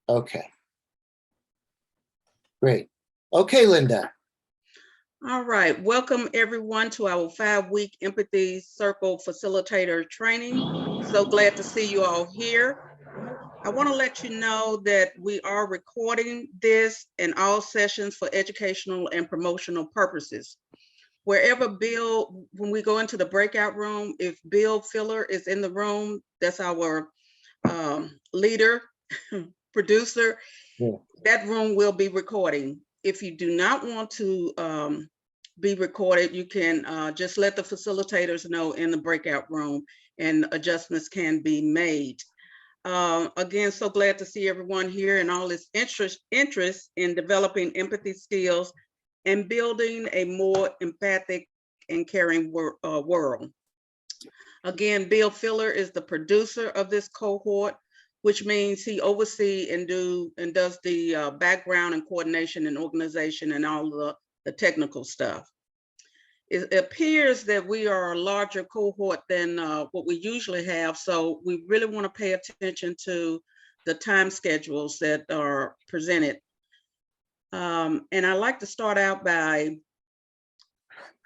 Okay. Great. Okay, Linda. All right, welcome everyone to our 5-week Empathy Circle Facilitator training. So glad to see you all here. I want to let you know that we are recording this and all sessions for educational and promotional purposes. Wherever Bill, when we go into the breakout room, if Bill Filler is in the room, that's our leader, producer, that room will be recording. If you do not want to be recorded, you can just let the facilitators know in the breakout room and adjustments can be made. Again, so glad to see everyone here and all this interest in developing empathy skills and building a more empathic and caring world. Again, Bill Filler is the producer of this cohort, which means he oversees and does the background and coordination and organization and all the technical stuff. It appears that we are a larger cohort than what we usually have, so we really want to pay attention to the time schedules that are presented. And I'd like to start out by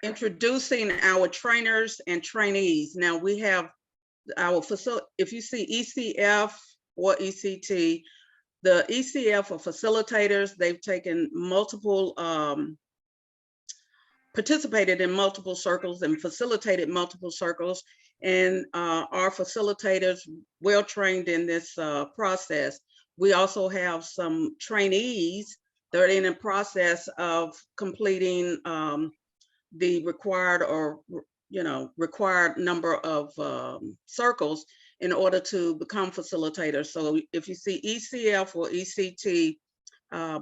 introducing our trainers and trainees. Now we have our facility, if you see ECF or ECT, the ECF are facilitators. They've taken multiple, participated in multiple circles and facilitated multiple circles, and are facilitators well trained in this process. We also have some trainees that are in the process of completing the required required number of circles in order to become facilitators. So if you see ECF or ECT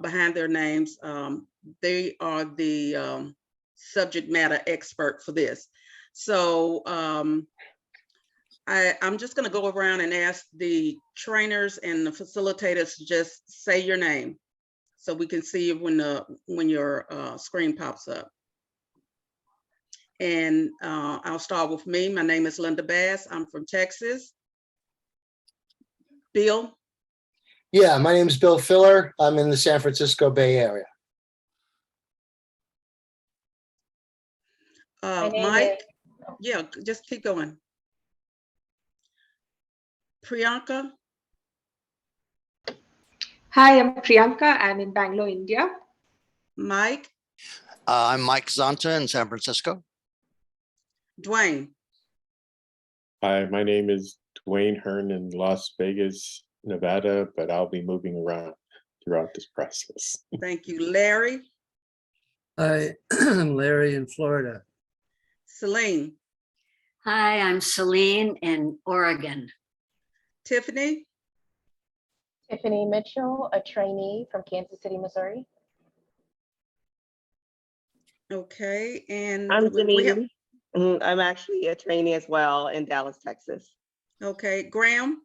behind their names, they are the subject matter expert for this. So I'm just going to go around and ask the trainers and the facilitators to just say your name so we can see when your screen pops up. And I'll start with me. My name is Linda Bass. I'm from Texas. Bill? Yeah, my name is Bill Filler. I'm in the San Francisco Bay Area. Mike? Yeah, just keep going. Priyanka? Hi, I'm Priyanka. I'm in Bangalore, India. Mike? I'm Mike Zonta in San Francisco. Dwayne? Hi, my name is Dwayne Hearn in Las Vegas, Nevada, but I'll be moving around throughout this process. Thank you. Larry? Hi, I'm Larry in Florida. Celine? Hi, I'm Celine in Oregon. Tiffany? Tiffany Mitchell, a trainee from Kansas City, Missouri. Okay, and I'm Janine. I'm actually a trainee as well in Dallas, Texas. Okay, Graham?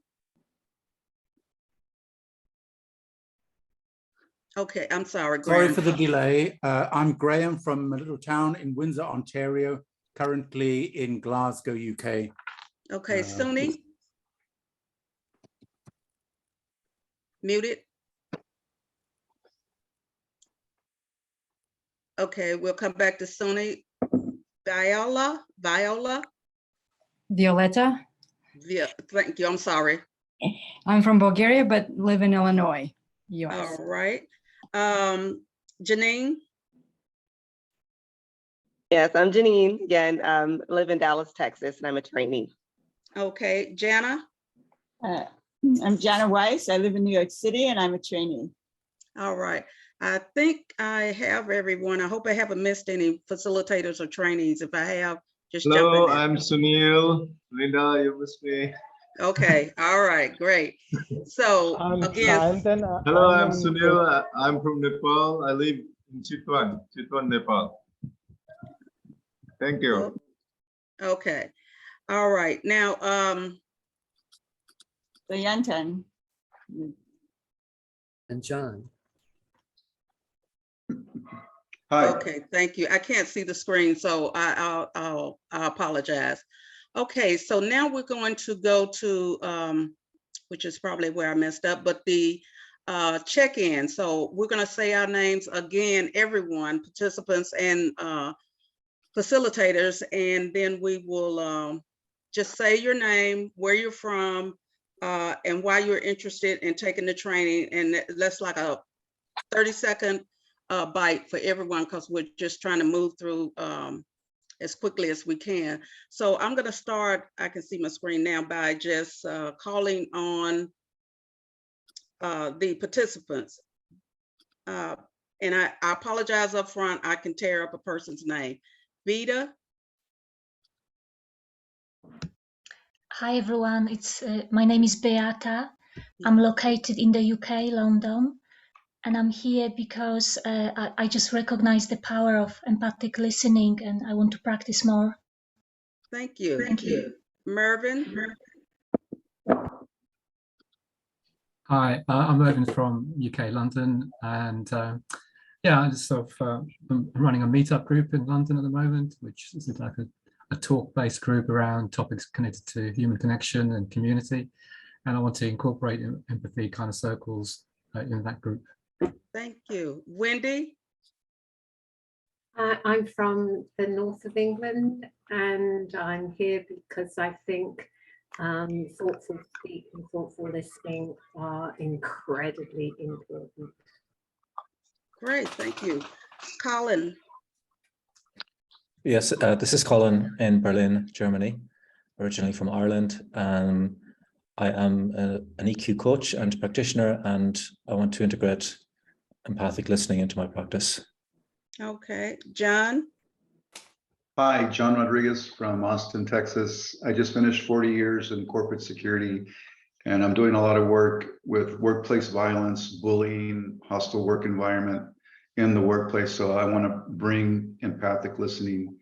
Okay, I'm sorry, Graham. Sorry for the delay. I'm Graham from a little town in Windsor, Ontario, currently in Glasgow, UK. Okay, Suni? Muted? Okay, we'll come back to Suni. Violetta? Yeah, thank you, I'm sorry. I'm from Bulgaria, but live in Illinois, US. All right. Janine? Yes, I'm Janine. Again, live in Dallas, Texas, and I'm a trainee. Okay, Jana? I'm Jana Weiss. I live in New York City, and I'm a trainee. All right. I think I have everyone. I hope I haven't missed any facilitators or trainees. If I have, just jump in. Hello, I'm Sunil. Linda, you missed me. Okay. All right. Great. So again, hello, I'm Sunil. I'm from Nepal. I live in Chitwan, Nepal. Thank you. Okay. All right. Now, Yantan. And John. Hi. Okay, thank you. I can't see the screen, so I'll apologize. Okay, so now we're going to go to, which is probably where I messed up, but the check-in. So we're going to say our names again, everyone, participants and facilitators, and then we will just say your name, where you're from, and why you're interested in taking the training. And that's like a 30-second bite for everyone, because we're just trying to move through as quickly as we can. So I'm going to start, I can see my screen now, by just calling on the participants. And I apologize up front, I can tear up a person's name. Vida. Hi everyone, my name is Beata. I'm located in the UK, London, and I'm here because I just recognize the power of empathic listening, and I want to practice more. Thank you. Thank you. Mervyn. Hi, I'm Mervyn from UK, London, and yeah, I just sort of I'm running a meetup group in London at the moment, which is like a talk-based group around topics connected to human connection and community, and I want to incorporate empathy kind of circles in that group. Thank you. Wendy? I'm from the north of England, and I'm here because I think thoughtful speech and thoughtful listening are incredibly important. Great, thank you. Colin? Yes, this is Colin in Berlin, Germany, originally from Ireland. I am an EQ coach and practitioner, and I want to integrate empathic listening into my practice. Okay, John? Hi, John Rodriguez from Austin, Texas. I just finished 40 years in corporate security, and I'm doing a lot of work with workplace violence, bullying, hostile work environment in the workplace. So I want to bring empathic listening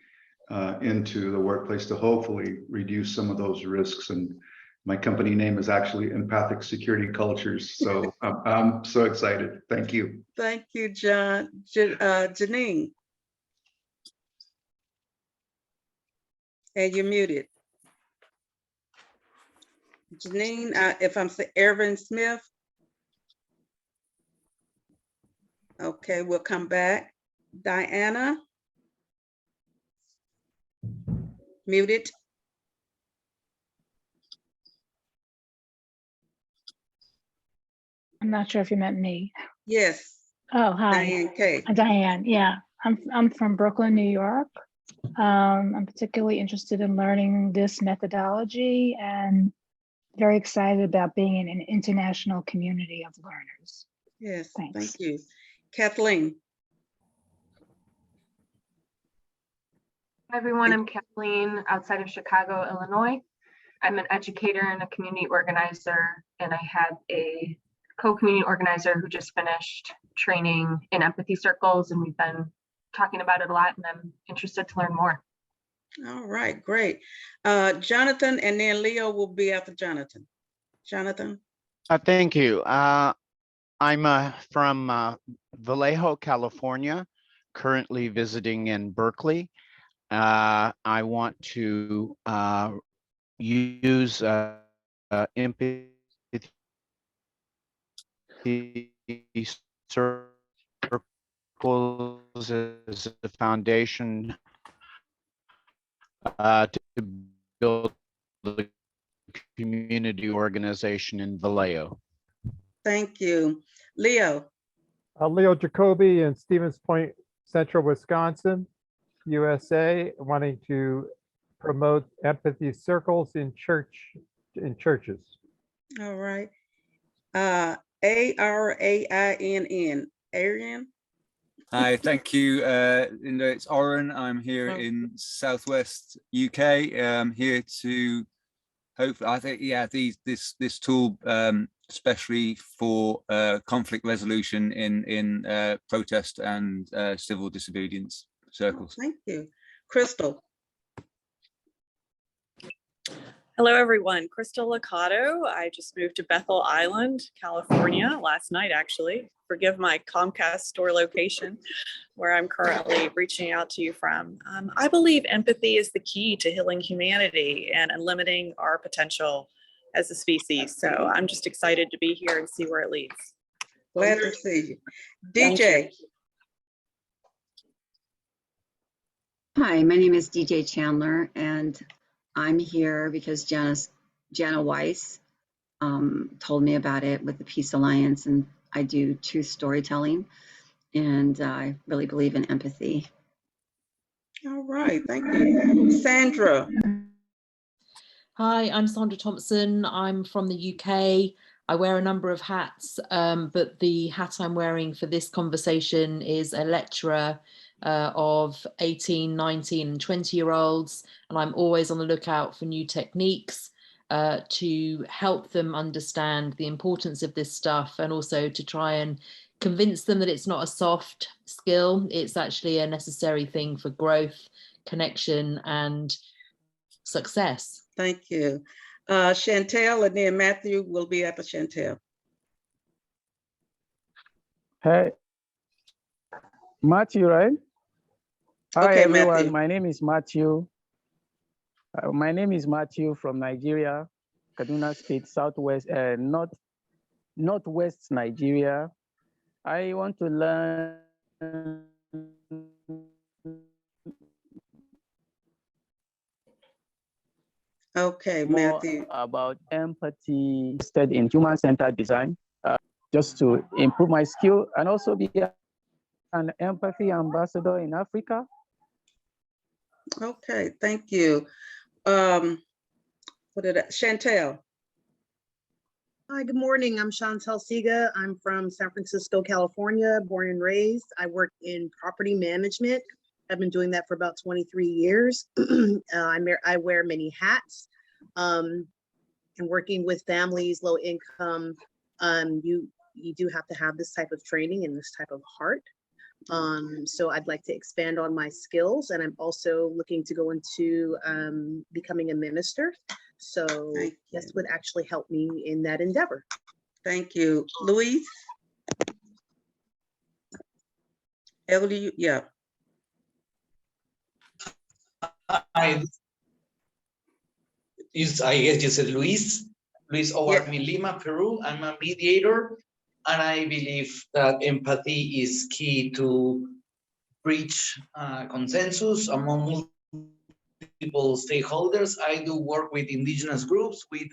into the workplace to hopefully reduce some of those risks. And my company name is actually Empathic Security Cultures. So I'm so excited. Thank you. Thank you, John. Janine? And you're muted. Janine, if I'm saying Ervin Smith. Okay, we'll come back. Diana? Muted. I'm not sure if you meant me. Yes. Oh, hi. Diane K. Diane, yeah. I'm from Brooklyn, New York. I'm particularly interested in learning this methodology and very excited about being in an international community of learners. Yes, Thanks. thank you. Kathleen? Hi everyone, I'm Kathleen outside of Chicago, Illinois. I'm an educator and a community organizer, and I have a co-community organizer who just finished training in empathy circles, and we've been talking about it a lot, and I'm interested to learn more. All right, great. Jonathan, and then Leo will be after Jonathan. Jonathan? Thank you. I'm from Vallejo, California, currently visiting in Berkeley. I want to use empathy circles as a foundation to build the community organization in Vallejo. Thank you. Leo? Leo Jacoby in Stevens Point, Central Wisconsin, USA, wanting to promote empathy circles in churches. All right. A-R-A-I-N-N. Arian? Hi, thank you. It's Oren. I'm here in Southwest UK. I'm here to hopefully, I think, yeah, this tool, especially for conflict resolution in protest and civil disobedience circles. Thank you. Crystal? Hello, everyone. Crystal Liccato. I just moved to Bethel Island, California last night, actually. Forgive my Comcast store location where I'm currently reaching out to you from. I believe empathy is the key to healing humanity and limiting our potential as a species. So I'm just excited to be here and see where it leads. Glad to see you. Thank DJ. Hi, my name is DJ Chandler, and I'm here because Jana Weiss told me about it with the Peace Alliance, and I do truth storytelling, and I really believe in empathy. All right, thank you. Sandra. Hi, I'm Sandra Thompson. I'm from the UK. I wear a number of hats, but the hat I'm wearing for this conversation is a lecturer of 18, 19 and 20-year-olds. And I'm always on the lookout for new techniques to help them understand the importance of this stuff, and also to try and convince them that it's not a soft skill. It's actually a necessary thing for growth, connection, and success. Thank you. Chantel, and then Matthew will be after Chantel. Hey, Matthew, right? Hi, Okay, everyone. Matthew. My name is Matthew. My name is Matthew from Nigeria, Kaduna State, Southwest, Northwest Nigeria. I want to learn Okay, more Matthew. about empathy in human-centered design, just to improve my skill and also be an empathy ambassador in Africa. Okay, thank you. Chantel. Hi, good morning. I'm Chantel Siga. I'm from San Francisco, California, born and raised. I work in property management. I've been doing that for about 23 years. I wear many hats. And working with families, low income, you do have to have this type of training and this type of heart. So I'd like to expand on my skills, and I'm also looking to go into becoming a minister. So this would actually help me in that endeavor. Thank you. Louise? Ellie, yeah. I guess you said Luis Owarmi Lima, Peru. I'm a mediator, and I believe that empathy is key to reach consensus among multiple stakeholders. I do work with indigenous groups, with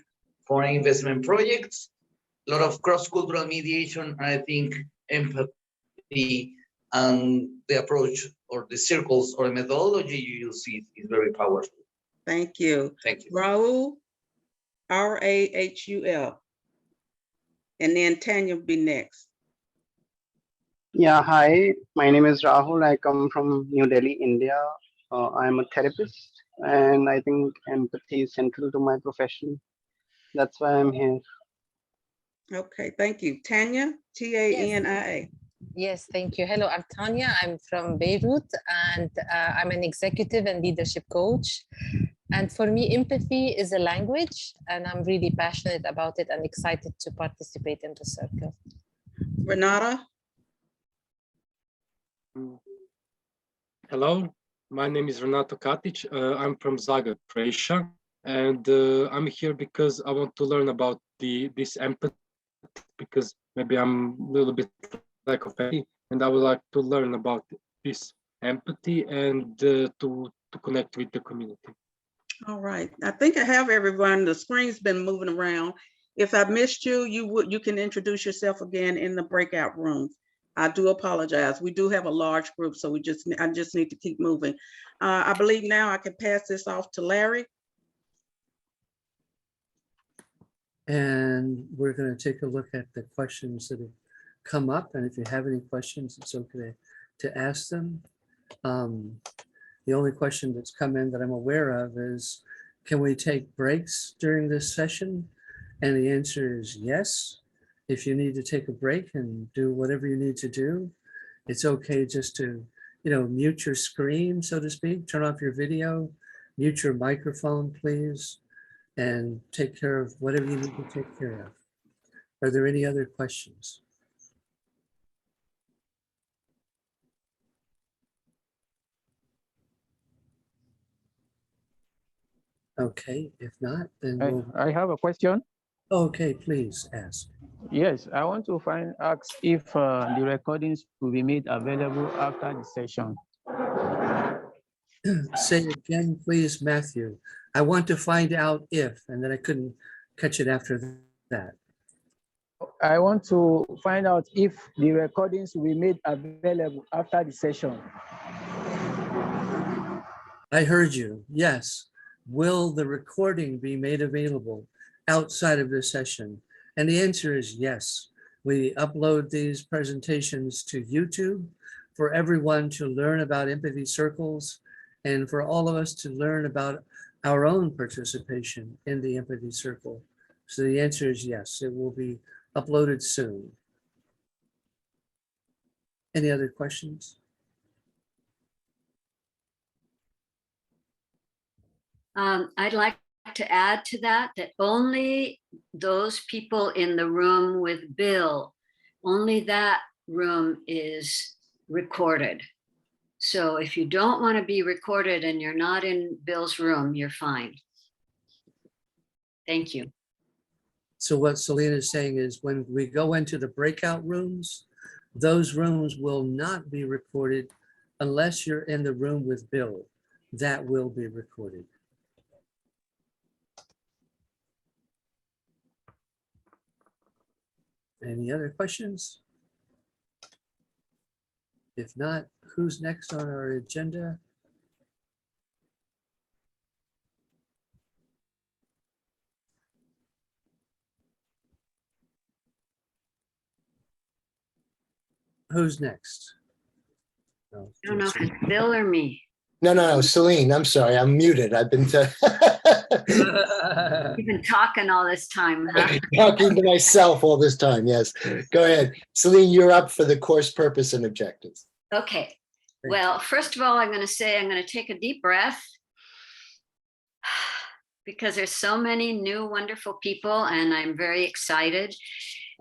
foreign investment projects, a lot of cross-cultural mediation, and I think empathy and the approach or the circles or the methodology you use is very powerful. Thank you. Thank you. Rahul, R-A-H-U-L. And then Tanya will be next. Yeah, hi, my name is Rahul. I come from New Delhi, India. I'm a therapist, and I think empathy is central to my profession. That's why I'm here. Okay, thank you. Tanya, T-A-N-I-A. Yes, thank you. Hello, I'm Tanya. I'm from Beirut, and I'm an executive and leadership coach. And for me, empathy is a language, and I'm really passionate about it and excited to participate in the circle. Renata? Hello, my name is Renato Katic. I'm from Zagreb, Croatia, and I'm here because I want to learn about this empathy, because maybe I'm a little bit lack of empathy, and I would like to learn about this empathy and to connect with the community. All right, I think I have everyone. The screen's been moving around. If I missed you, you can introduce yourself again in the breakout rooms. I do apologize. We do have a large group, so I just need to keep moving. I believe now I can pass this off to Larry. And we're going to take a look at the questions that have come up. And if you have any questions, it's okay to ask them. The only question that's come in that I'm aware of is, can we take breaks during this session? And the answer is yes. If you need to take a break and do whatever you need to do, it's okay just to, mute your screen, so to speak, turn off your video, mute your microphone, please, and take care of whatever you need to take care of. Are there any other questions? Okay, if not, then I have a question. Okay, please ask. Yes, I want to ask if the recordings will be made available after the session. Say again, please, Matthew. I want to find out if, and then I couldn't catch it after that. I want to find out if the recordings will be made available after the session. I heard you. Yes. Will the recording be made available outside of this session? And the answer is yes. We upload these presentations to YouTube for everyone to learn about empathy circles and for all of us to learn about our own participation in the empathy circle. So the answer is yes, it will be uploaded soon. Any other questions? I'd like to add to that only those people in the room with Bill, only that room is recorded. So if you don't want to be recorded and you're not in Bill's room, you're fine. Thank you. So what Selena is saying is when we go into the breakout rooms, those rooms will not be recorded unless you're in the room with Bill. That will be recorded. Any other questions? If not, who's next on our agenda? Who's next? I don't know if it's Bill or me. No, Celine, I'm sorry, I'm muted. I've been You've been talking all this time, huh? talking to myself all this time. Yes, go ahead. Celine, you're up for the course purpose and objectives. Okay. Well, first of all, I'm going to say I'm going to take a deep breath because there's so many new wonderful people and I'm very excited.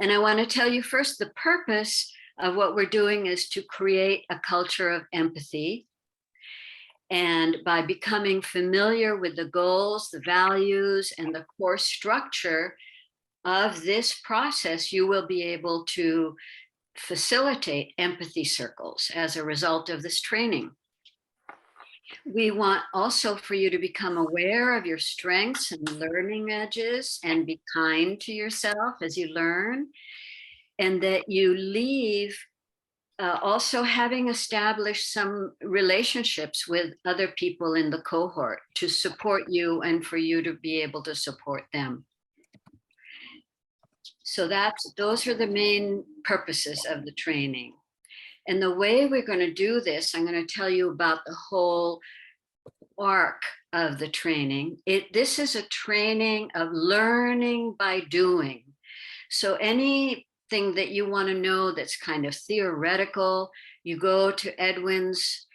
And I want to tell you first, the purpose of what we're doing is to create a culture of empathy. And by becoming familiar with the goals, the values, and the core structure of this process, you will be able to facilitate empathy circles as a result of this training. We want also for you to become aware of your strengths and learning edges and be kind to yourself as you learn, and that you leave also having established some relationships with other people in the cohort to support you and for you to be able to support them. So those are the main purposes of the training. And the way we're going to do this, I'm going to tell you about the whole arc of the training. This is a training of learning by doing. So anything that you want to know that's kind of theoretical, you go to Edwin's,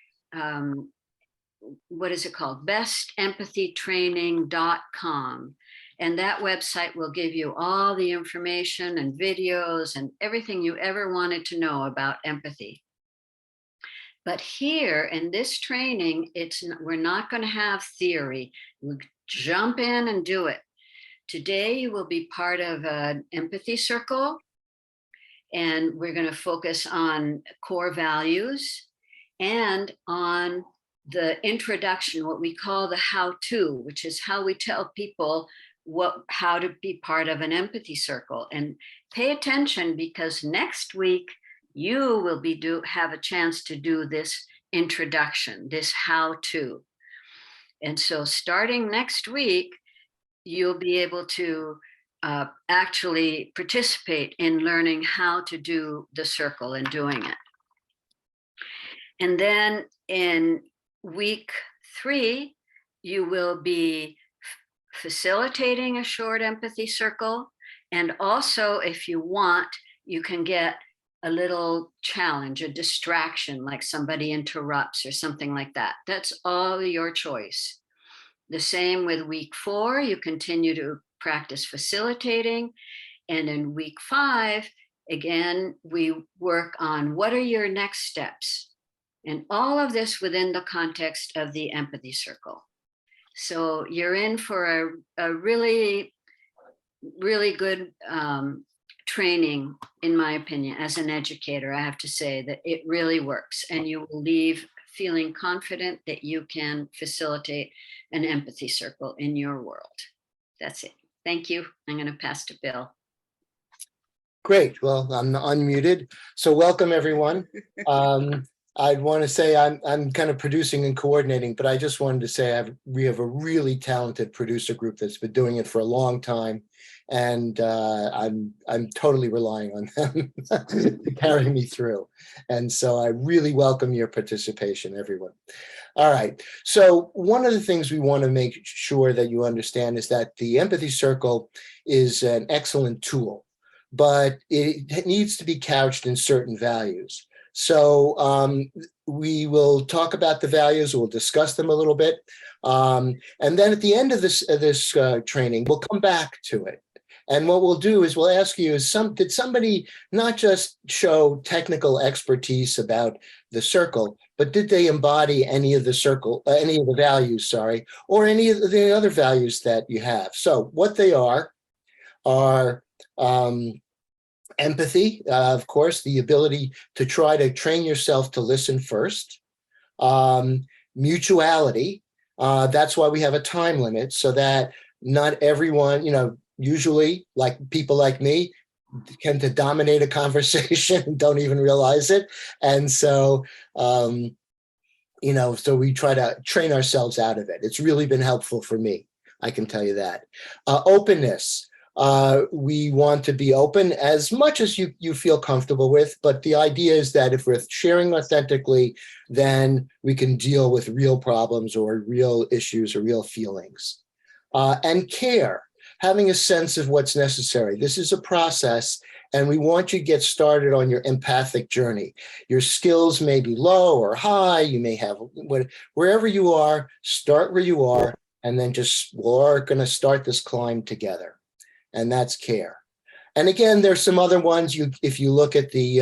what is it called? bestempathytraining.com. And that website will give you all the information and videos and everything you ever wanted to know about empathy. But here in this training, we're not going to have theory. We'll jump in and do it. Today, you will be part of an empathy circle. And we're going to focus on core values and on the introduction, what we call the how-to, which is how we tell people how to be part of an empathy circle. And pay attention because next week you will have a chance to do this introduction, this how-to. And so starting next week, you'll be able to actually participate in learning how to do the circle and doing it. And then in week 3, you will be facilitating a short empathy circle. And also, if you want, you can get a little challenge, a distraction, like somebody interrupts or something like that. That's all your choice. The same with week 4, you continue to practice facilitating. And in week 5, again, we work on what are your next steps. And all of this within the context of the empathy circle. So you're in for a really, really good training, in my opinion, as an educator, I have to say that it really works, and you will leave feeling confident that you can facilitate an empathy circle in your world. That's it. Thank you. I'm going to pass to Bill. Great. Well, I'm unmuted. So welcome, everyone. I'd want to say I'm kind of producing and coordinating, but I just wanted to say we have a really talented producer group that's been doing it for a long time, and I'm totally relying on them to carry me through. And so I really welcome your participation, everyone. All right. So one of the things we want to make sure that you understand is that the empathy circle is an excellent tool, but it needs to be couched in certain values. So we will talk about the values, we'll discuss them a little bit. And then at the end of this training, we'll come back to it. And what we'll do is we'll ask you, did somebody not just show technical expertise about the circle, but did they embody any of the circle, any of the values, sorry, or any of the other values that you have? So what they are empathy, of course, the ability to try to train yourself to listen first. Mutuality, that's why we have a time limit, so that not everyone, usually like people like me tend to dominate a conversation and don't even realize it. And so, so we try to train ourselves out of it. It's really been helpful for me, I can tell you that. Openness. We want to be open as much as you feel comfortable with, but the idea is that if we're sharing authentically, then we can deal with real problems or real issues or real feelings. And care, having a sense of what's necessary. This is a process, and we want you to get started on your empathic journey. Your skills may be low or high, you may have, wherever you are, start where you are, and then we're going to start this climb together. And that's care. And again, there's some other ones. If you look at the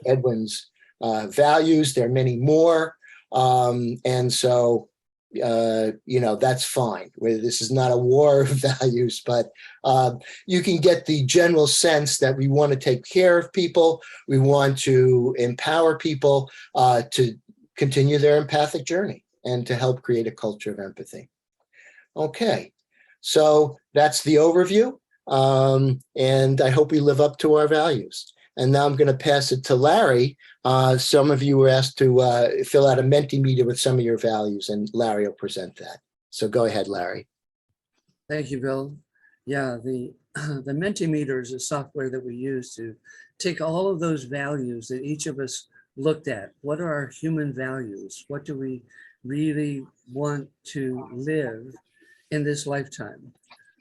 Edwin's values, there are many more. And so, that's fine. This is not a war of values, but you can get the general sense that we want to take care of people. We want to empower people to continue their empathic journey and to help create a culture of empathy. Okay. So that's the overview, and I hope we live up to our values. And now I'm going to pass it to Larry. Some of you were asked to fill out a Mentimeter with some of your values, and Larry will present that. So go ahead, Larry. Thank you, Bill. Yeah, the Mentimeter is a software that we use to take all of those values that each of us looked at. What are our human values? What do we really want to live in this lifetime?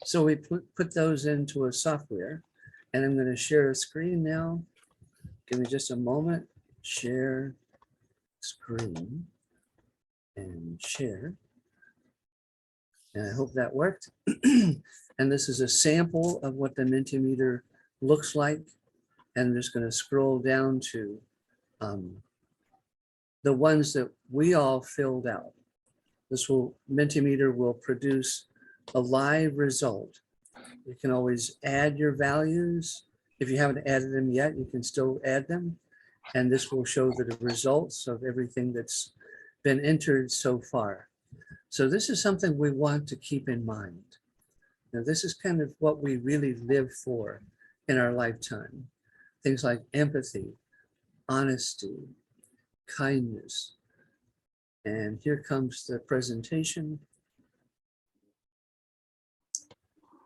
So we put those into a software, and I'm going to share a screen now. Give me just a moment. Share screen and share. And I hope that worked. And this is a sample of what the Mentimeter looks like. And I'm just going to scroll down to the ones that we all filled out. Mentimeter will produce a live result. You can always add your values. If you haven't added them yet, you can still add them. And this will show the results of everything that's been entered so far. So this is something we want to keep in mind. Now, this is kind of what we really live for in our lifetime. Things like empathy, honesty, kindness. And here comes the presentation.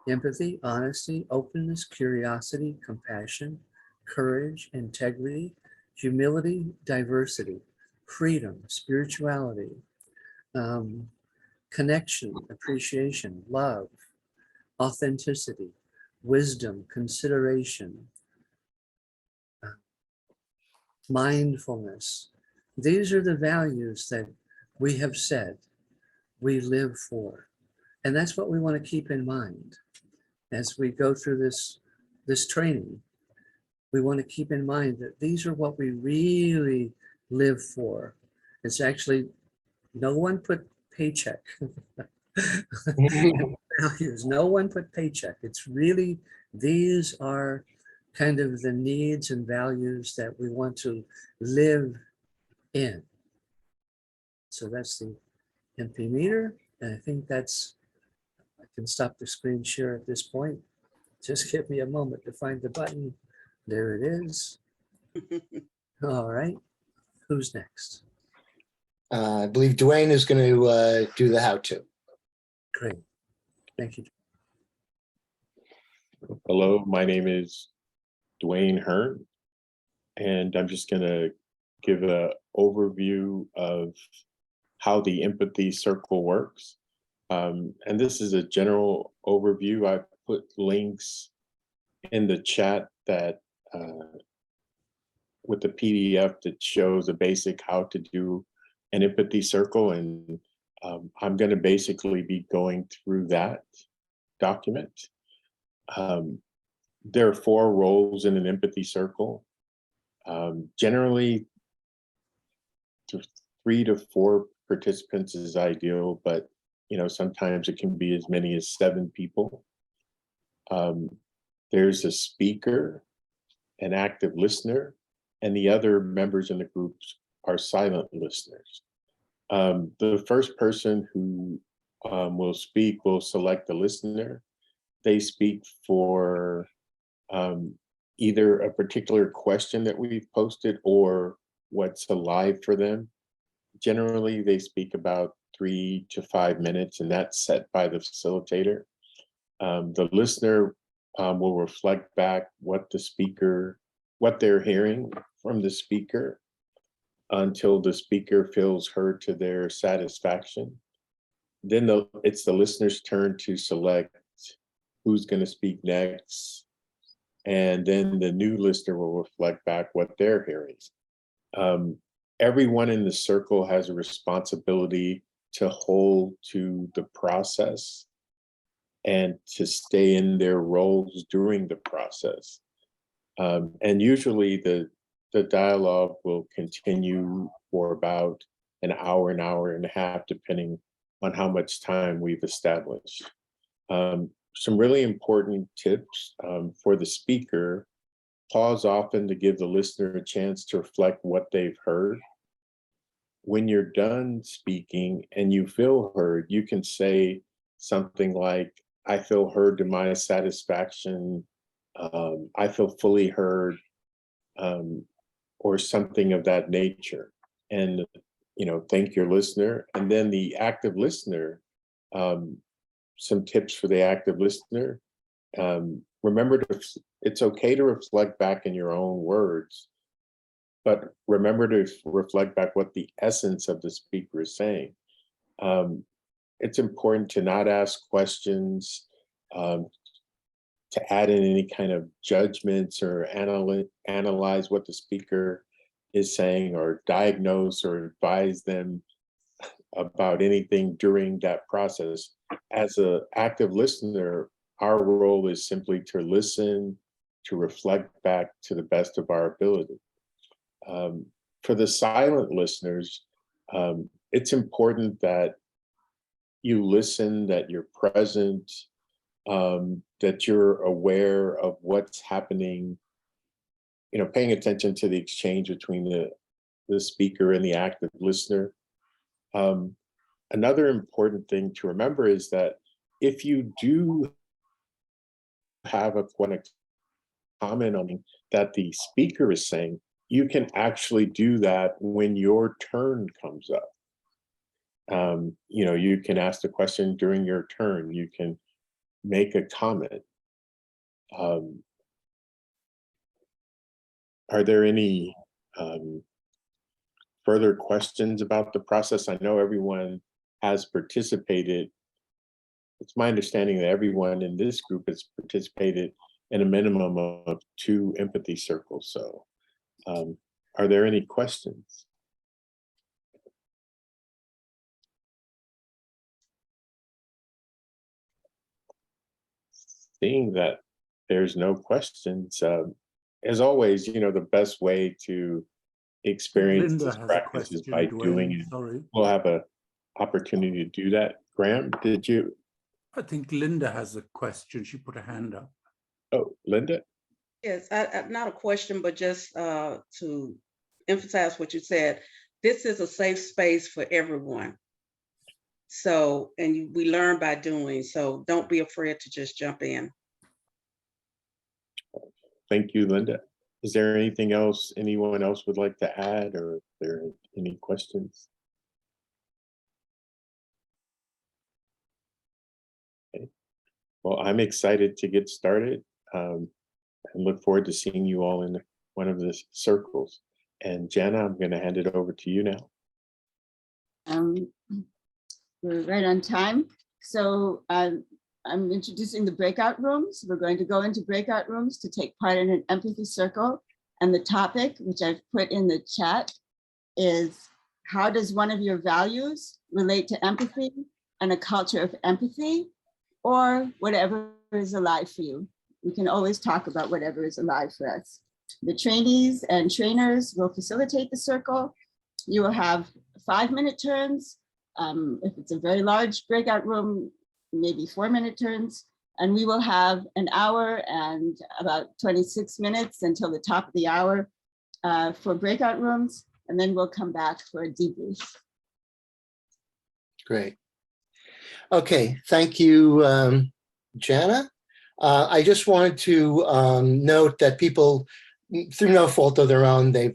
Empathy, honesty, openness, curiosity, compassion, courage, integrity, humility, diversity, freedom, spirituality, connection, appreciation, love, authenticity, wisdom, consideration, mindfulness. These are the values that we have said we live for. And that's what we want to keep in mind as we go through this training. We want to keep in mind that these are what we really live for. It's actually, no one put paycheck. values. No one put paycheck. It's really, these are kind of the needs and values that we want to live in. So that's the MP meter. And I think that's, I can stop the screen share at this point. Just give me a moment to find the button. There it is. All right. Who's next? I believe Dwayne is going to do the how-to. Great. Thank you. Hello, my name is Dwayne Hearn, and I'm just going to give an overview of how the empathy circle works. And this is a general overview. I've put links in the chat that with the PDF that shows a basic how to do an empathy circle. And I'm going to basically be going through that document. There are 4 roles in an empathy circle. Generally, 3 to 4 participants is ideal, but sometimes it can be as many as 7 people. There's a speaker, an active listener, and the other members in the groups are silent listeners. The first person who will speak will select the listener. They speak for either a particular question that we've posted or what's alive for them. Generally, they speak about 3 to 5 minutes, and that's set by the facilitator. The listener will reflect back what they're hearing from the speaker until the speaker feels heard to their satisfaction. Then it's the listener's turn to select who's going to speak next. And then the new listener will reflect back what they're hearing. Everyone in the circle has a responsibility to hold to the process and to stay in their roles during the process. And usually the dialogue will continue for about an hour and a half, depending on how much time we've established. Some really important tips for the speaker: pause often to give the listener a chance to reflect what they've heard. When you're done speaking and you feel heard, you can say something like, "I feel heard to my satisfaction," "I feel fully heard," or something of that nature. And, thank your listener. And then the active listener, some tips for the active listener. Remember it's okay to reflect back in your own words, but remember to reflect back what the essence of the speaker is saying. It's important to not ask questions, to add in any kind of judgments or analyze what the speaker is saying, or diagnose or advise them about anything during that process. As an active listener, our role is simply to listen, to reflect back to the best of our ability. For the silent listeners, it's important that you listen, that you're present, that you're aware of what's happening, paying attention to the exchange between the speaker and the active listener. Another important thing to remember is that if you do have a comment on that the speaker is saying, you can actually do that when your turn comes up. You can ask the question during your turn. You can make a comment. Are there any further questions about the process? I know everyone has participated. It's my understanding that everyone in this group has participated in a minimum of 2 empathy circles. So are there any questions? Seeing that there's no questions, as always, the best way to experience Linda this has a practice is by question, doing Dwayne, it. Sorry. We'll have an opportunity to do that. Graham, did you? I think Linda has a question. She put a hand up. Oh, Linda? Yes, not a question, but just to emphasize what you said. This is a safe space for everyone. So, and we learn by doing, so don't be afraid to just jump in. Thank you, Linda. Is there anything else anyone else would like to add, or are there any questions? Okay. Well, I'm excited to get started and look forward to seeing you all in one of the circles. And Jana, I'm going to hand it over to you now. We're right on time. So I'm introducing the breakout rooms. We're going to go into breakout rooms to take part in an empathy circle. And the topic, which I've put in the chat, is how does one of your values relate to empathy and a culture of empathy, or whatever is alive for you? We can always talk about whatever is alive for us. The trainees and trainers will facilitate the circle. You will have 5-minute turns. If it's a very large breakout room, maybe 4-minute turns. And we will have an hour and about 26 minutes until the top of the hour for breakout rooms. And then we'll come back for a debrief. Great. Okay, thank you, Jana. I just wanted to note that people, through no fault of their own, they,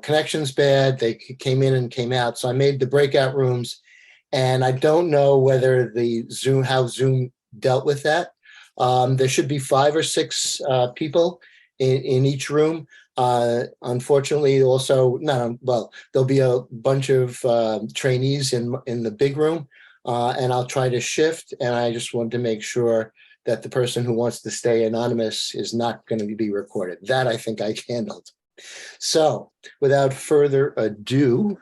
connection's bad, they came in and came out. So I made the breakout rooms, and I don't know whether how Zoom dealt with that. There should be 5 or 6 people in each room. Unfortunately, also, there'll be a bunch of trainees in the big room, and I'll try to shift. And I just wanted to make sure that the person who wants to stay anonymous is not going to be recorded. That I think I handled. So without further ado,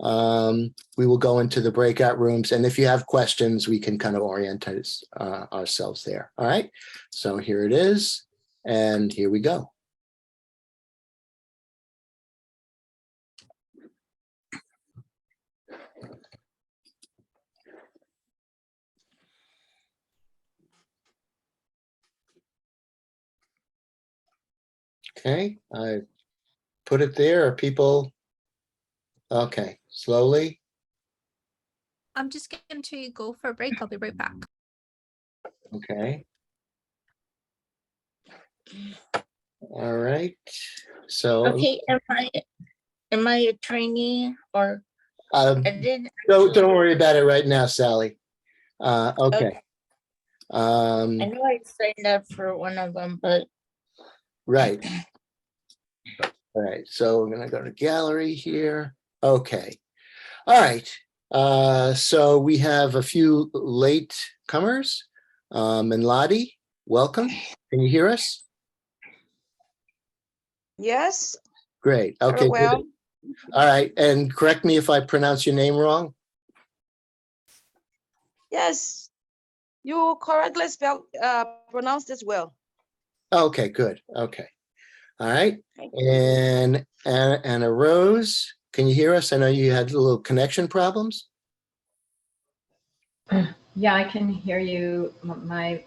we will go into the breakout rooms. And if you have questions, we can kind of orient ourselves there. All right. So here it is. And here we go. Okay, I put it there. Are people okay? Slowly. I'm just going to go for a break. I'll be right back. Okay. All right. So Okay, am I a trainee or don't worry about it right now, Sally. Okay. I know I signed up for one of them, but right. All right, so we're gonna go to gallery here. Okay. All right. So we have a few late comers. And Lottie, welcome. Can you hear us? Yes. Great. Okay. Well. Good. All right. And correct me if I pronounce your name wrong. Yes. You correctly pronounced as well. Okay, good. Okay. All right. And Anna Rose, can you hear us? I know you had little connection problems. Yeah, I can hear you. My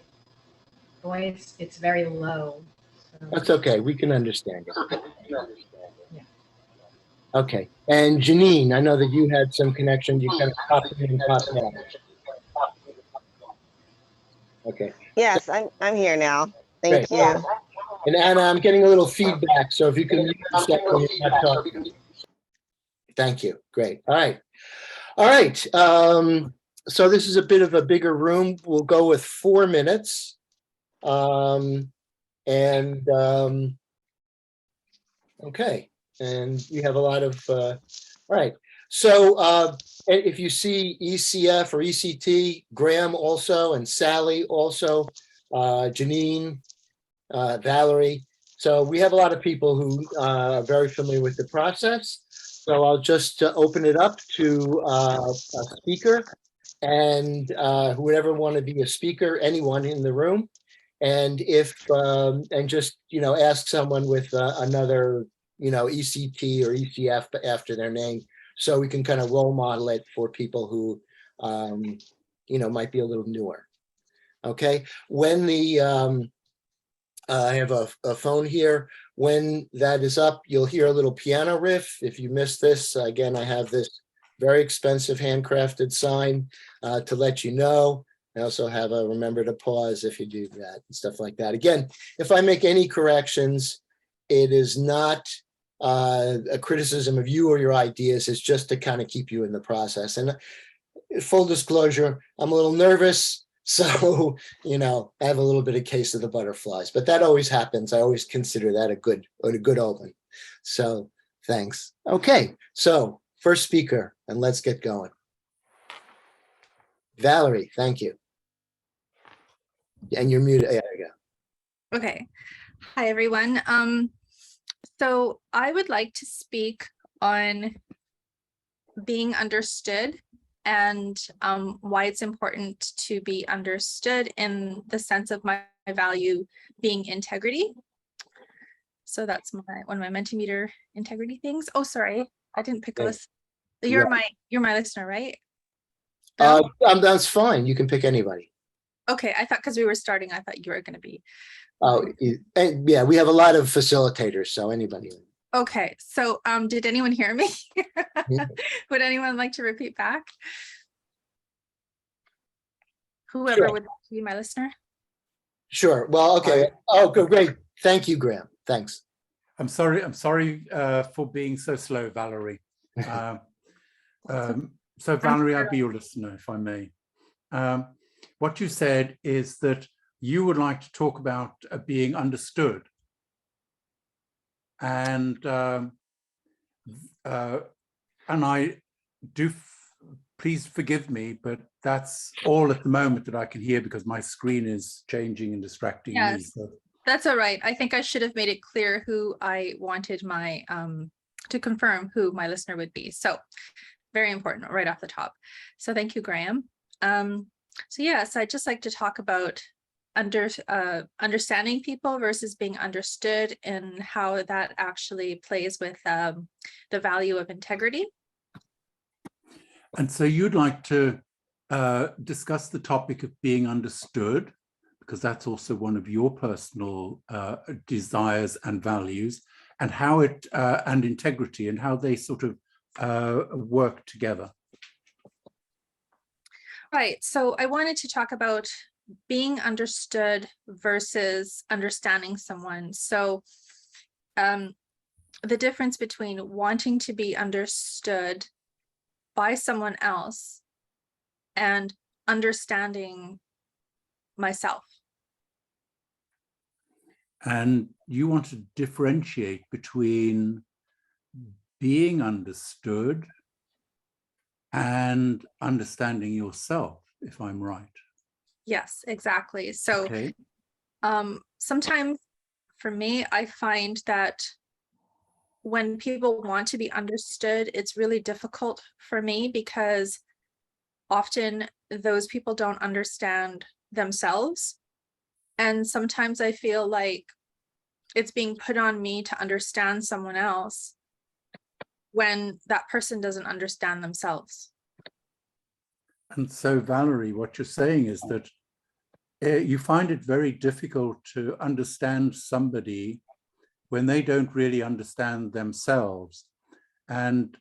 voice, it's very low. So. That's okay. We can understand it. Yeah. Okay. And Janine, I know that you had some connection. You kind of popped in and popped out. Okay. Yes, I'm here now. Thank you. And Anna, I'm getting a little feedback, so if you can mute yourself when you're not talking. Thank you. Great. All right. All right. So this is a bit of a bigger room. We'll go with 4 minutes. Okay. And we have a lot of, all right. So if you see ECF or ECT, Graham also, and Sally also, Janine, Valerie. So we have a lot of people who are very familiar with the process. So I'll just open it up to a speaker, and whoever want to be a speaker, anyone in the room. And if, and just, ask someone with another, ECT or ECF after their name, so we can kind of role model it for people who, might be a little newer. Okay, when the I have a phone here. When that is up, you'll hear a little piano riff. If you missed this, again, I have this very expensive handcrafted sign to let you know. I also have a remember to pause if you do that and stuff like that. Again, if I make any corrections, it is not a criticism of you or your ideas. It's just to kind of keep you in the process. And full disclosure, I'm a little nervous. So, you know, I have a little bit of case of the butterflies, but that always happens. I always consider that a good omen. So thanks. Okay, so first speaker, and let's get going. Valerie, thank you. And you're muted. There you go. Okay. Hi, everyone. So I would like to speak on being understood and why it's important to be understood in the sense of my value being integrity. So that's one of my Mentimeter integrity things. Oh, sorry, I didn't pick a list. You're my listener, right? That's fine. You can pick anybody. Okay, I thought because we were starting, I thought you were going to be. Oh, and yeah, we have a lot of facilitators, so anybody. Okay, so did anyone hear me? Would anyone like to repeat back? Whoever would like to be my listener. Sure. Well, okay. Oh, good, great. Thank you, Graham. Thanks. I'm sorry for being so slow, Valerie. So Valerie, I'll be your listener, if I may. What you said is that you would like to talk about being understood. And I do, please forgive me, but that's all at the moment that I can hear because my screen is changing and distracting me. So. That's all right. I think I should have made it clear who I wanted my, to confirm who my listener would be. So very important right off the top. So thank you, Graham. So yes, I'd just like to talk about understanding people versus being understood and how that actually plays with the value of integrity. And so you'd like to discuss the topic of being understood, because that's also one of your personal desires and values, and how it and integrity and how they sort of work together. Right. So I wanted to talk about being understood versus understanding someone. So the difference between wanting to be understood by someone else and understanding myself. And you want to differentiate between being understood and understanding yourself, if I'm right. Yes, exactly. So okay. Sometimes for me, I find that when people want to be understood, it's really difficult for me because often those people don't understand themselves. And sometimes I feel like it's being put on me to understand someone else when that person doesn't understand themselves. And so, Valerie, what you're saying is that you find it very difficult to understand somebody when they don't really understand themselves. And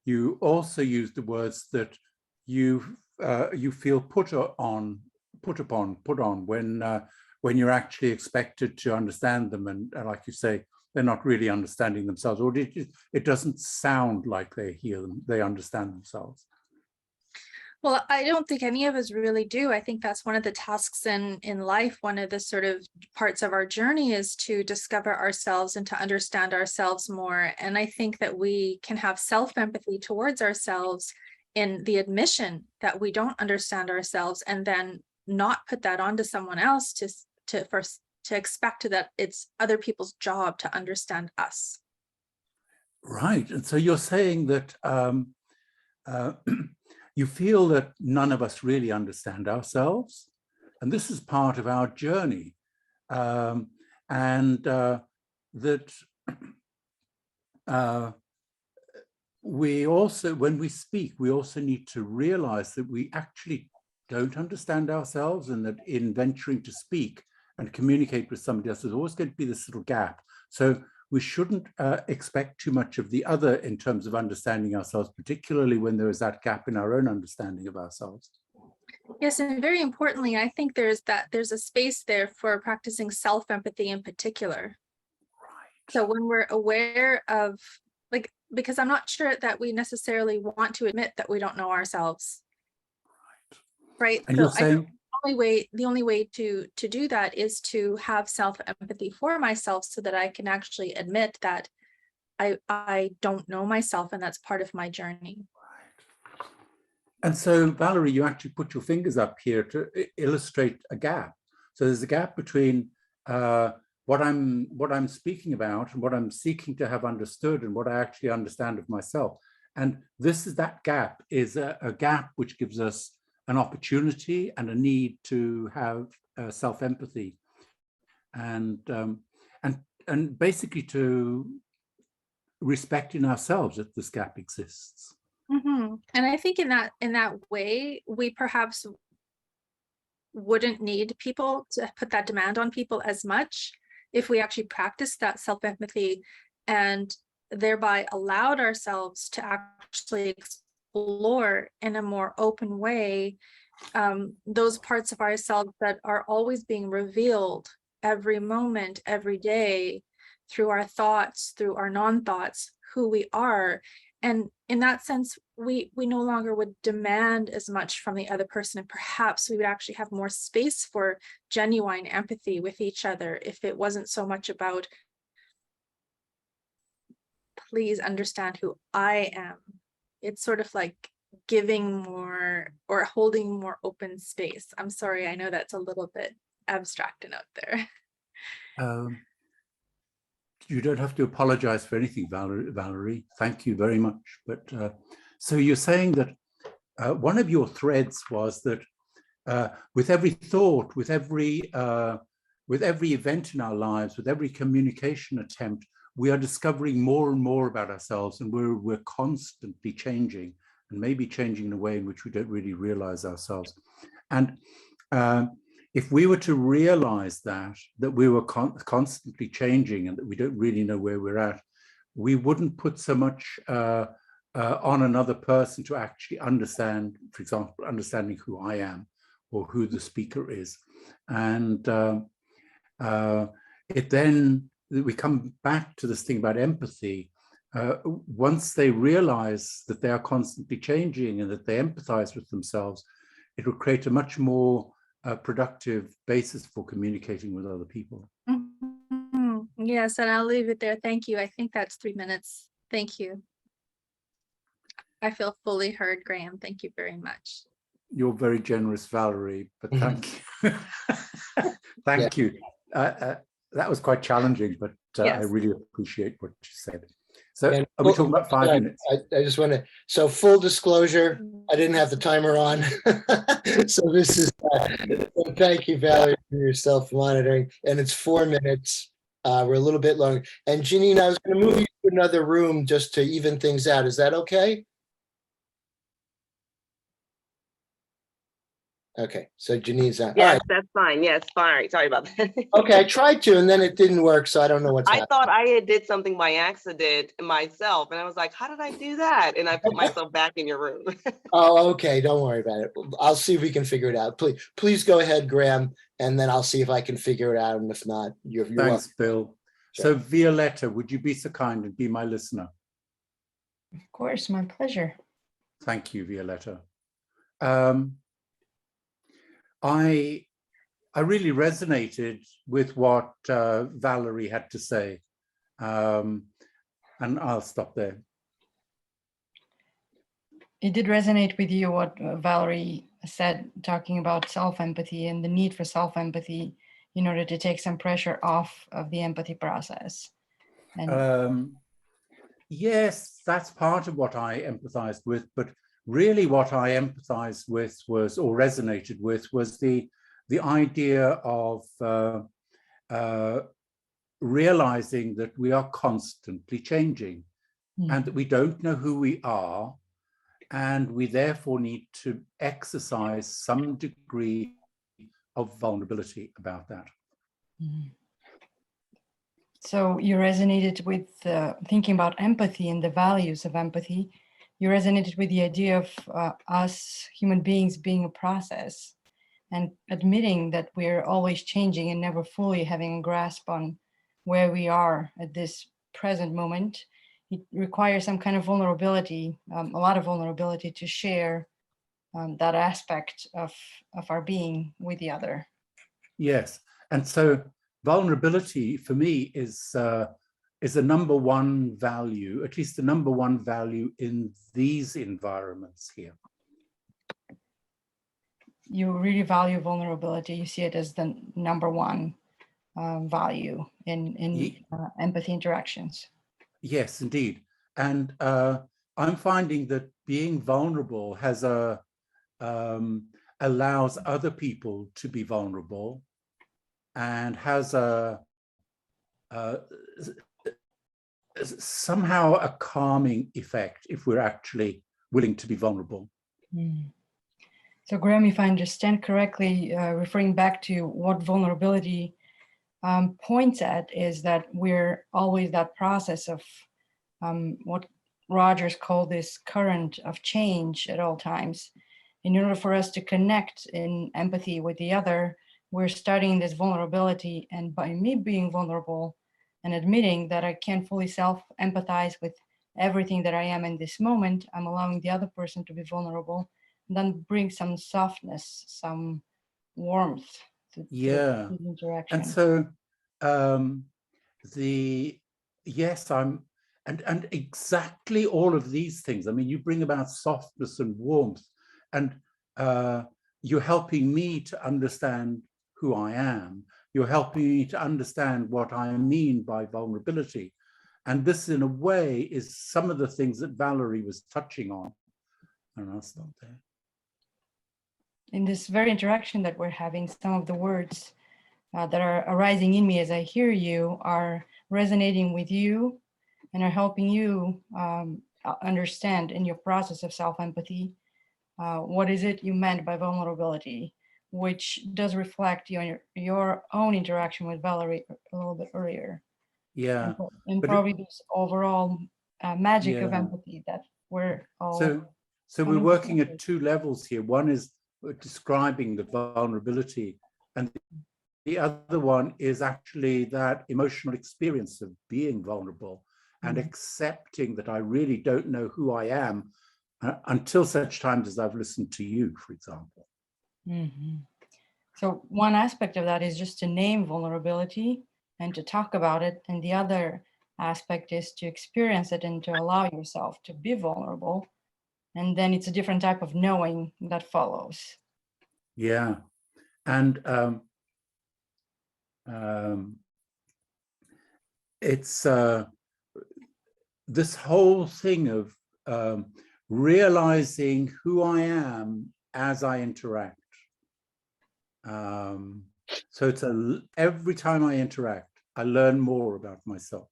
you also use the words that you feel put on when you're actually expected to understand them, and like you say, they're not really understanding themselves, or it doesn't sound like they understand themselves. Well, I don't think any of us really do. I think that's one of the tasks in life. One of the sort of parts of our journey is to discover ourselves and to understand ourselves more. And I think that we can have self-empathy towards ourselves in the admission that we don't understand ourselves, and then not put that onto someone else to expect that it's other people's job to understand us. Right. And so you're saying that you feel that none of us really understand ourselves, and this is part of our journey, and that we also, when we speak, we also need to realize that we actually don't understand ourselves, and that in venturing to speak and communicate with somebody else, there's always going to be this little gap. So we shouldn't expect too much of the other in terms of understanding ourselves, particularly when there is that gap in our own understanding of ourselves. Yes, and very importantly, I think there's a space there for practicing self-empathy in particular. Right. So when we're aware of, like, because I'm not sure that we necessarily want to admit that we don't know ourselves. Right. And so you're saying the only way to do that is to have self-empathy for myself, so that I can actually admit that I don't know myself, and that's part of my journey. And so, Valerie, you actually put your fingers up here to illustrate a gap. So there's a gap between what I'm speaking about and what I'm seeking to have understood, and what I actually understand of myself. And that gap is a gap which gives us an opportunity and a need to have self-empathy, and basically to respect in ourselves that this gap exists. Mm-hmm. And I think in that way, we perhaps wouldn't need people to put that demand on people as much if we actually practiced that self-empathy, and thereby allowed ourselves to actually explore in a more open way those parts of ourselves that are always being revealed every moment, every day, through our thoughts, through our non-thoughts, who we are. And in that sense, we no longer would demand as much from the other person, and perhaps we would actually have more space for genuine empathy with each other if it wasn't so much about, please understand who I am. It's sort of like giving more or holding more open space. I'm sorry, I know that's a little bit abstract and out there. You don't have to apologize for anything, Valerie. Thank you very much. But so you're saying that one of your threads was that with every thought, with every event in our lives, with every communication attempt, we are discovering more and more about ourselves, and we're constantly changing, and maybe changing in a way in which we don't really realize ourselves. And if we were to realize that we were constantly changing, and that we don't really know where we're at, we wouldn't put so much on another person to actually understand, for example, understanding who I am or who the speaker is. And we come back to this thing about empathy. Once they realize that they are constantly changing and that they empathize with themselves, it will create a much more productive basis for communicating with other people. Mm-hmm. Yes, and I'll leave it there. Thank you. I think that's 3 minutes. Thank you. I feel fully heard, Graham. Thank you very much. You're very generous, Valerie, but thank you. Thank you. That was quite challenging, but yes. I really appreciate what you said. So are we talking about 5 minutes? I just want to, so full disclosure, I didn't have the timer on. So this is, thank you, Valerie, for your self-monitoring. And it's 4 minutes. We're a little bit long. And Janine, I was going to move you to another room just to even things out. Is that okay? Okay, so Janine's out. Yes, that's fine. Yes, fine. Sorry about that. Okay, I tried to, and then it didn't work, so I don't know what's happening. I thought I had did something by accident myself, and I was like, how did I do that? And I put myself back in your room. Oh, okay, don't worry about it. I'll see if we can figure it out. Please go ahead, Graham, and then I'll see if I can figure it out, and if not, you're Thanks, welcome. Bill. Sure. So Violetta, would you be so kind and be my listener? Of course, my pleasure. Thank you, Violetta. I really resonated with what Valerie had to say, and I'll stop there. It did resonate with you what Valerie said, talking about self-empathy and the need for self-empathy in order to take some pressure off of the empathy process. And yes, that's part of what I empathized with, but really what I empathized with was, or resonated with, was the idea of realizing that we are constantly changing and that we don't know who we are, And we therefore need to exercise some degree of vulnerability about that. So you resonated with thinking about empathy and the values of empathy. You resonated with the idea of us human beings being a process and admitting that we're always changing and never fully having a grasp on where we are at this present moment. It requires some kind of vulnerability, a lot of vulnerability to share that aspect of our being with the other. Yes, and so vulnerability for me is the number one value, at least the number one value in these environments here. You really value vulnerability. You see it as the number one value in empathy interactions. Yes, indeed. And I'm finding that being vulnerable has allows other people to be vulnerable and has somehow a calming effect if we're actually willing to be vulnerable. So Graham, if I understand correctly, referring back to what vulnerability points at is that we're always that process of what Rogers called this current of change at all times. In order for us to connect in empathy with the other, we're starting this vulnerability, and by me being vulnerable and admitting that I can't fully self-empathize with everything that I am in this moment, I'm allowing the other person to be vulnerable and then bring some softness, some warmth to Yeah, the interaction. and so yes, and exactly all of these things. I mean, you bring about softness and warmth, and you're helping me to understand who I am. You're helping me to understand what I mean by vulnerability. And this, in a way, is some of the things that Valerie was touching on. And I'll stop there. In this very interaction that we're having, some of the words that are arising in me as I hear you are resonating with you and are helping you understand in your process of self-empathy what is it you meant by vulnerability, which does reflect your own interaction with Valerie a little bit earlier. Yeah. And but probably this overall magic of Yeah. empathy that we're all. So we're working at two levels here. One is describing the vulnerability, and the other one is actually that emotional experience of being vulnerable and accepting that I really don't know who I am until such times as I've listened to you, for example. So one aspect of that is just to name vulnerability and to talk about it. And the other aspect is to experience it and to allow yourself to be vulnerable. And then it's a different type of knowing that follows. Yeah. And it's this whole thing of realizing who I am as I interact. So it's every time I interact, I learn more about myself.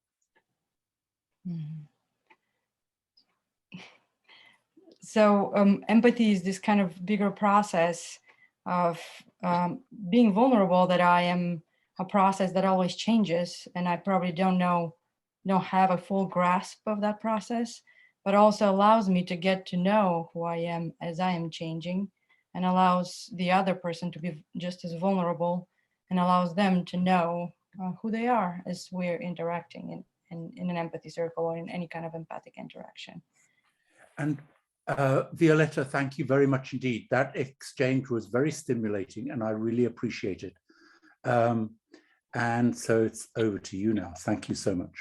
So empathy is this kind of bigger process of being vulnerable, that I am a process that always changes, and I probably don't have a full grasp of that process, but also allows me to get to know who I am as I am changing, and allows the other person to be just as vulnerable, and allows them to know who they are as we're interacting in an empathy circle or in any kind of empathic interaction. And Violetta, thank you very much indeed. That exchange was very stimulating and I really appreciate it. And so it's over to you now. Thank you so much.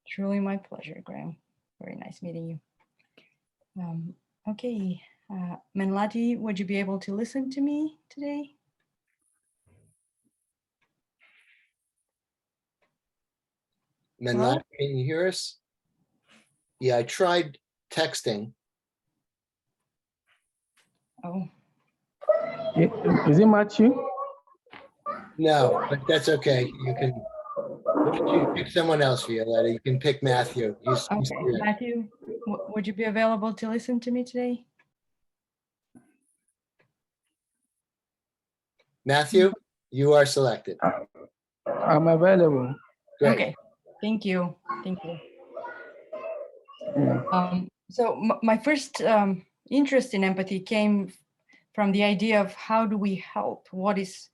Truly my pleasure, Graham. Very nice meeting you. Okay, Menlati, would you be able to listen to me today? Menlati, can you hear us? Yeah, I tried texting. Oh. Is it Matthew? No, but that's okay. You can pick someone else, Violetta. You can pick Matthew. He's Okay, good. Matthew, would you be available to listen to me today? Matthew, you are selected. I'm available. Great. Okay, thank you. Thank you. Yeah. So my first interest in empathy came from the idea of how do we help? What is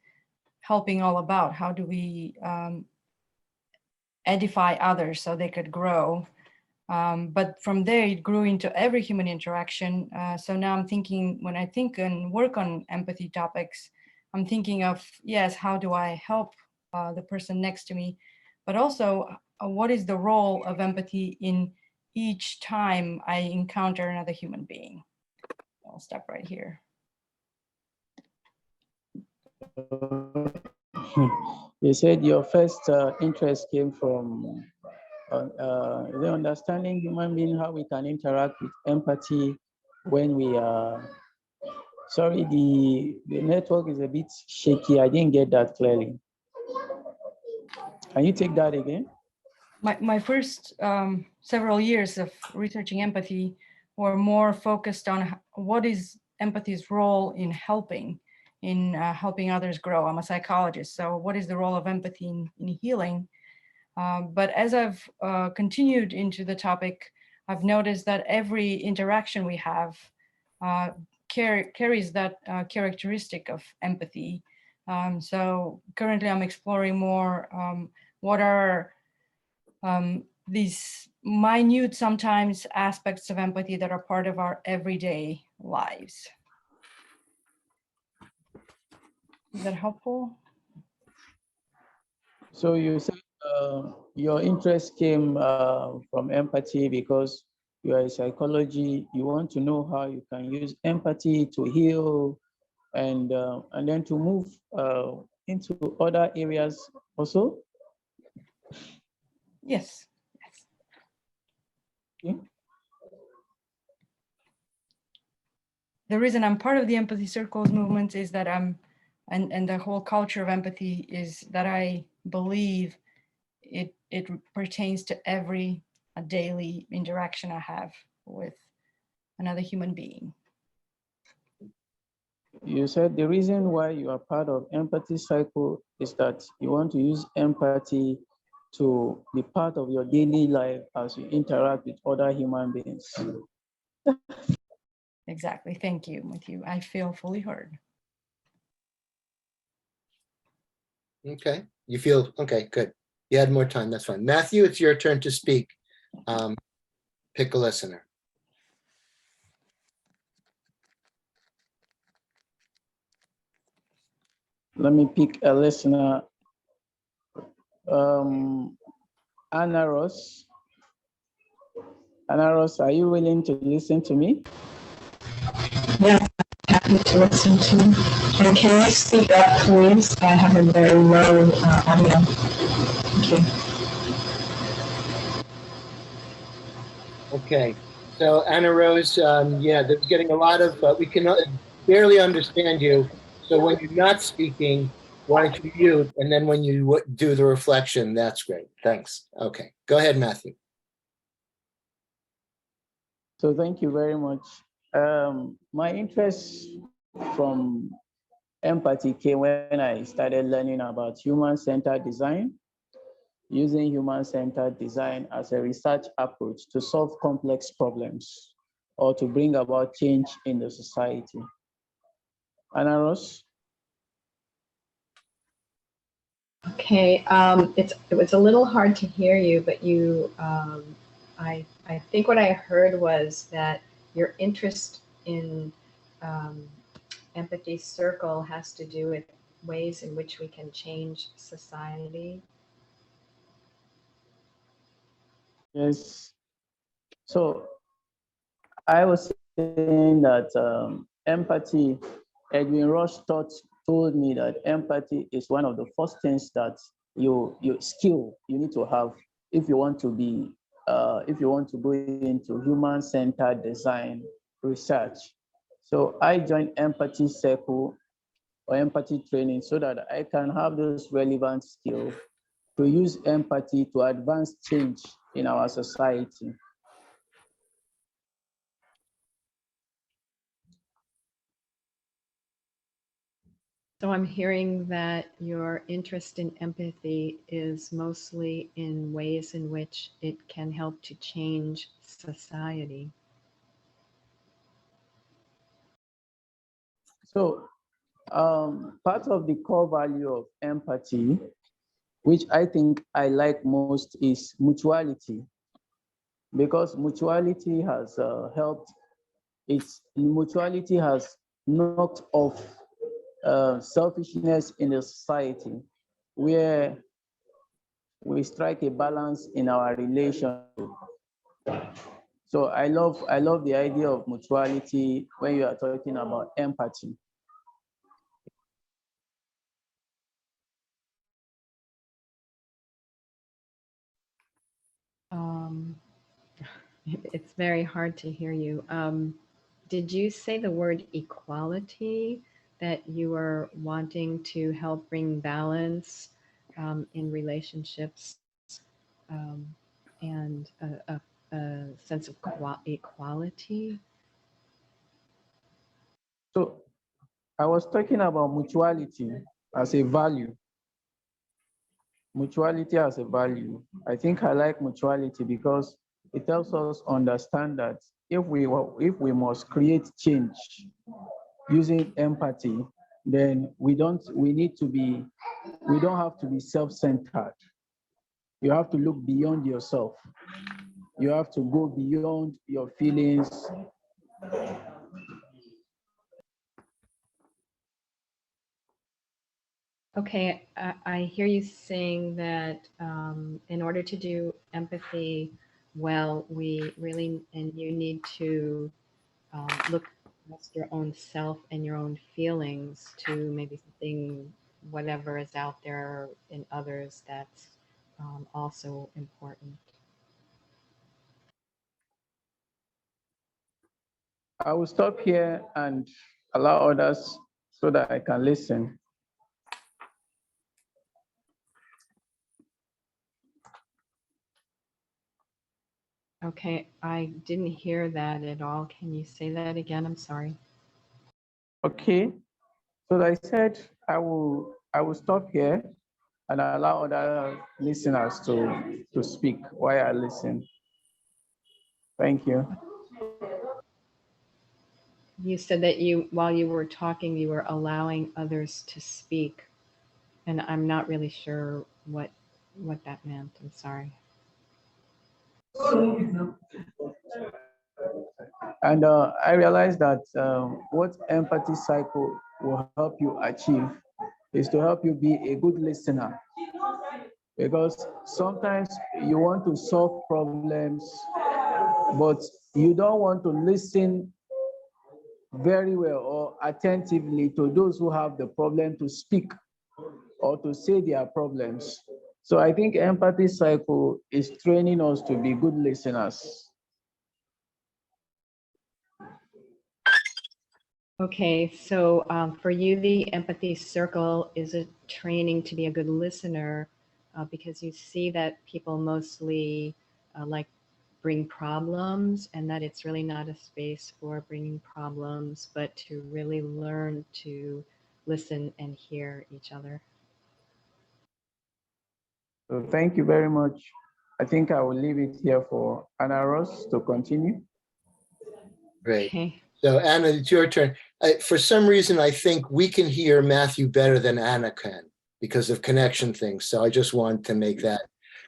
helping all about? How do we edify others so they could grow? But from there, it grew into every human interaction. So now I'm thinking, when I think and work on empathy topics, I'm thinking of, yes, how do I help the person next to me? But also, what is the role of empathy in each time I encounter another human being? I'll stop right here. You said your first interest came from the understanding human being, how we can interact with empathy when we are. Sorry, the network is a bit shaky. I didn't get that clearly. Can you take that again? My first several years of researching empathy were more focused on what is empathy's role in helping others grow. I'm a psychologist, so what is the role of empathy in healing? But as I've continued into the topic, I've noticed that every interaction we have carries that characteristic of empathy. So currently I'm exploring more what are these minute, sometimes, aspects of empathy that are part of our everyday lives. Is that helpful? So you said your interest came from empathy because you are in psychology. You want to know how you can use empathy to heal and then to move into other areas also? Yes. Okay. The reason I'm part of the empathy circles movement is that and the whole culture of empathy is that I believe it pertains to every daily interaction I have with another human being. You said the reason why you are part of empathy cycle is that you want to use empathy to be part of your daily life as you interact with other human beings. Exactly. Thank you, Matthew. I feel fully heard. Okay, you feel, okay, good. You had more time, that's fine. Matthew, it's your turn to speak. Pick a listener. Let me pick a listener. Anna Ross. Anna Ross, are you willing to listen to me? Yes, I'm happy to listen to you. And can you speak up, please? I have a very low audio. Thank you. Okay, so Anna Rose, yeah, there's getting a lot of, we cannot barely understand you. So when you're not speaking, why don't you mute? And then when you do the reflection, that's great. Thanks. Okay, go ahead, Matthew. So thank you very much. My interest from empathy came when I started learning about human-centered design, using human-centered design as a research approach to solve complex problems or to bring about change in the society. Anna Ross? Okay, it was a little hard to hear you, but you, I think what I heard was that your interest in empathy circle has to do with ways in which we can change society. Yes. So I was saying that empathy, Edwin Rush told me that empathy is one of the first things that you need to have if you want to be if you want to go into human-centered design research. So I joined empathy circle or empathy training so that I can have those relevant skills to use empathy to advance change in our society. So I'm hearing that your interest in empathy is mostly in ways in which it can help to change society. So part of the core value of empathy, which I think I like most, is mutuality, because mutuality has mutuality has knocked off selfishness in the society, where we strike a balance in our relationship. So I love the idea of mutuality when you are talking about empathy. It's very hard to hear you. Did you say the word equality, that you are wanting to help bring balance in relationships and a sense of equality? So I was talking about mutuality as a value. Mutuality as a value. I think I like mutuality because it helps us understand that if we must create change using empathy, then we don't have to be self-centered. You have to look beyond yourself. You have to go beyond your feelings. Okay, I hear you saying that in order to do empathy well, we really, and you need to look past your own self and your own feelings to maybe something, whatever is out there in others, that's also important. I will stop here and allow others so that I can listen. Okay, I didn't hear that at all. Can you say that again? I'm sorry. Okay, so I said I will stop here and allow other listeners to speak while I listen. Thank you. You said that while you were talking, you were allowing others to speak, and I'm not really sure what that meant. I'm sorry. And I realized that what empathy cycle will help you achieve is to help you be a good listener. Because sometimes you want to solve problems, but you don't want to listen very well or attentively to those who have the problem to speak or to say their problems. So I think empathy cycle is training us to be good listeners. Okay, so for you, the empathy circle is a training to be a good listener because you see that people mostly like bring problems, and that it's really not a space for bringing problems, but to really learn to listen and hear each other. So thank you very much. I think I will leave it here for Anna Ross to continue. Great. Okay. So Anna, it's your turn. For some reason, I think we can hear Matthew better than Anna can because of connection things. So I just wanted to make that,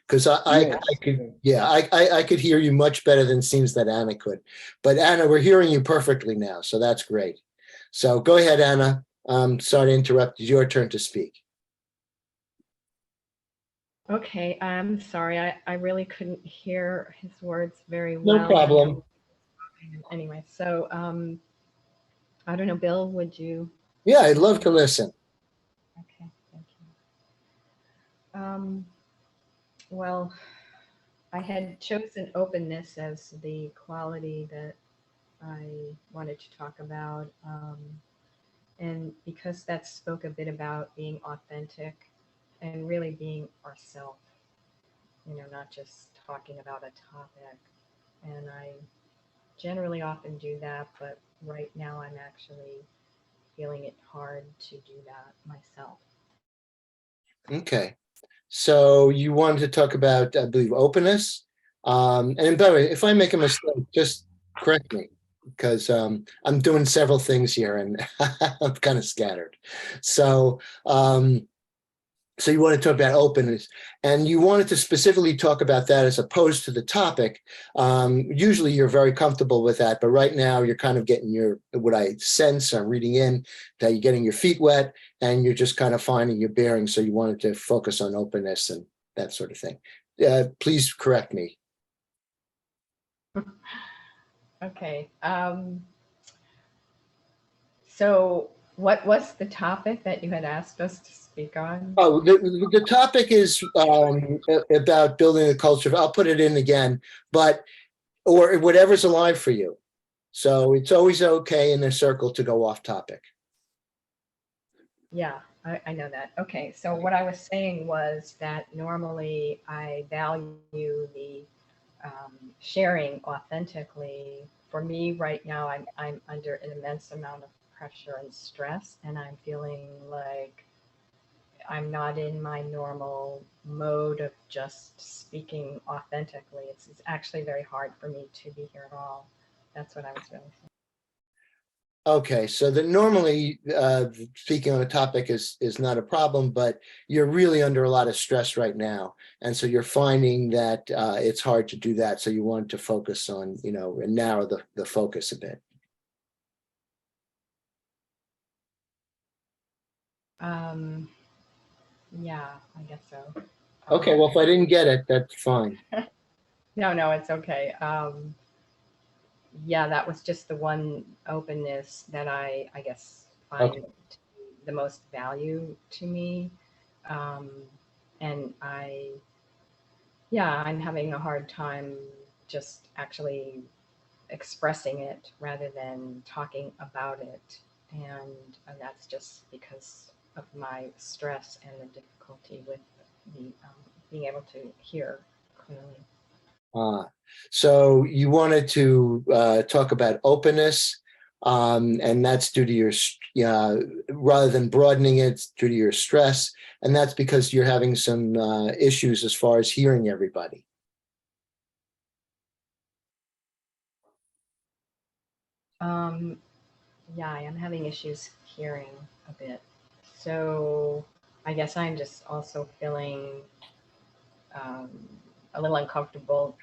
because I could hear you much better than it seems that Anna could. But Anna, we're hearing you perfectly now, so that's great. So go ahead, Anna. Sorry to interrupt. It's your turn to speak. Okay, I'm sorry. I really couldn't hear his words very well. No problem. Anyway, so I don't know, Bill, would you? Yeah, I'd love to listen. Okay, thank you. Well, I had chosen openness as the quality that I wanted to talk about. And because that spoke a bit about being authentic and really being ourselves, not just talking about a topic. And I generally often do that, but right now I'm actually feeling it hard to do that myself. Okay. So you wanted to talk about, I believe, openness. And by the way, if I make a mistake, just correct me, because I'm doing several things here and I'm kind of scattered. So, so you want to talk about openness, and you wanted to specifically talk about that as opposed to the topic. Usually you're very comfortable with that, but right now you're kind of getting your, what I sense, I'm reading in, that you're getting your feet wet and you're just kind of finding your bearings. So you wanted to focus on openness and that sort of thing. Please correct me. Okay. So what was the topic that you had asked us to speak on? Oh, the topic is about building a culture. I'll put it in again, but, or whatever's alive for you. So it's always okay in a circle to go off topic. Yeah, I know that. Okay, so what I was saying was that normally I value the sharing authentically. For me right now, I'm under an immense amount of pressure and stress, and I'm feeling like I'm not in my normal mode of just speaking authentically. It's actually very hard for me to be here at all. That's what I was really saying. Okay, so that normally speaking on a topic is not a problem, but you're really under a lot of stress right now. And so you're finding that it's hard to do that. So you want to focus on, you know, and narrow the focus a bit. Yeah, I guess so. Okay, well, if I didn't get it, that's fine. No, it's okay. Yeah, that was just the one openness that I guess find Okay. to be the most value to me. And I'm having a hard time just actually expressing it rather than talking about it. And that's just because of my stress and the difficulty with the being able to hear clearly. So you wanted to talk about openness, and that's due to your, rather than broadening it, it's due to your stress. And that's because you're having some issues as far as hearing everybody. Yeah, I am having issues hearing a bit. So I guess I'm just also feeling a little uncomfortable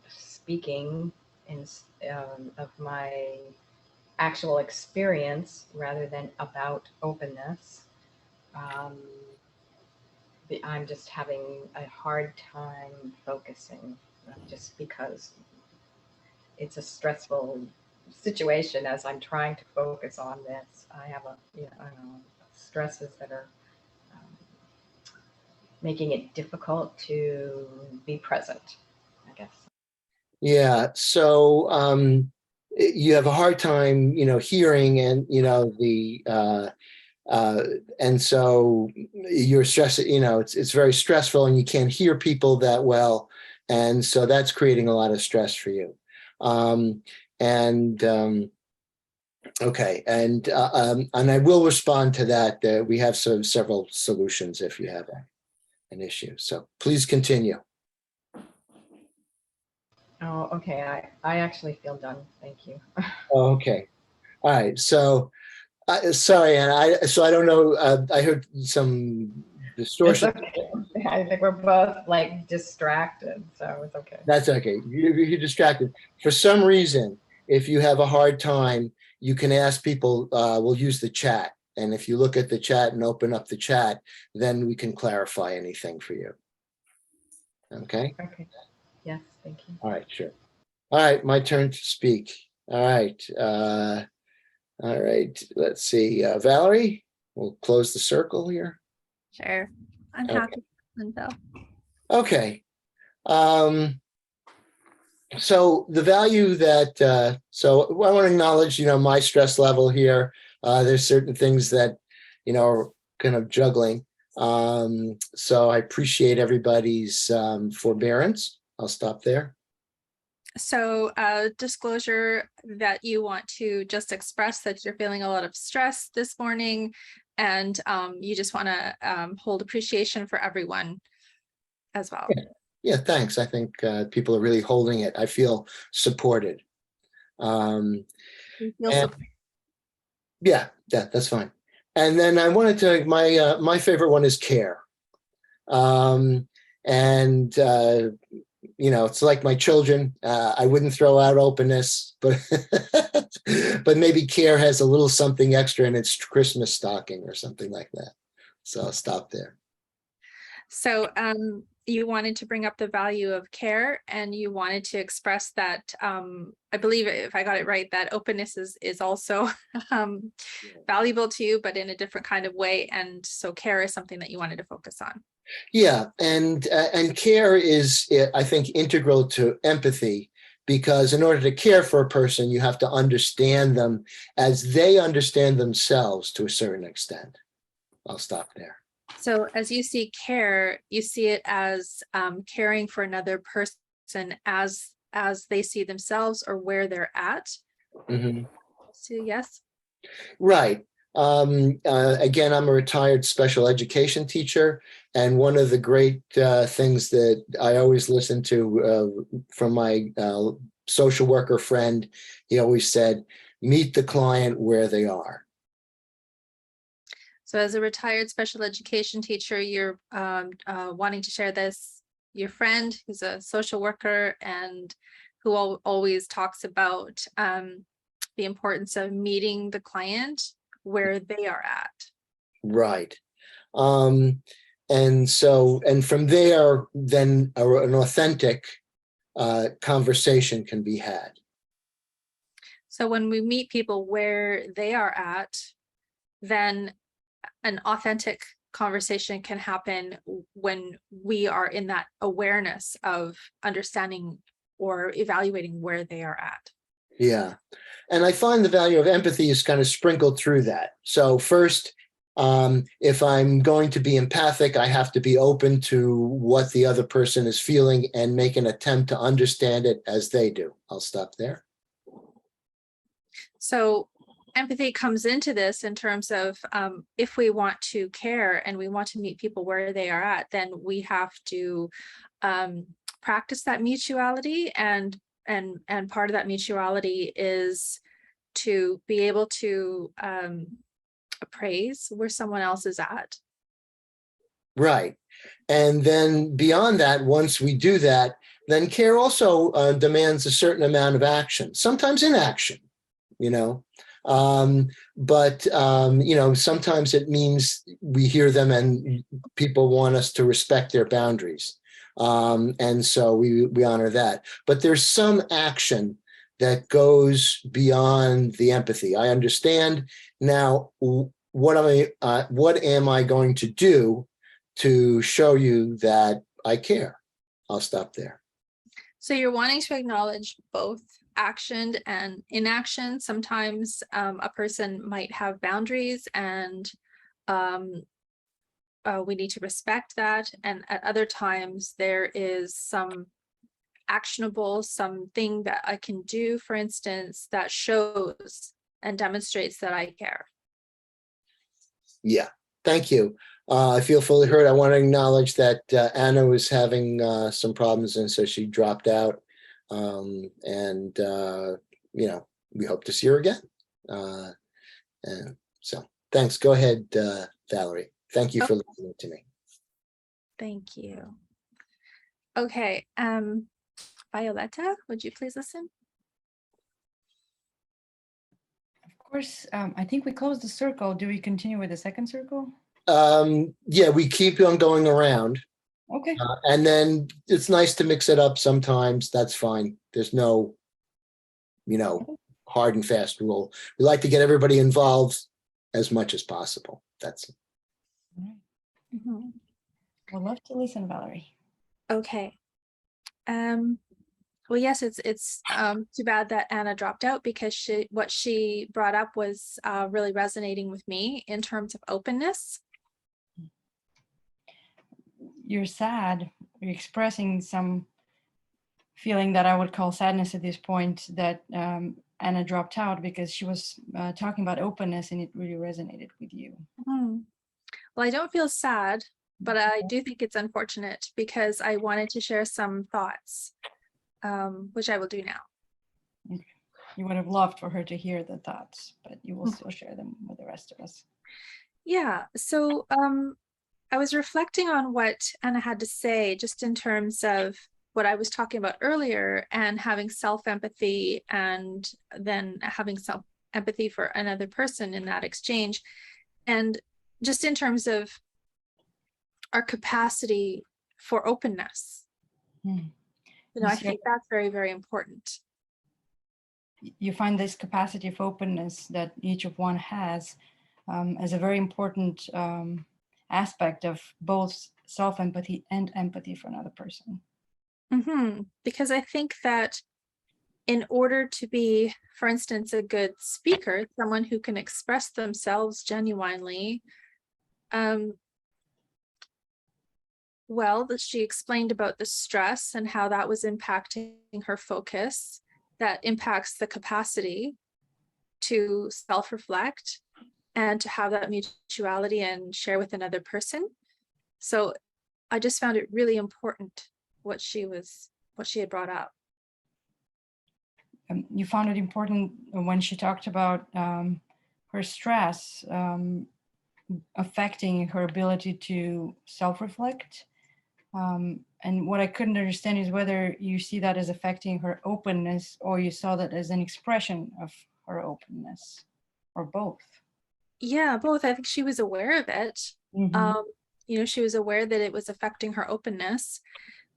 speaking of my actual experience rather than about openness. I'm just having a hard time focusing just because it's a stressful situation as I'm trying to focus on this. I have stresses that are making it difficult to be present, I guess. Yeah, so you have a hard time, you know, hearing, and you know and so you're stressed. You know, it's very stressful, and you can't hear people that well, and so that's creating a lot of stress for you. Okay, and I will respond to that. We have several solutions if you have an issue. So please continue. Oh, okay. I actually feel done. Thank you. Okay. All right. So, sorry, and I don't know. I heard some distortion. It's okay. I think we're both like distracted, so it's okay. That's okay. You're distracted. For some reason, if you have a hard time, you can ask people, we'll use the chat. And if you look at the chat and open up the chat, then we can clarify anything for you. Okay? Okay. Yes, thank you. All right, sure. All right, my turn to speak. All right. All right, let's see. Valerie, we'll close the circle here. Sure. I'm Okay. happy to listen, Bill. Okay. So the value that, so I want to acknowledge, you know, my stress level here. There's certain things that, you know, are kind of juggling. So I appreciate everybody's forbearance. I'll stop there. So disclosure that you want to just express that you're feeling a lot of stress this morning, and you just want to hold appreciation for everyone as well. Yeah, thanks. I think people are really holding it. I feel supported. You feel And- supported. yeah, that's fine. And then I wanted to, my favorite one is care. You know, it's like my children. I wouldn't throw out openness, but but maybe care has a little something extra in its Christmas stocking or something like that. So I'll stop there. So you wanted to bring up the value of care, and you wanted to express that, I believe, if I got it right, that openness is also valuable to you, but in a different kind of way. And so care is something that you wanted to focus on. Yeah, and care is, I think, integral to empathy, because in order to care for a person, you have to understand them as they understand themselves to a certain extent. I'll stop there. So as you see care, you see it as caring for another person as they see themselves or where they're at. Mm-hmm. So yes. Right. Again, I'm a retired special education teacher, and one of the great things that I always listen to from my social worker friend, he always said, meet the client where they are. So as a retired special education teacher, you're wanting to share this, your friend who's a social worker and who always talks about the importance of meeting the client where they are at. Right. And from there, then an authentic conversation can be had. So when we meet people where they are at, then an authentic conversation can happen when we are in that awareness of understanding or evaluating where they are at. Yeah. And I find the value of empathy is kind of sprinkled through that. So first, if I'm going to be empathic, I have to be open to what the other person is feeling and make an attempt to understand it as they do. I'll stop there. So empathy comes into this in terms of if we want to care and we want to meet people where they are at, then we have to practice that mutuality, and part of that mutuality is to be able to appraise where someone else is at. Right. And then beyond that, once we do that, then care also demands a certain amount of action, sometimes inaction, you know. But you know, sometimes it means we hear them and people want us to respect their boundaries. And so we honor that. But there's some action that goes beyond the empathy. I understand now, what am I going to do to show you that I care? I'll stop there. So you're wanting to acknowledge both action and inaction. Sometimes a person might have boundaries, and we need to respect that. And at other times there is some actionable, something that I can do, for instance, that shows and demonstrates that I care. Yeah, thank you. I feel fully heard. I want to acknowledge that Anna was having some problems, and so she dropped out. You know, we hope to see her again. And so thanks. Go ahead, Valerie. Thank you for listening to me. Thank you. Okay, Violetta, would you please listen? Of course, I think we closed the circle. Do we continue with the second circle? Yeah, we keep on going around. Okay. And then it's nice to mix it up sometimes. That's fine. There's no, you know, hard and fast rule. We like to get everybody involved as much as possible. That's it. All right. Mm-hmm. I'd love to listen, Valerie. Okay. Well, yes, it's too bad that Anna dropped out, because what she brought up was really resonating with me in terms of openness. You're sad. You're expressing some feeling that I would call sadness at this point that Anna dropped out, because she was talking about openness and it really resonated with you. Well, I don't feel sad, but I do think it's unfortunate because I wanted to share some thoughts, which I will do now. Okay. You would have loved for her to hear the thoughts, but you will still share them with the rest of us. Yeah, so I was reflecting on what Anna had to say, just in terms of what I was talking about earlier, and having self-empathy and then having self-empathy for another person in that exchange. And just in terms of our capacity for openness. You know, I think that's very, very important. You find this capacity of openness that each of one has as a very important aspect of both self-empathy and empathy for another person. Because I think that in order to be, for instance, a good speaker, someone who can express themselves genuinely, well, she explained about the stress and how that was impacting her focus. That impacts the capacity to self-reflect and to have that mutuality and share with another person. So I just found it really important what she had brought up. You found it important when she talked about her stress affecting her ability to self-reflect. And what I couldn't understand is whether you see that as affecting her openness, or you saw that as an expression of her openness, or both. Yeah, both. I think she was aware of it. You know, she was aware that it was affecting her openness.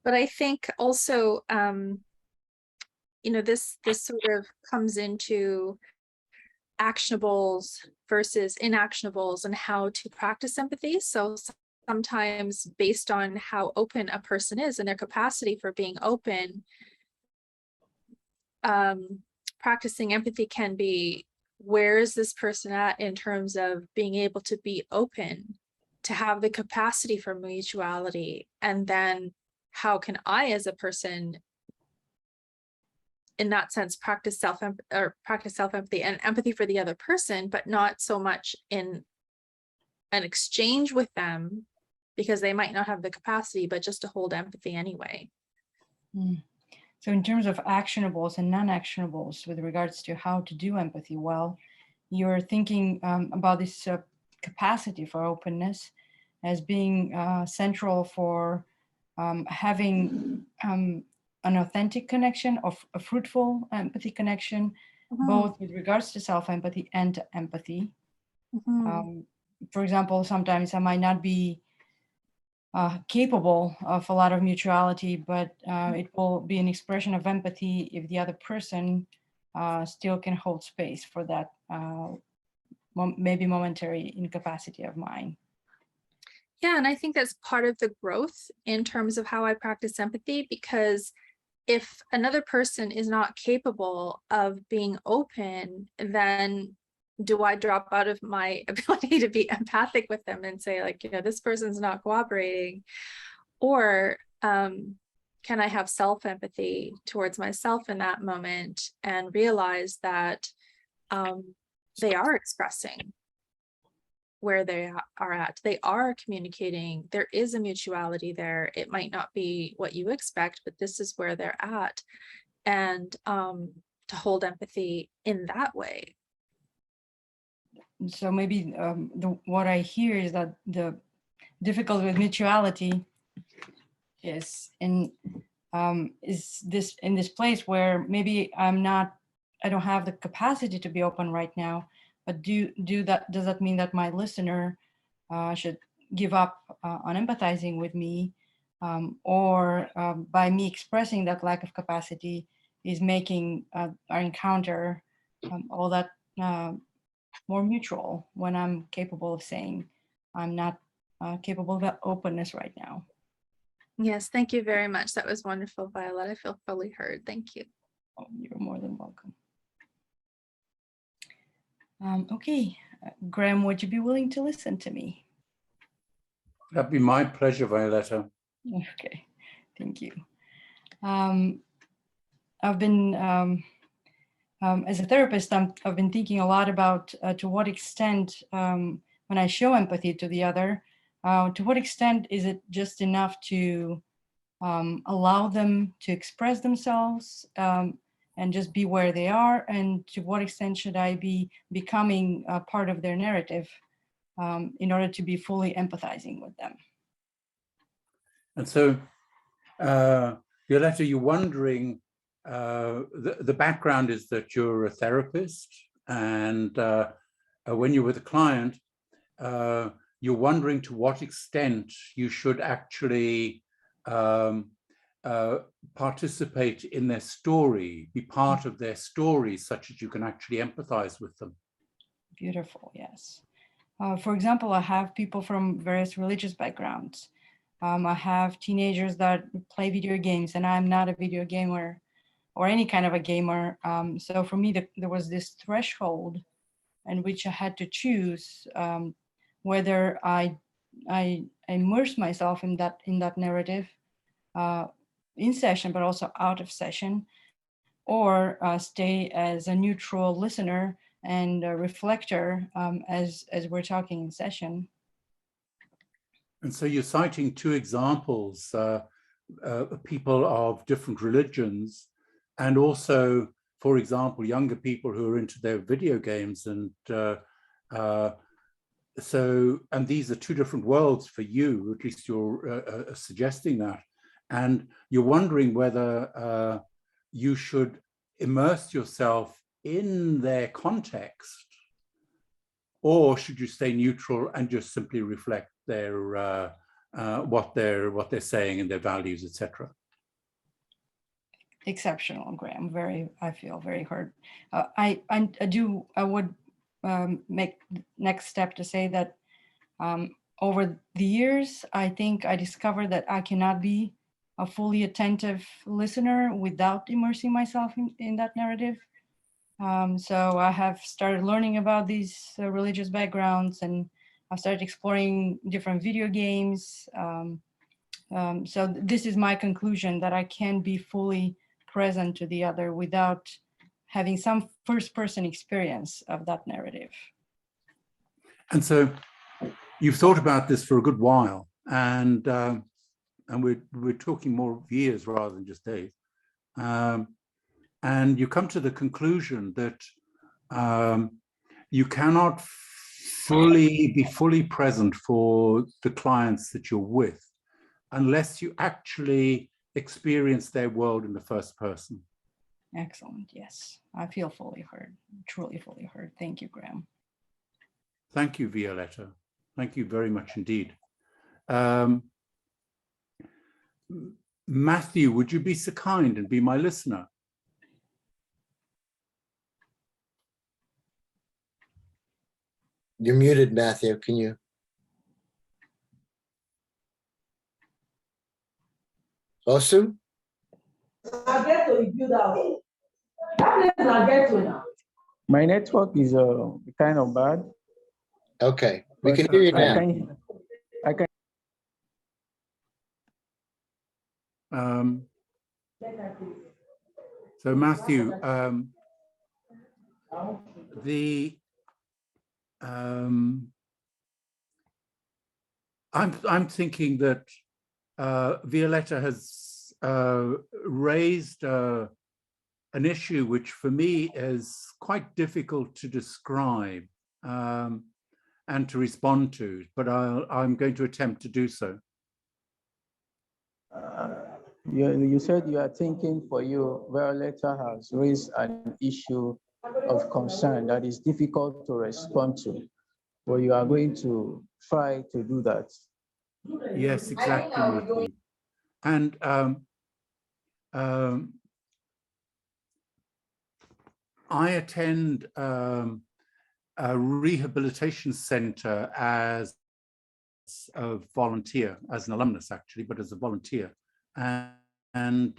But I think also, you know, this sort of comes into actionables versus inactionables and how to practice empathy. So sometimes based on how open a person is and their capacity for being open, practicing empathy can be, where is this person at in terms of being able to be open, to have the capacity for mutuality, and then how can I as a person in that sense practice self-empathy and empathy for the other person, but not so much in an exchange with them because they might not have the capacity, but just to hold empathy anyway. So in terms of actionables and non-actionables with regards to how to do empathy well, you're thinking about this capacity for openness as being central for having an authentic connection, of a fruitful empathy connection, both with regards to self-empathy and to empathy. For example, sometimes I might not be capable of a lot of mutuality, but it will be an expression of empathy if the other person still can hold space for that maybe momentary incapacity of mine. Yeah, and I think that's part of the growth in terms of how I practice empathy, because if another person is not capable of being open, then do I drop out of my ability to be empathic with them and say, like, you know, this person's not cooperating? Or can I have self-empathy towards myself in that moment and realize that they are expressing where they are at, they are communicating, there is a mutuality there. It might not be what you expect, but this is where they're at. And to hold empathy in that way. So maybe what I hear is that the difficulty with mutuality is in this place where maybe I don't have the capacity to be open right now, but does that mean that my listener should give up on empathizing with me, or by me expressing that lack of capacity is making our encounter all that more mutual, when I'm capable of saying I'm not capable of openness right now. Yes, thank you very much. That was wonderful, Violet. I feel fully heard. Thank you. Oh, you're more than welcome. Okay, Graham, would you be willing to listen to me? That'd be my pleasure, Violetta. Okay, thank you. I've been, as a therapist, I've been thinking a lot about to what extent, when I show empathy to the other, to what extent is it just enough to allow them to express themselves and just be where they are, and to what extent should I be becoming a part of their narrative in order to be fully empathizing with them. And so, Violetta, you're wondering, the background is that you're a therapist, and when you're with a client, you're wondering to what extent you should actually participate in their story, be part of their story, such that you can actually empathize with them. Beautiful, yes. For example, I have people from various religious backgrounds. I have teenagers that play video games, and I'm not a video gamer or any kind of a gamer. So for me, there was this threshold in which I had to choose whether I immerse myself in that narrative in session, but also out of session, or stay as a neutral listener and a reflector as we're talking in session. And so you're citing two examples, people of different religions, and also, for example, younger people who are into their video games. And and these are two different worlds for you, at least you're suggesting that. And you're wondering whether you should immerse yourself in their context, or should you stay neutral and just simply reflect their what they're saying and their values, etc. Exceptional, Graham. I feel very heard. I would make next step to say that over the years, I think I discovered that I cannot be a fully attentive listener without immersing myself in that narrative. So I have started learning about these religious backgrounds, and I've started exploring different video games. So this is my conclusion, that I can be fully present to the other without having some first-person experience of that narrative. And so you've thought about this for a good while, and we're talking more of years rather than just days. And you come to the conclusion that you cannot be fully present for the clients that you're with unless you actually experience their world in the first person. Excellent. Yes, I feel fully heard, truly fully heard. Thank you, Graham. Thank you, Violetta. Thank you very much indeed. Matthew, would you be so kind and be my listener? You're muted, Matthew. Can you? Osu? My network is kind of bad. Okay, we can hear you now. I can. So Matthew, I'm thinking that Violetta has raised an issue which for me is quite difficult to describe and to respond to, but I'm going to attempt to do so. You said you are thinking for you, Violetta has raised an issue of concern that is difficult to respond to, but you are going to try to do that. Yes, exactly, Matthew. And I attend a rehabilitation center as a volunteer, as an alumnus actually, but as a volunteer. And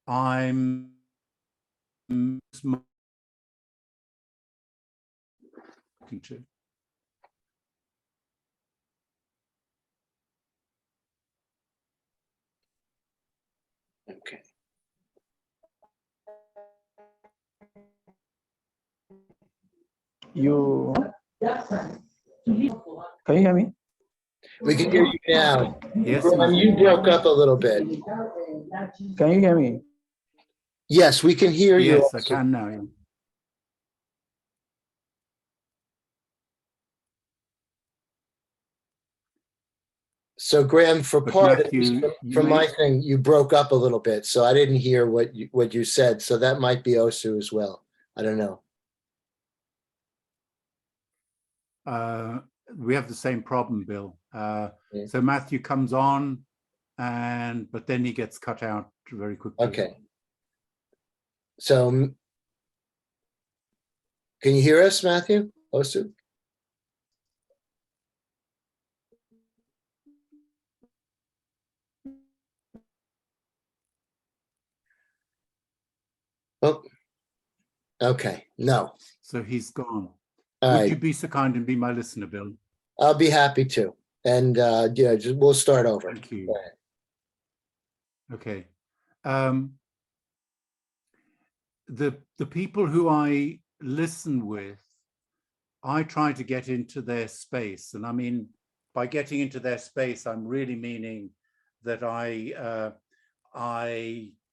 I'm talking to. Okay. You, can you hear me? We can hear you now. Yes, Graham, you broke up a little bit. Can you hear me? Yes, we can hear you. Yes, I also. can now. Yeah. So Graham, for But part of this, Matthew, from my thing, you broke up a little bit, so I didn't hear what you said. So that might be Osu as well. I don't know. We have the same problem, Bill. So Matthew comes on, but then he gets cut out very quickly. Okay. So can you hear us, Matthew? Osu? Oh, okay. No. So he's gone. All Would right. you be so kind and be my listener, Bill? I'll be happy to. And yeah, we'll start over. Thank you. Go ahead. Okay. The people who I listen with, I try to get into their space. And I mean, by getting into their space, I'm really meaning that I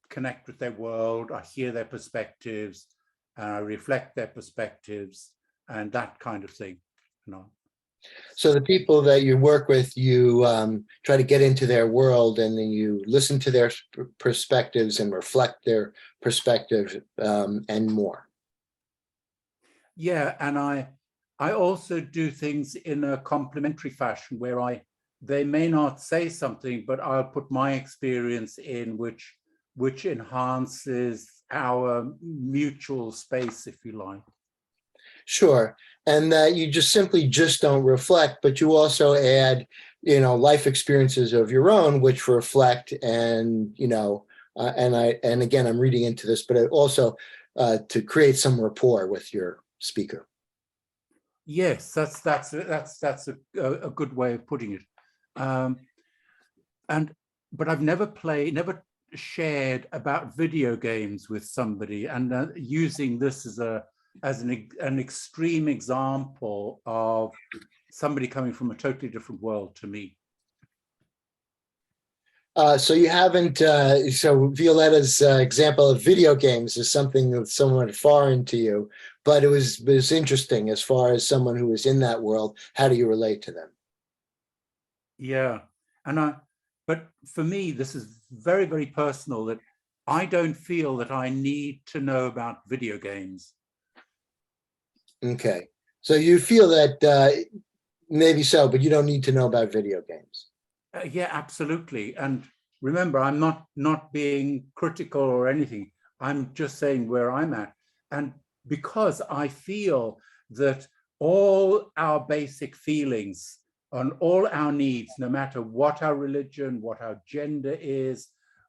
connect with their world, I hear their perspectives, and I reflect their perspectives, and that kind of thing. You know. So the people that you work with, you try to get into their world, and then you listen to their perspectives and reflect their perspective, and more. Yeah, and I also do things in a complementary fashion where they may not say something, but I'll put my experience in which enhances our mutual space, if you like. Sure. And that you just simply don't reflect, but you also add, life experiences of your own, which reflect, and, and again, I'm reading into this, but it also to create some rapport with your speaker. Yes, that's a good way of putting it. But I've never shared about video games with somebody, and using this as an extreme example of somebody coming from a totally different world to me. So you haven't, so Violetta's example of video games is something that's somewhat foreign to you, but it was interesting as far as someone who was in that world. How do you relate to them? Yeah, but for me, this is very, very personal, that I don't feel that I need to know about video games. Okay, so you feel that maybe so, but you don't need to know about video games. Yeah, absolutely. And remember, I'm not being critical or anything. I'm just saying where I'm at. And because I feel that all our basic feelings and all our needs, no matter what our religion, what our gender is,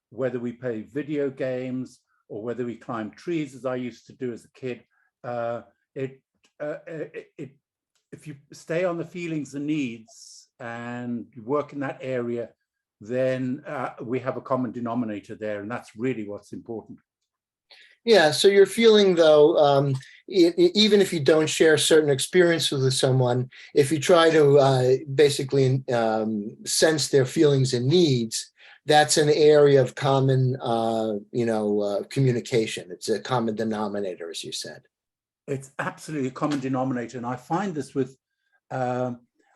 whether we play video games or whether we climb trees, as I used to do as a kid, if you stay on the feelings and needs and work in that area, then we have a common denominator there, and that's really what's important. Yeah, so you're feeling, though, even if you don't share certain experiences with someone, if you try to basically sense their feelings and needs, that's an area of common, communication. It's a common denominator, as you said. It's absolutely a common denominator, and I find this with.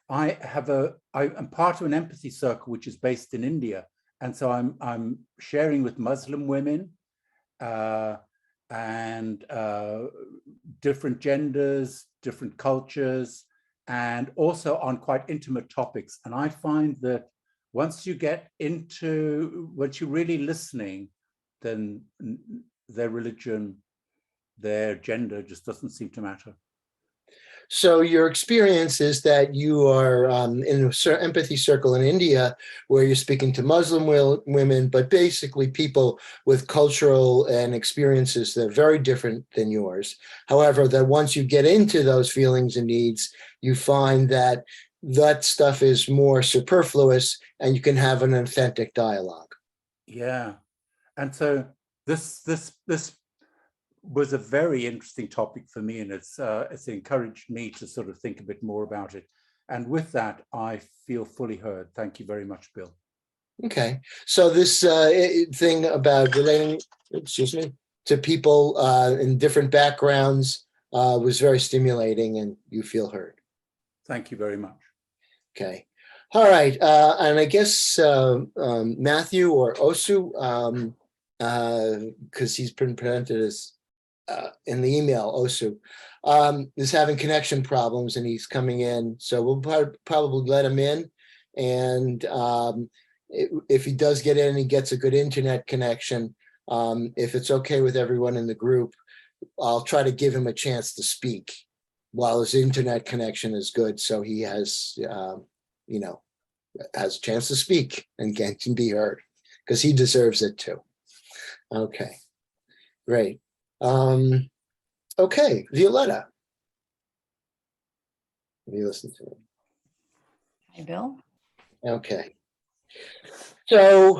I'm part of an empathy circle which is based in India, and so I'm sharing with Muslim women and different genders, different cultures, and also on quite intimate topics. And I find that once you're really listening, then their religion, their gender just doesn't seem to matter. So your experience is that you are in an empathy circle in India where you're speaking to Muslim women, but basically people with cultural and experiences that are very different than yours. However, that once you get into those feelings and needs, you find that that stuff is more superfluous and you can have an authentic dialogue. Yeah. And so this was a very interesting topic for me, and it's encouraged me to sort of think a bit more about it. And with that, I feel fully heard. Thank you very much, Bill. Okay, so this thing about relating, excuse me, to people in different backgrounds was very stimulating, and you feel heard. Thank you very much. Okay, all right, and I guess Matthew or Osu, because he's been presented as in the email, Osu, is having connection problems, and he's coming in, so we'll probably let him in, and if he does get in and he gets a good internet connection, if it's okay with everyone in the group, I'll try to give him a chance to speak while his internet connection is good, so he has, you know, has a chance to speak and can be heard, because he deserves it too. Okay, great. Okay, Violetta. Let me listen to him. Hi, Bill. Okay. So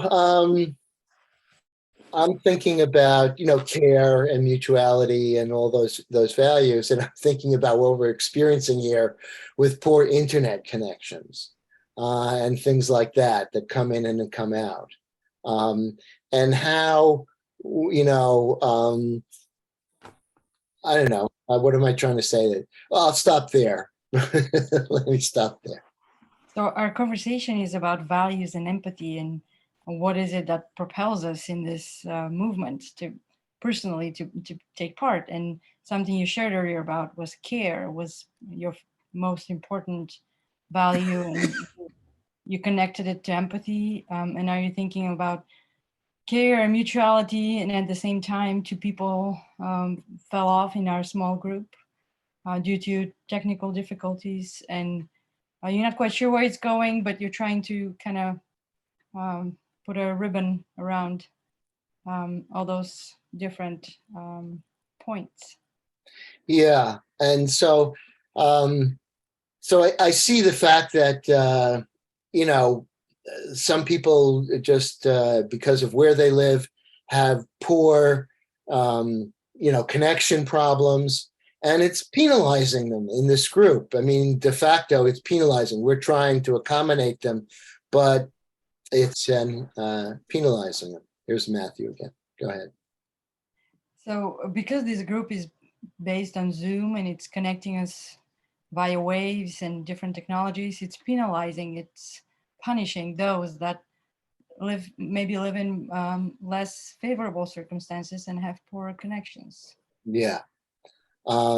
I'm thinking about, you know, care and mutuality and all those values, and I'm thinking about what we're experiencing here with poor internet connections and things like that come in and come out, and how, you know, I don't know, what am I trying to say? Well, I'll stop there. Let me stop there. So our conversation is about values and empathy, and what is it that propels us in this movement to personally to take part. And something you shared earlier about was care was your most important value, and you connected it to empathy. And now you're thinking about care and mutuality, and at the same time, two people fell off in our small group due to technical difficulties, and you're not quite sure where it's going, but you're trying to kind of put a ribbon around all those different points. Yeah, and so I see the fact that you know, some people just because of where they live have poor you know, connection problems, and it's penalizing them in this group. I mean, de facto, it's penalizing. We're trying to accommodate them, but it's penalizing them. Here's Matthew again. Go ahead. So because this group is based on Zoom and it's connecting us via waves and different technologies, it's penalizing, it's punishing those that maybe live in less favorable circumstances and have poorer connections. Yeah. So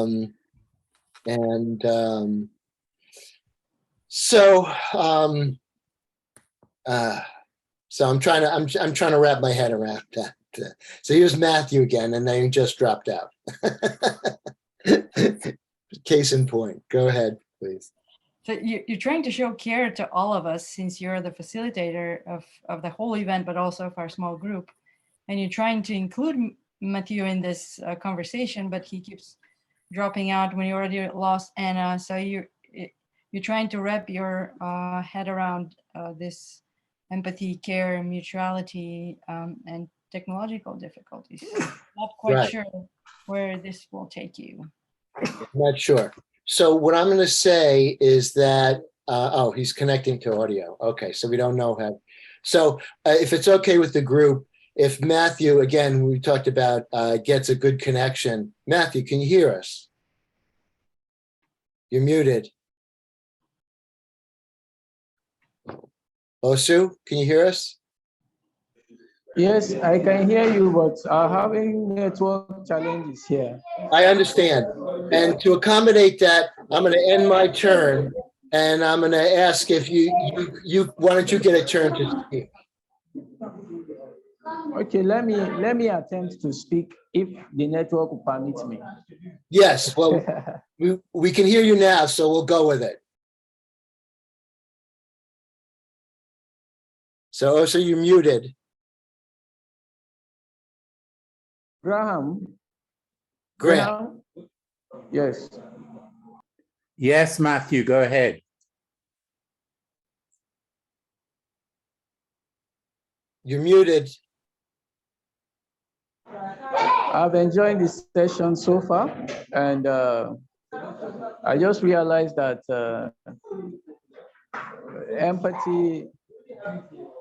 I'm trying to wrap my head around that. So here's Matthew again, and then he just dropped out. Case in point. Go ahead, please. So you're trying to show care to all of us, since you're the facilitator of the whole event, but also of our small group. And you're trying to include Matthew in this conversation, but he keeps dropping out when you already lost Anna. So you're trying to wrap your head around this empathy, care, mutuality, and technological difficulties. Not quite Right. sure where this will take you. I'm not sure. So what I'm going to say is that, oh, he's connecting to audio. Okay, so we don't know how. So if it's okay with the group, if Matthew, again, we talked about gets a good connection. Matthew, can you hear us? You're muted. Osu, can you hear us? Yes, I can hear you, but I'm having network challenges here. I understand. And to accommodate that, I'm going to end my turn, and I'm going to ask if you why don't you get a turn to speak? Okay, let me attempt to speak if the network will permit me. Yes, well, we can hear you now, so we'll go with it. So you're muted. Graham. Graham. Yes. Yes, Matthew, go ahead. You're muted. I've enjoyed this session so far, and I just realized that empathy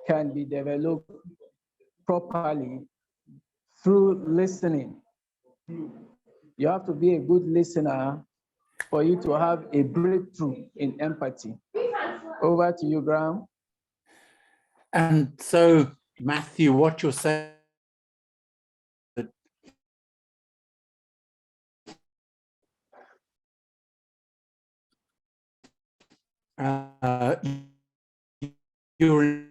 can be developed properly through listening. You have to be a good listener for you to have a breakthrough in empathy. Over to you, Graham. And so, Matthew, what you're saying you're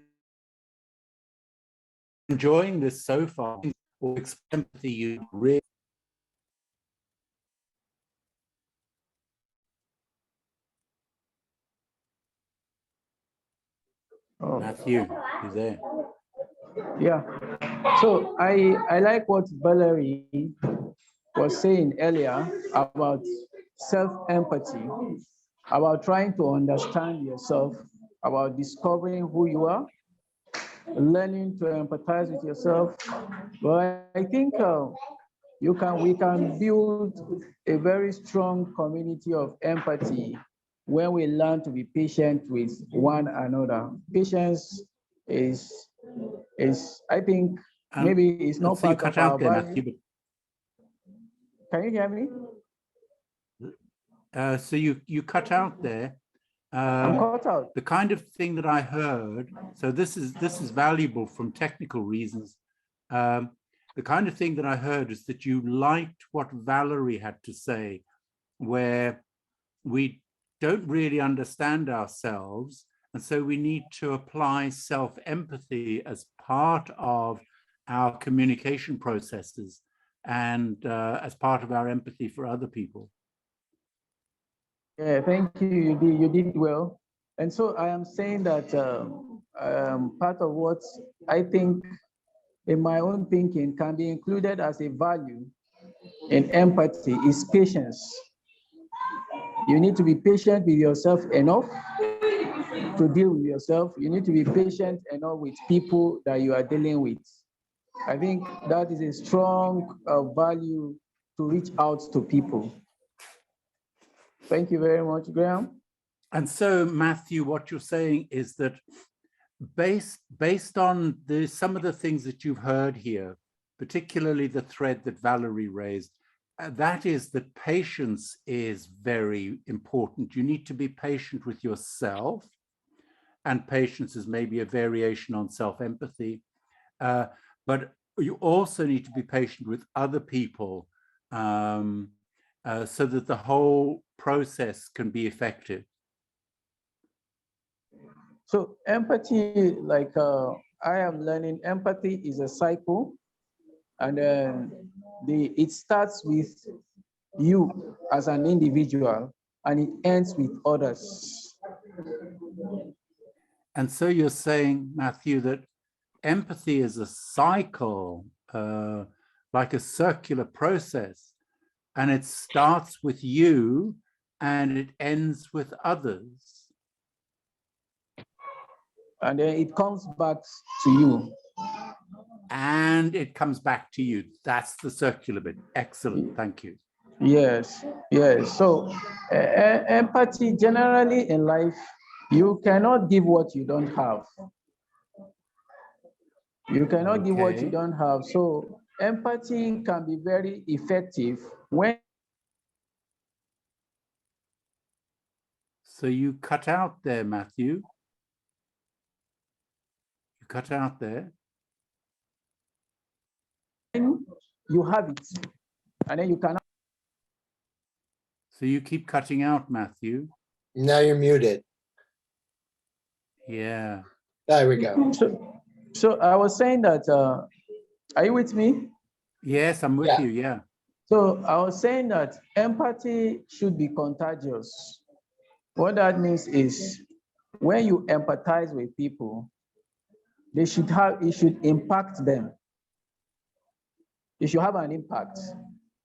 enjoying this so far, or empathy you really. Oh. Matthew, you there? Yeah. So I like what Valerie was saying earlier about self-empathy, about trying to understand yourself, about discovering who you are, learning to empathize with yourself. But I think we can build a very strong community of empathy when we learn to be patient with one another. Patience is I think maybe it's not so you part cut of out our there, value. Matthew, Can you hear me? so you cut out there. I'm cut out. The kind of thing that I heard, so this is valuable from technical reasons. The kind of thing that I heard is that you liked what Valerie had to say, where we don't really understand ourselves, and so we need to apply self-empathy as part of our communication processes and as part of our empathy for other people. Yeah, thank you. You did well. And so I am saying that part of what I think in my own thinking can be included as a value in empathy is patience. You need to be patient with yourself enough to deal with yourself. You need to be patient enough with people that you are dealing with. I think that is a strong value to reach out to people. Thank you very much, Graham. And so, Matthew, what you're saying is that based on some of the things that you've heard here, particularly the thread that Valerie raised, that is that patience is very important. You need to be patient with yourself, and patience is maybe a variation on self-empathy, but you also need to be patient with other people so that the whole process can be effective. So empathy, like I am learning, empathy is a cycle, and it starts with you as an individual, and it ends with others. And so you're saying, Matthew, that empathy is a cycle, like a circular process, and it starts with you and it ends with others. And then it comes back to you. And it comes back to you. That's the circular bit. Excellent. Thank you. Yes, yes. So empathy generally in life, you cannot give what you don't have. You cannot give what you don't have. So empathy can be very effective when. So you cut out there, Matthew. You cut out there. You have it, and then you cannot. So you keep cutting out, Matthew. Now you're muted. Yeah. There we go. So I was saying that, are you with me? Yes, I'm with you, yeah. So I was saying that empathy should be contagious. What that means is when you empathize with people, it should impact them. It should have an impact.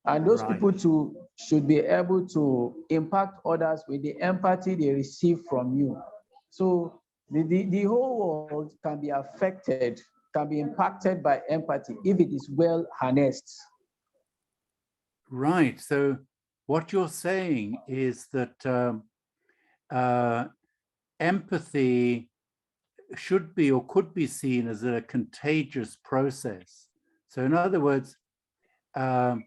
And those people too should be able to impact others with the empathy they receive from you. So the whole world can be affected, can be impacted by empathy if it is well harnessed. Right. So what you're saying is that empathy should be or could be seen as a contagious process. So in other words, if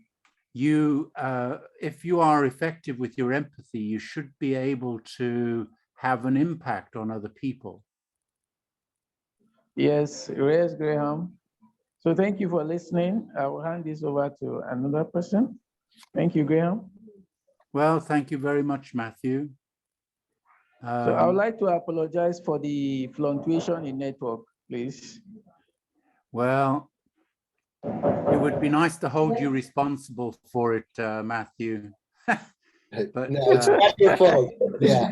you are effective with your empathy, you should be able to have an impact on other people. Yes, Graham. So thank you for listening. I will hand this over to another person. Thank you, Graham. Well, thank you very much, Matthew. So I would like to apologize for the fluctuation in network, please. Well, it would be nice to hold you responsible for it, Matthew. But no, it's not your fault. Yeah.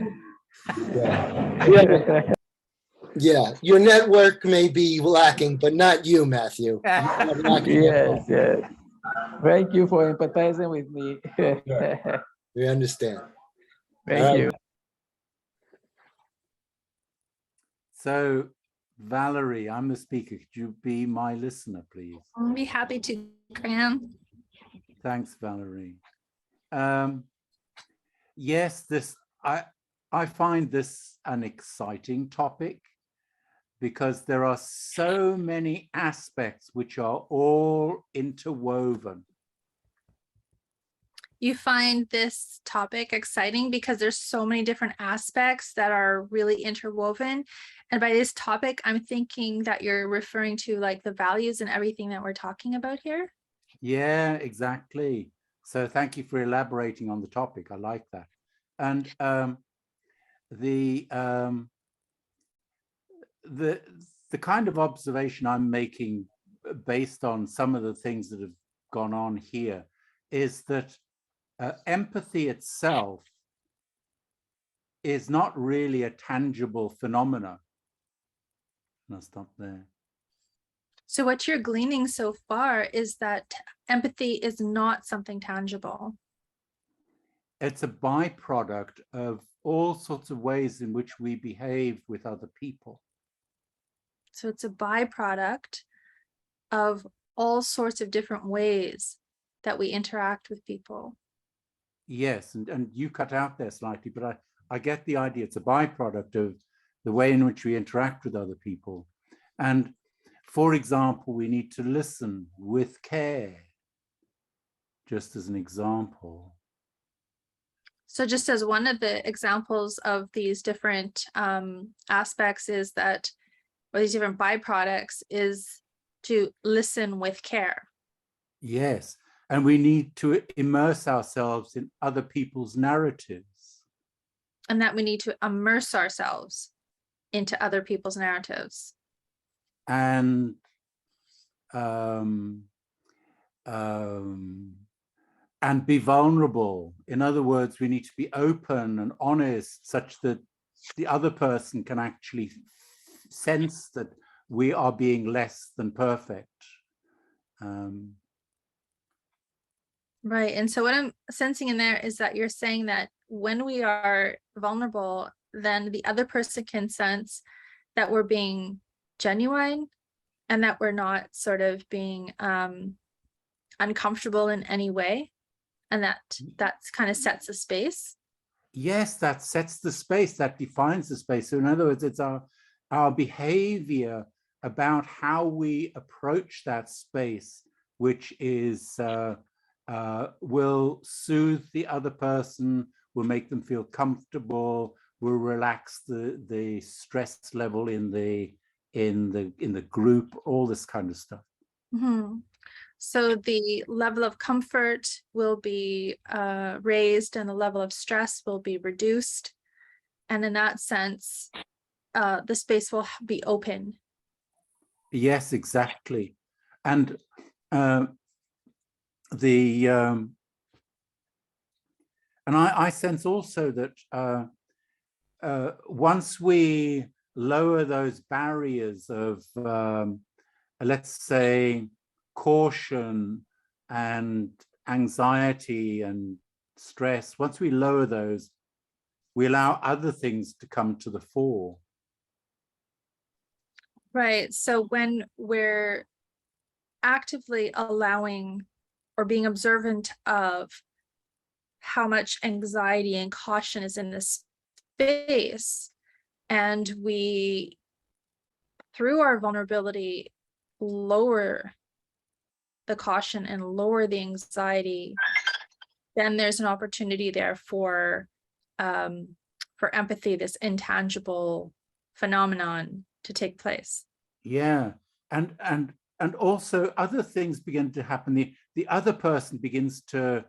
Yeah, your network may be lacking, but not you, Matthew. You're not lacking at all. Yes. Thank you for empathizing with me. Sure. We understand. Thank you. So, Valerie, I'm the speaker. Could you be my listener, please? I'll be happy to, Graham. Thanks, Valerie. Yes, I find this an exciting topic because there are so many aspects which are all interwoven. You find this topic exciting because there's so many different aspects that are really interwoven. And by this topic, I'm thinking that you're referring to like the values and everything that we're talking about here. Yeah, exactly. So thank you for elaborating on the topic. I like that. And the kind of observation I'm making based on some of the things that have gone on here is that empathy itself is not really a tangible phenomena. I'll stop there. So what you're gleaning so far is that empathy is not something tangible. It's a byproduct of all sorts of ways in which we behave with other people. So it's a byproduct of all sorts of different ways that we interact with people. Yes, and you cut out there slightly, but I get the idea. It's a byproduct of the way in which we interact with other people. And for example, we need to listen with care, just as an example. So just as one of the examples of these different aspects is that, or these different byproducts, is to listen with care. Yes, and we need to immerse ourselves in other people's narratives. And that we need to immerse ourselves into other people's narratives. And be vulnerable. In other words, we need to be open and honest such that the other person can actually sense that we are being less than perfect. Right. And so what I'm sensing in there is that you're saying that when we are vulnerable, then the other person can sense that we're being genuine and that we're not sort of being uncomfortable in any way. And that kind of sets a space. Yes, that sets the space, that defines the space. So in other words, it's our behavior about how we approach that space, which is will soothe the other person, will make them feel comfortable, will relax the stress level in the group, all this kind of stuff. Mm-hmm. So the level of comfort will be raised and the level of stress will be reduced. And in that sense, the space will be open. Yes, exactly. And I sense also that once we lower those barriers of, let's say, caution and anxiety and stress, once we lower those, we allow other things to come to the fore. Right. So when we're actively allowing or being observant of how much anxiety and caution is in this space. And we, through our vulnerability, lower the caution and lower the anxiety, then there's an opportunity there for empathy, this intangible phenomenon, to take place. Yeah, and also other things begin to happen. The other person begins to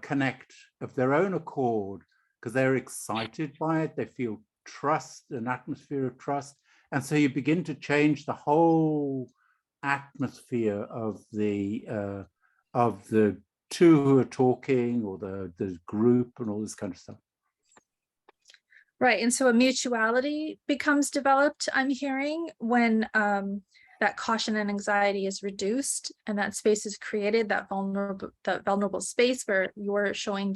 connect of their own accord because they're excited by it. They feel trust, an atmosphere of trust, and so you begin to change the whole atmosphere of the two who are talking, or the group, and all this kind of stuff. Right, and so a mutuality becomes developed, I'm hearing, when that caution and anxiety is reduced and that space is created, that vulnerable space where you're showing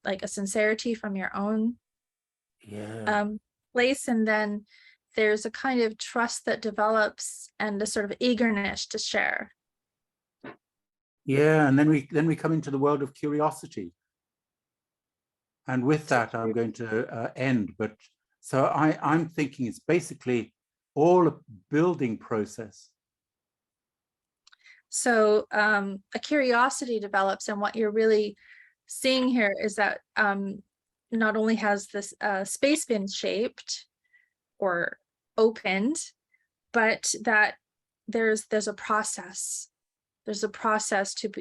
like a sincerity from your own place. And then there's a kind of trust that develops and a sort of eagerness to share. Yeah, and then we come into the world of curiosity. And with that, I'm going to end. But so I'm thinking it's basically all a building process. So a curiosity develops, and what you're really seeing here is that not only has this space been shaped or opened, but that there's a process. There's a process to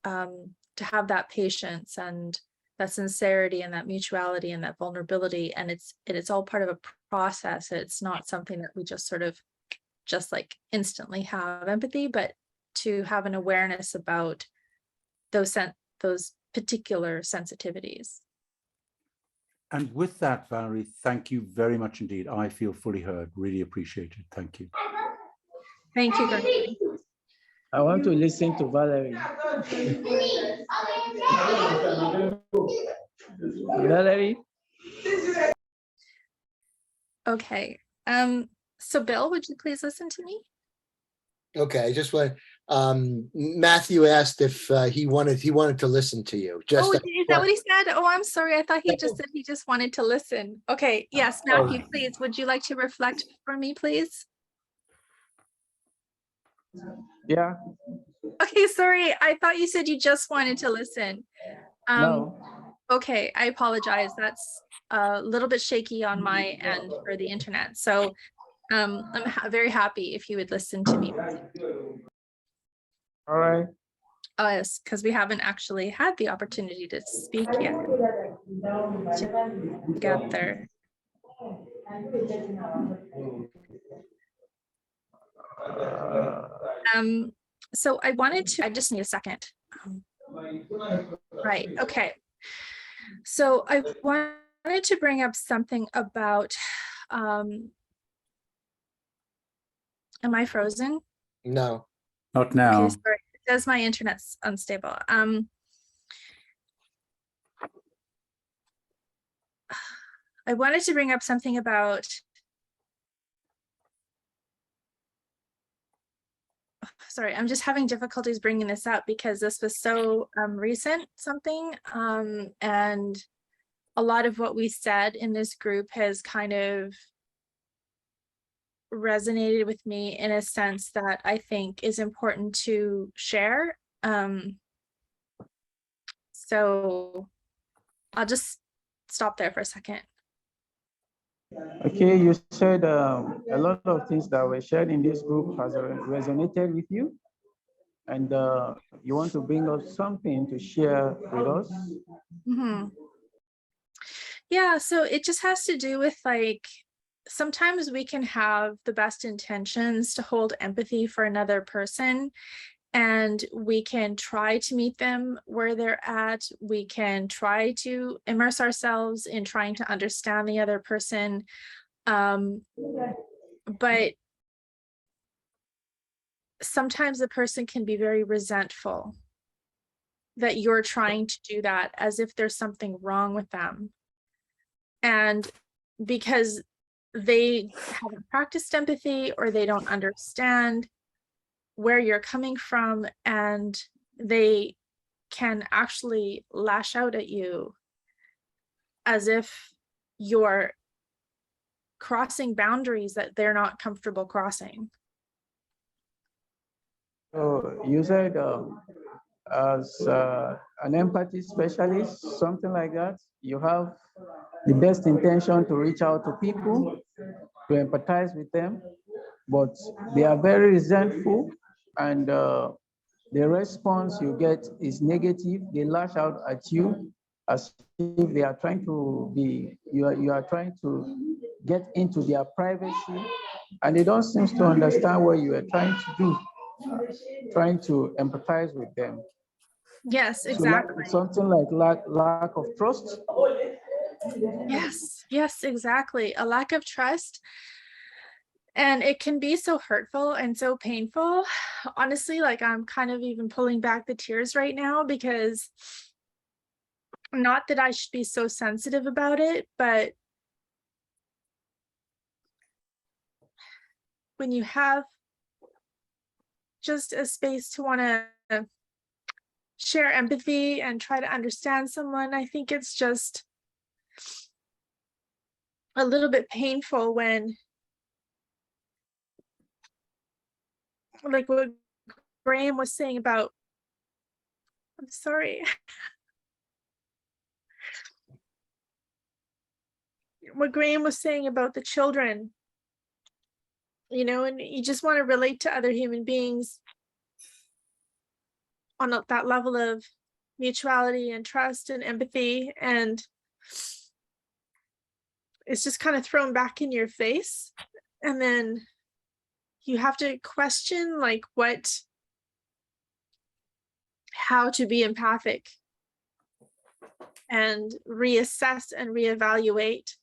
have that patience and that sincerity and that mutuality and that vulnerability, and it's all part of a process. It's not something that we just sort of like instantly have empathy, but to have an awareness about those particular sensitivities. And with that, Valerie, thank you very much indeed. I feel fully heard. Really appreciate it. Thank you. Thank you, Greg. I want to listen to Valerie. Valerie. Okay. So Bill, would you please listen to me? Okay, I just want, Matthew asked if he wanted to listen to you. Is that what he said? Oh, I'm sorry. I thought he just said he just wanted to listen. Okay, yes, Matthew, please, would you like to reflect for me, please? Yeah. Okay, sorry. I thought you said you just wanted to listen. No. Okay, I apologize. That's a little bit shaky on my end for the internet. So I'm very happy if you would listen to me. All right. Oh, yes, because we haven't actually had the opportunity to speak yet together. So I just need a second. Right, okay. So I wanted to bring up something about, am I frozen? No. Not now. Okay, sorry. It says my internet's unstable. I wanted to bring up something about, sorry, I'm just having difficulties bringing this up because this was so recent something, and a lot of what we said in this group has kind of resonated with me in a sense that I think is important to share. So I'll just stop there for a second. Okay, you said a lot of things that were shared in this group has resonated with you, and you want to bring up something to share with us. Mm-hmm. Yeah, so it just has to do with, like, sometimes we can have the best intentions to hold empathy for another person, and we can try to meet them where they're at. We can try to immerse ourselves in trying to understand the other person. But sometimes the person can be very resentful that you're trying to do that, as if there's something wrong with them. And because they haven't practiced empathy or they don't understand, where you're coming from, and they can actually lash out at you as if you're crossing boundaries that they're not comfortable crossing. So you said as an empathy specialist, something like that, you have the best intention to reach out to people, to empathize with them, but they are very resentful, and the response you get is negative. They lash out at you as if they are trying to be, you are trying to get into their privacy, and they don't seem to understand what you are trying to do, trying to empathize with them. Yes, So exactly. something like lack of trust. Yes, exactly. A lack of trust. And it can be so hurtful and so painful. Honestly, like I'm kind of even pulling back the tears right now, because not that I should be so sensitive about it, but when you have just a space to want to share empathy and try to understand someone, I think it's just a little bit painful when, like what Graham was saying about, I'm sorry. What Graham was saying about the children, you know, and you just want to relate to other human beings on that level of mutuality and trust and empathy, and it's just kind of thrown back in your face, and then you have to question like how to be empathic and reassess and reevaluate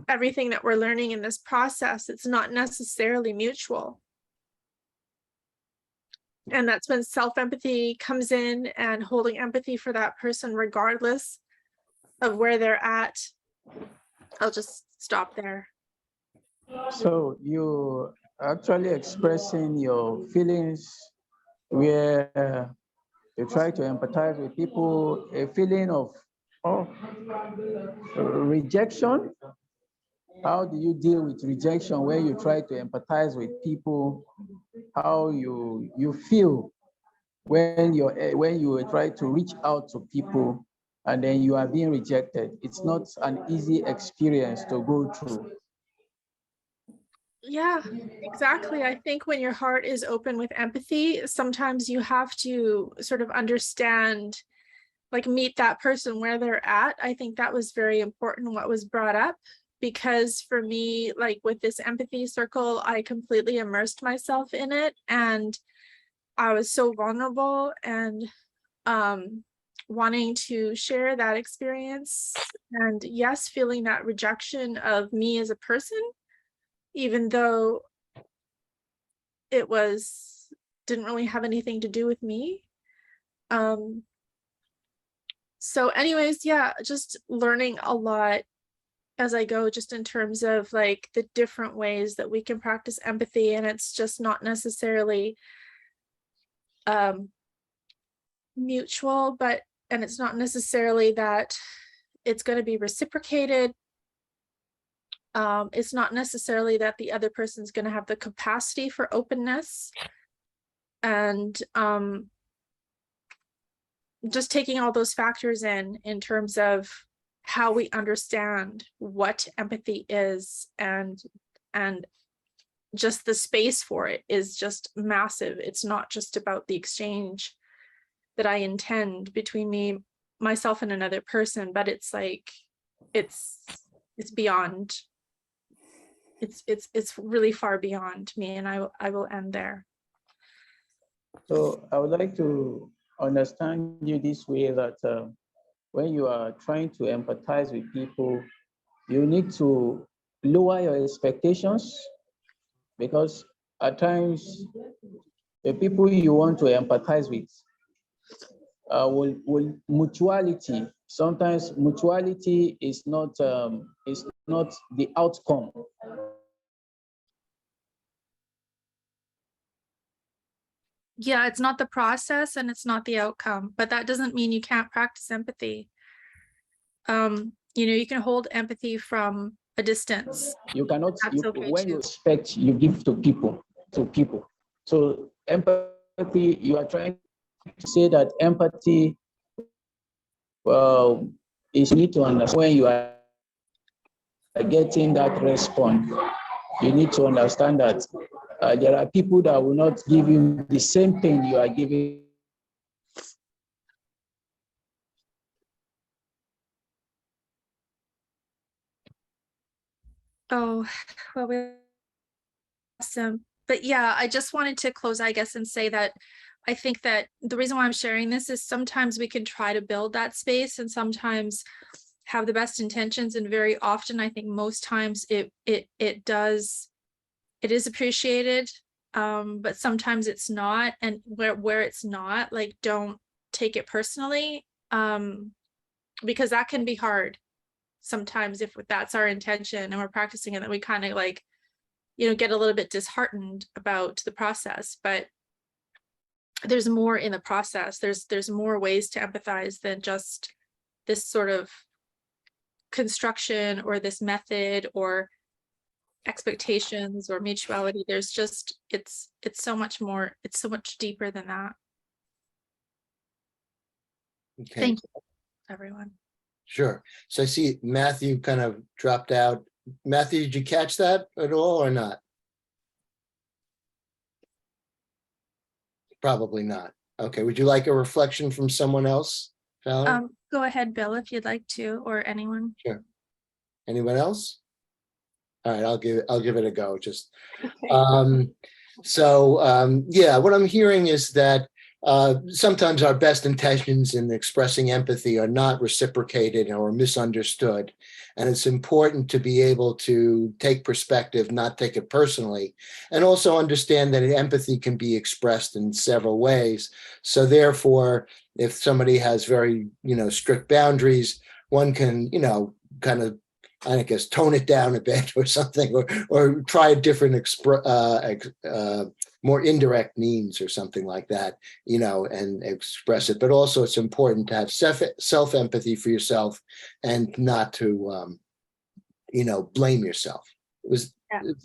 everything that we're learning in this process. It's not necessarily mutual. And that's when self-empathy comes in, and holding empathy for that person regardless of where they're at. I'll just stop there. So you actually expressing your feelings where you try to empathize with people, a feeling of rejection. How do you deal with rejection where you try to empathize with people? How you feel when you try to reach out to people and then you are being rejected? It's not an easy experience to go through. Yeah, exactly. I think when your heart is open with empathy, sometimes you have to sort of understand, like meet that person where they're at. I think that was very important what was brought up, because for me, like with this empathy circle, I completely immersed myself in it, and I was so vulnerable and wanting to share that experience, and yes, feeling that rejection of me as a person, even though it didn't really have anything to do with me. So anyways, yeah, just learning a lot as I go, just in terms of like the different ways that we can practice empathy, and it's just not necessarily mutual, and it's not necessarily that it's going to be reciprocated. It's not necessarily that the other person's going to have the capacity for openness, and just taking all those factors in terms of how we understand what empathy is, and just the space for it is just massive. It's not just about the exchange that I intend between myself and another person, but it's like it's beyond. It's really far beyond me, and I will end there. So I would like to understand you this way, that when you are trying to empathize with people, you need to lower your expectations, because at times the people you want to empathize with will mutuality. Sometimes mutuality is not the outcome. Yeah, it's not the process and it's not the outcome, but that doesn't mean you can't practice empathy. You know, you can hold empathy from a distance. You cannot, That's okay when you too. expect, you give to people, So empathy, you are trying to say that empathy, well, is you need to understand when you are getting that response, you need to understand that there are people that will not give you the same thing you are giving. Oh, well, we awesome. But yeah, I just wanted to close, I guess, and say that I think that the reason why I'm sharing this is sometimes we can try to build that space and sometimes have the best intentions, and very often, I think most times it is appreciated, but sometimes it's not, and where it's not, like, don't take it personally, because that can be hard sometimes if that's our intention and we're practicing it, then we kind of like, you know, get a little bit disheartened about the process. But there's more in the process. There's more ways to empathize than just this sort of construction or this method or expectations or mutuality. There's just, it's so much more, it's so much deeper than that. Okay. Thank you, everyone. Sure. So I see Matthew kind of dropped out. Matthew, did you catch that at all or not? Probably not. Okay. Would you like a reflection from someone else, Valerie? Go ahead, Bill, if you'd like to, or anyone. Sure. Anyone else? All right, I'll give it a go. Just Okay. yeah, what I'm hearing is that sometimes our best intentions in expressing empathy are not reciprocated or misunderstood. And it's important to be able to take perspective, not take it personally, and also understand that empathy can be expressed in several ways. So therefore, if somebody has very, strict boundaries, one can, kind of, I guess, tone it down a bit or something, or try a different more indirect means or something like that, and express it. But also it's important to have self-empathy for yourself and not to, blame yourself. Is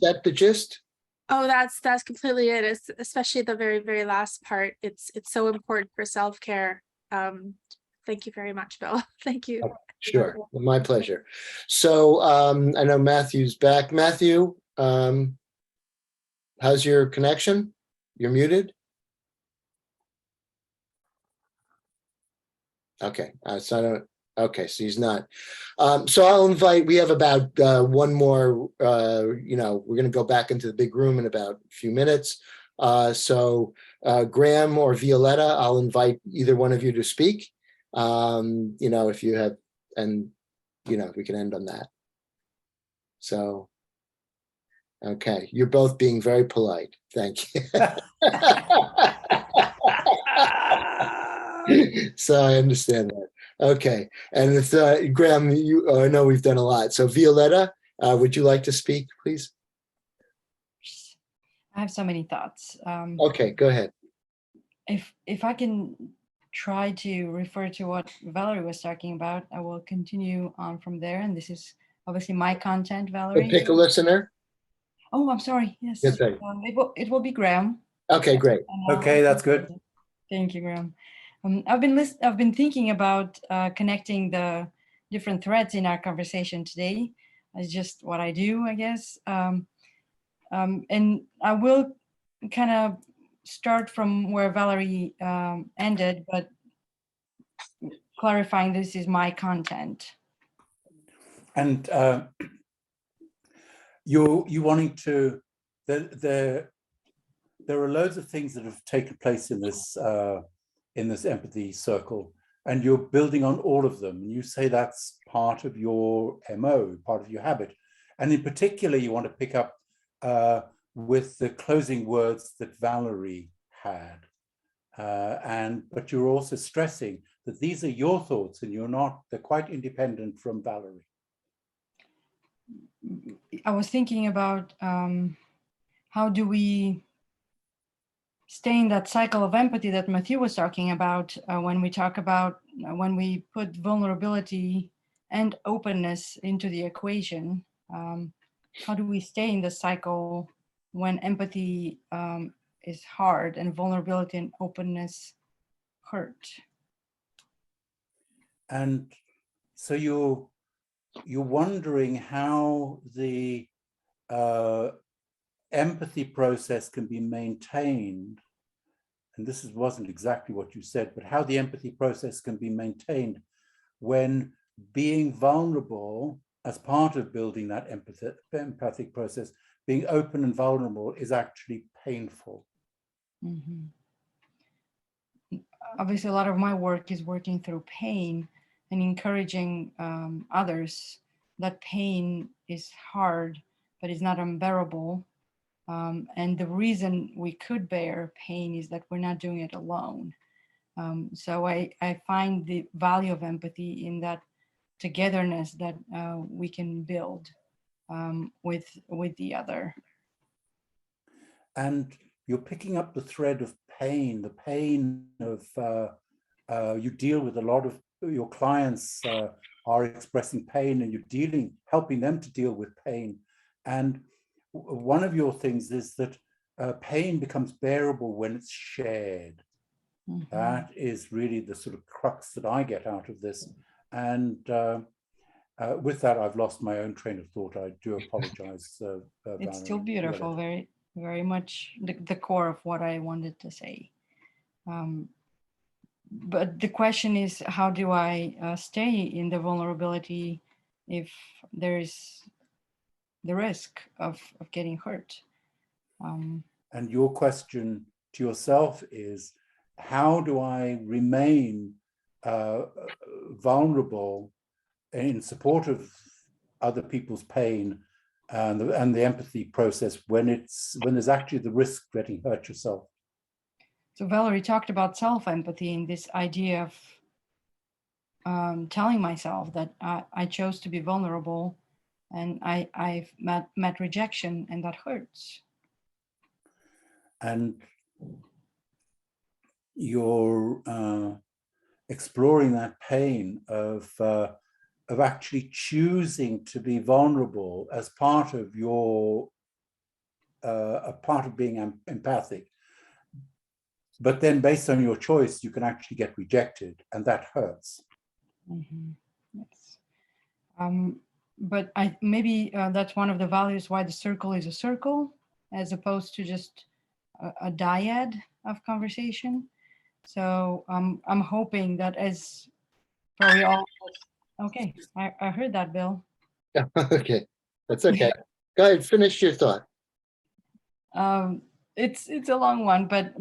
that the gist? Oh, that's completely it. It's especially the very, very last part. It's so important for self-care. Thank you very much, Bill. Thank you. Sure, my pleasure. So I know Matthew's back. Matthew, how's your connection? You're muted. Okay, so I don't. Okay, so he's not. So I'll invite. We have about one more. We're going to go back into the big room in about a few minutes. So Graham or Violetta, I'll invite either one of you to speak. If you have, and we can end on that. So, okay, you're both being very polite. Thank you. So I understand that. Okay, and if Graham, I know we've done a lot. So Violetta, would you like to speak, please? I have so many thoughts. Okay, go ahead. If I can try to refer to what Valerie was talking about, I will continue on from there. And this is obviously my content, Valerie. Pick a listener. Oh, I'm sorry. Yes. Yes, right. It will be Graham. Okay, great. Okay, that's good. Thank you, Graham. I've been thinking about connecting the different threads in our conversation today. It's just what I do, I guess. And I will kind of start from where Valerie ended, but clarifying this is my content. And you wanting to, there are loads of things that have taken place in this empathy circle, and you're building on all of them. And you say that's part of your MO, part of your habit. And in particular, you want to pick up with the closing words that Valerie had. But you're also stressing that these are your thoughts and they're quite independent from Valerie. I was thinking about how do we stay in that cycle of empathy that Matthew was talking about when we talk about when we put vulnerability and openness into the equation. How do we stay in the cycle when empathy is hard and vulnerability and openness hurt? And so you're wondering how the empathy process can be maintained, and this wasn't exactly what you said, but how the empathy process can be maintained when being vulnerable as part of building that empathic process, being open and vulnerable is actually painful. Mm-hmm. Obviously, a lot of my work is working through pain and encouraging others that pain is hard, but it's not unbearable. And the reason we could bear pain is that we're not doing it alone. So I find the value of empathy in that togetherness that we can build with the other. And you're picking up the thread of pain, the pain of, you deal with a lot of your clients are expressing pain, and you're helping them to deal with pain. And one of your things is that pain becomes bearable when it's shared. Mm-hmm. That is really the sort of crux that I get out of this. And with that, I've lost my own train of thought. I do apologize. It's still beautiful, very, very much the core of what I wanted to say. But the question is, how do I stay in the vulnerability if there's the risk of getting hurt? And your question to yourself is, how do I remain vulnerable in support of other people's pain and the empathy process when there's actually the risk of getting hurt yourself? So Valerie talked about self-empathy and this idea of telling myself that I chose to be vulnerable and I've met rejection and that hurts. And you're exploring that pain of actually choosing to be vulnerable as part of your a part of being empathic. But then based on your choice, you can actually get rejected, and that hurts. Mm-hmm. Yes. But maybe that's one of the values why the circle is a circle, as opposed to just a dyad of conversation. So I'm hoping that as probably all, okay, I heard that, Bill. Okay, that's okay. Go ahead, finish your thought. It's a long one, but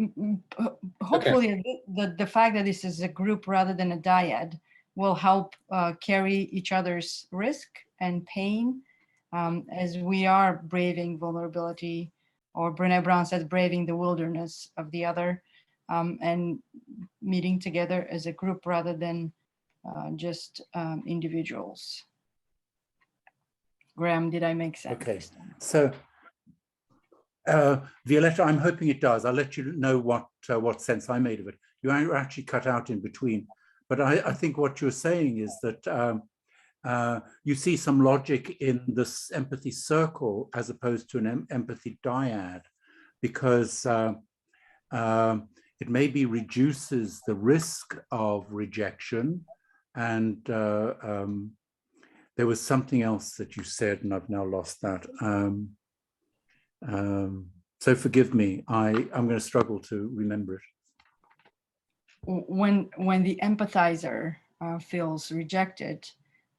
hopefully okay. the fact that this is a group rather than a dyad will help carry each other's risk and pain as we are braving vulnerability, or Brené Brown says, braving the wilderness of the other, and meeting together as a group rather than just individuals. Graham, did I make sense? Okay, so Violetta, I'm hoping it does. I'll let you know what sense I made of it. You actually cut out in between, but I think what you're saying is that you see some logic in this empathy circle as opposed to an empathy dyad, because it maybe reduces the risk of rejection. And there was something else that you said, and I've now lost that. So forgive me, I'm going to struggle to remember it. When the empathizer feels rejected,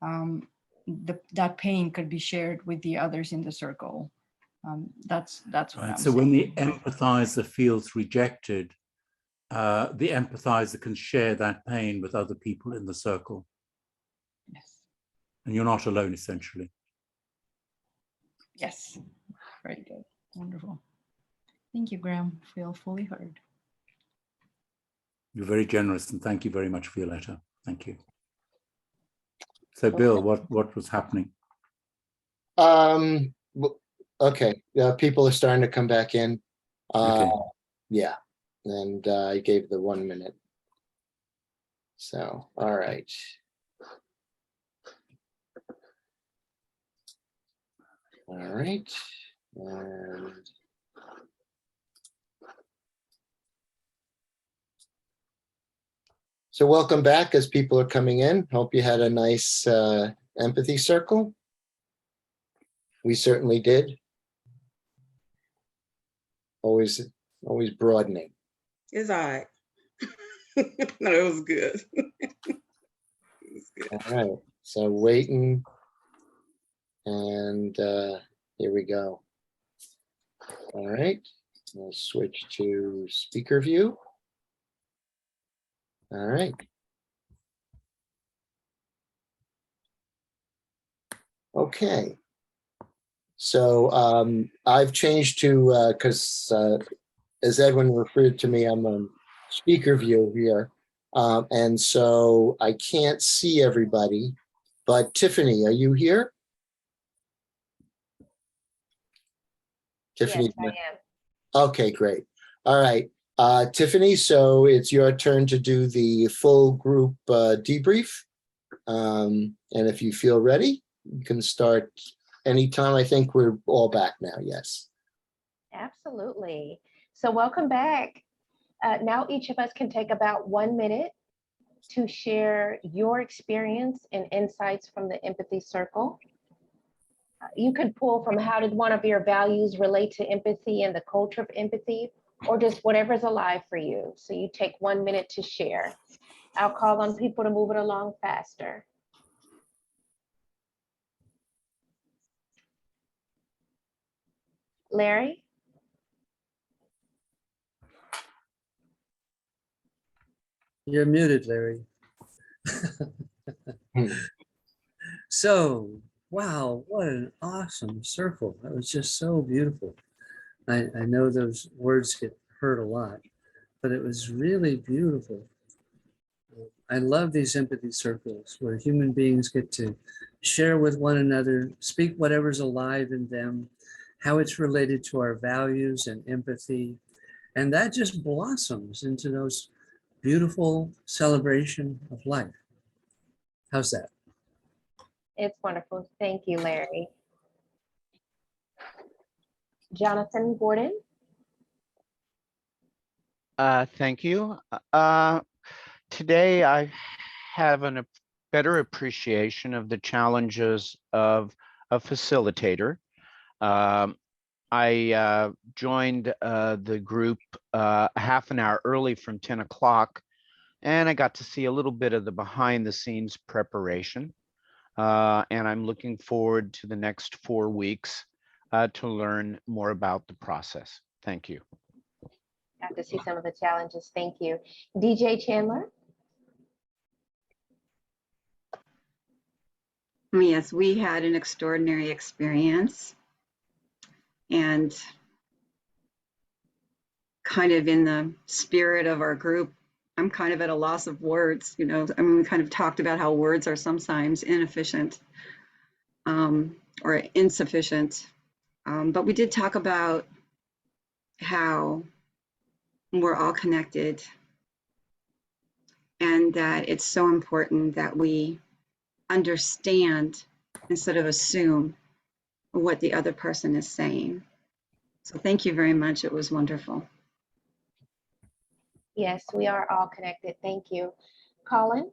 that pain could be shared with the others in the circle. That's what right. I'm so saying. When the empathizer feels rejected, the empathizer can share that pain with other people in the circle. Yes. And you're not alone, essentially. Yes, very good, wonderful. Thank you, Graham. Feel fully heard. You're very generous, and thank you very much for your letter. Thank you. So, Bill, what was happening? Okay, people are starting to come back in. Okay. Yeah. and I gave the 1 minute. So, all right. All right. And so welcome back as people are coming in. Hope you had a nice empathy circle. We certainly did. Always broadening. It's all right. No, it was good. All right, so waiting, and here we go. All right, we'll switch to speaker view. All right. Okay. So I've changed to, because as Edwin referred to me, I'm on speaker view here. And so I can't see everybody, but Tiffany, are you here? Tiffany? Yes, I am. Okay, great. All right. Tiffany, so it's your turn to do the full group debrief. And if you feel ready, you can start anytime. I think we're all back now, yes. Absolutely. So welcome back. Now each of us can take about 1 minute to share your experience and insights from the empathy circle. You could pull from how did one of your values relate to empathy and the culture of empathy, or just whatever's alive for you. So you take 1 minute to share. I'll call on people to move it along faster. Larry? You're muted, Larry. So, wow, what an awesome circle. That was just so beautiful. I know those words get heard a lot, but it was really beautiful. I love these empathy circles where human beings get to share with one another, speak whatever's alive in them, how it's related to our values and empathy. And that just blossoms into those beautiful celebration of life. How's that? It's wonderful. Thank you, Larry. Jonathan Gordon? Thank you. Today I have a better appreciation of the challenges of a facilitator. I joined the group half an hour early from 10 o'clock, and I got to see a little bit of the behind the scenes preparation. And I'm looking forward to the next 4 weeks to learn more about the process. Thank you. Got to see some of the challenges. Thank you. DJ Chandler? Yes, we had an extraordinary experience, and kind of in the spirit of our group, I'm kind of at a loss of words. You know, I mean, we kind of talked about how words are sometimes inefficient or insufficient, but we did talk about how we're all connected and that it's so important that we understand instead of assume what the other person is saying. So thank you very much. It was wonderful. Yes, we are all connected. Thank you. Colin?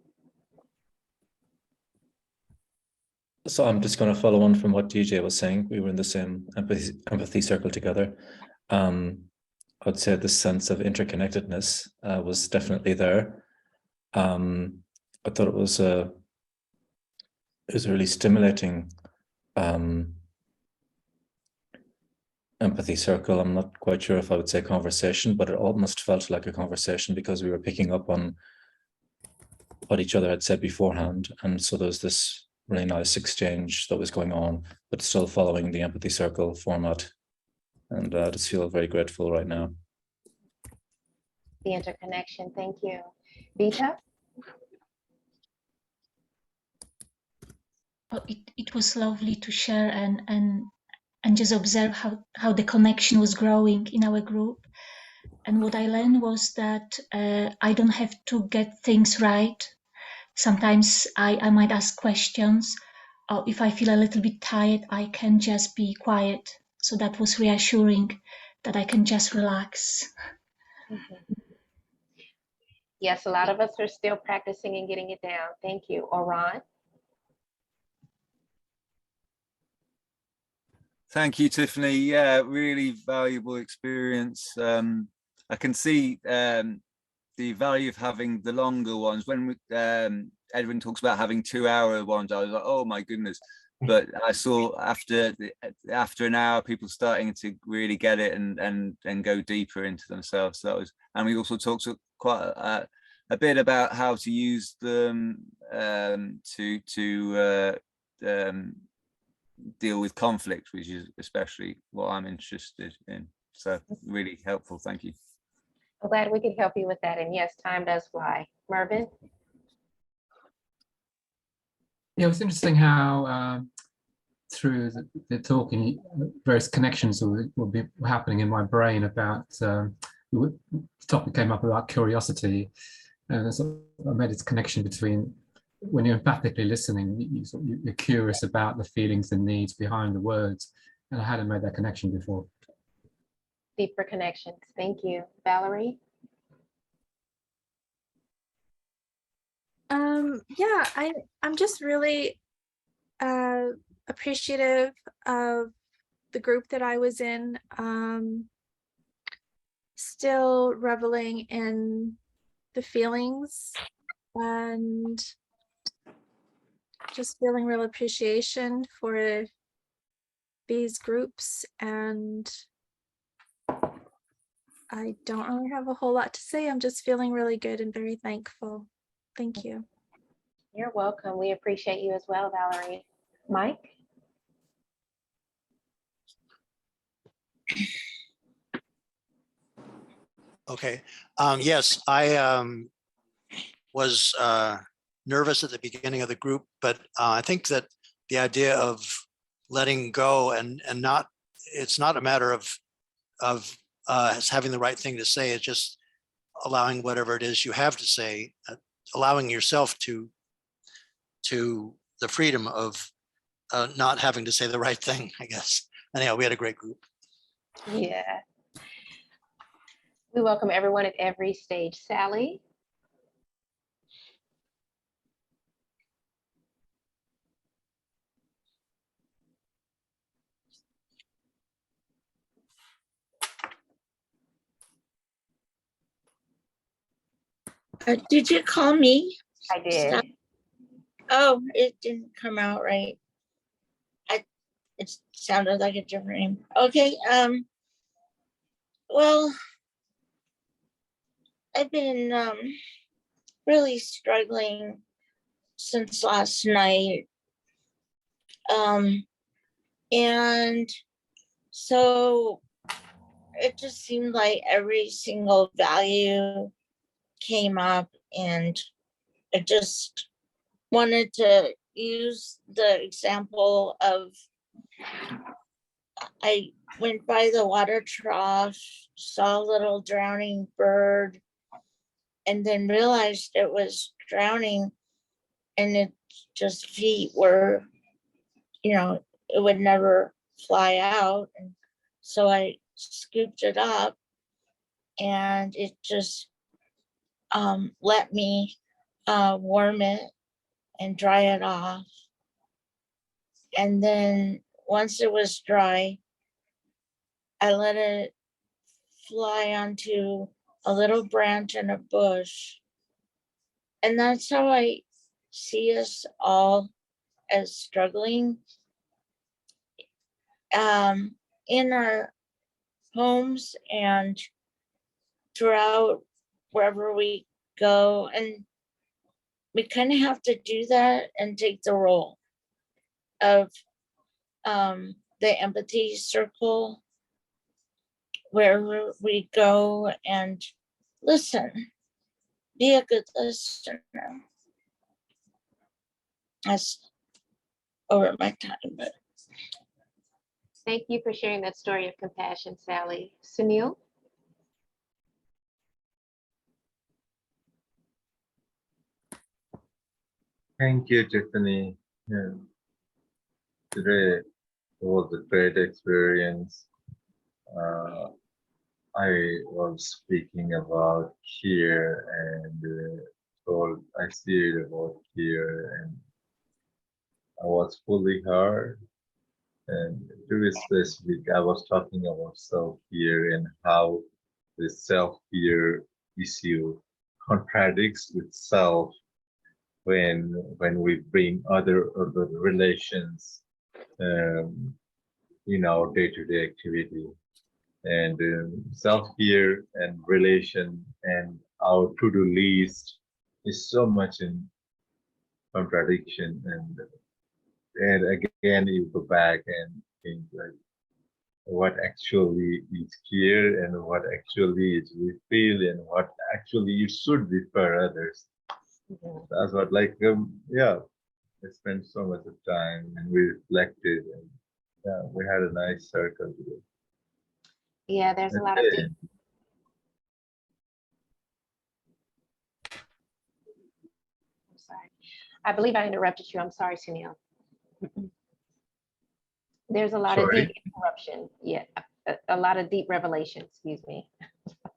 So I'm just going to follow on from what DJ was saying. We were in the same empathy circle together. I'd say the sense of interconnectedness was definitely there. I thought it was a really stimulating empathy circle. I'm not quite sure if I would say conversation, but it almost felt like a conversation because we were picking up on what each other had said beforehand. And so there's this really nice exchange that was going on, but still following the empathy circle format. And I just feel very grateful right now. The interconnection. Thank you. Vita? Oh, it was lovely to share and just observe how the connection was growing in our group. And what I learned was that I don't have to get things right. Sometimes I might ask questions, or if I feel a little bit tired, I can just be quiet. So that was reassuring that I can just relax. Yes, a lot of us are still practicing and getting it down. Thank you. Oran? Thank you, Tiffany. Yeah, really valuable experience. I can see the value of having the longer ones. When Edwin talks about having 2-hour ones, I was like, oh my goodness. But I saw after an hour, people starting to really get it and go deeper into themselves. So that was, and we also talked quite a bit about how to use them to deal with conflict, which is especially what I'm interested in. So really helpful. Thank you. I'm glad we could help you with that. And yes, time does fly. Mervyn? Yeah, it was interesting how through the talking, various connections will be happening in my brain about the topic came up about curiosity, and so I made this connection between when you're empathically listening, you're curious about the feelings and needs behind the words, and I hadn't made that connection before. Deeper connections. Thank you. Valerie? Yeah, I'm just really appreciative of the group that I was in. Still reveling in the feelings and just feeling real appreciation for these groups, and I don't really have a whole lot to say. I'm just feeling really good and very thankful. Thank you. You're welcome. We appreciate you as well, Valerie. Mike? Okay. Yes, I was nervous at the beginning of the group, but I think that the idea of letting go and not, it's not a matter of having the right thing to say. It's just allowing whatever it is you have to say, allowing yourself to the freedom of not having to say the right thing, I guess. Anyhow, we had a great group. Yeah. We welcome everyone at every stage. Sally? Did you call me? I did. Oh, it didn't come out right. It sounded like a different name. Okay. Well, I've been really struggling since last night. And so it just seemed like every single value came up, and I just wanted to use the example of I went by the water trough, saw a little drowning bird, and then realized it was drowning, and its just feet were, it would never fly out. And so I scooped it up, and it just let me warm it and dry it off. And then once it was dry, I let it fly onto a little branch in a bush. And that's how I see us all as struggling in our homes and throughout wherever we go. And we kind of have to do that and take the role of the empathy circle, wherever we go, and listen, be a good listener. That's over my time, but Thank you for sharing that story of compassion, Sally. Sunil? Thank you, Tiffany. Yeah. Today was a great experience. I was speaking about here and told I see about here, and I was fully heard. And to be specific, I was talking about self-fear and how the self-fear issue contradicts with self when we bring other relations in our day-to-day activity. And self-care and relation and our to-do list is so much in contradiction, and again you go back and think like what actually is here and what actually is we feel and what actually you should be for others. That's what yeah, I spent so much of time and we reflected, and yeah, we had a nice circle today. Yeah, there's a lot of deep. I'm sorry. I believe I interrupted you. I'm sorry, Sunil. There's a lot of deep interruption. Yeah, a lot of deep revelation. Excuse me.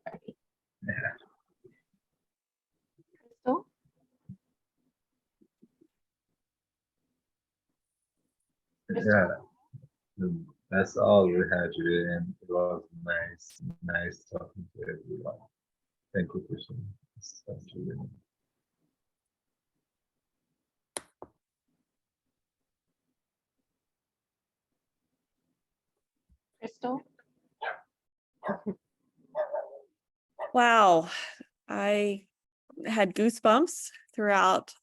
Sorry. Crystal? Yeah, that's all we had today, and it was nice talking to everyone. Thank you for sharing. Crystal? Wow, I had goosebumps throughout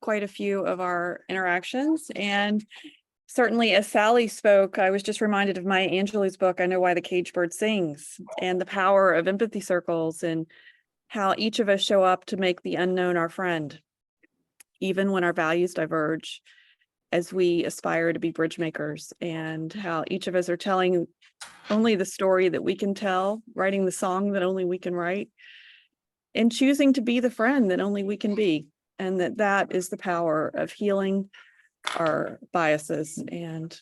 quite a few of our interactions. And certainly as Sally spoke, I was just reminded of Maya Angelou's book, I Know Why the Caged Bird Sings, and the power of empathy circles and how each of us show up to make the unknown our friend, even when our values diverge, as we aspire to be bridge makers, and how each of us are telling only the story that we can tell, writing the song that only we can write, and choosing to be the friend that only we can be. And that is the power of healing our biases. And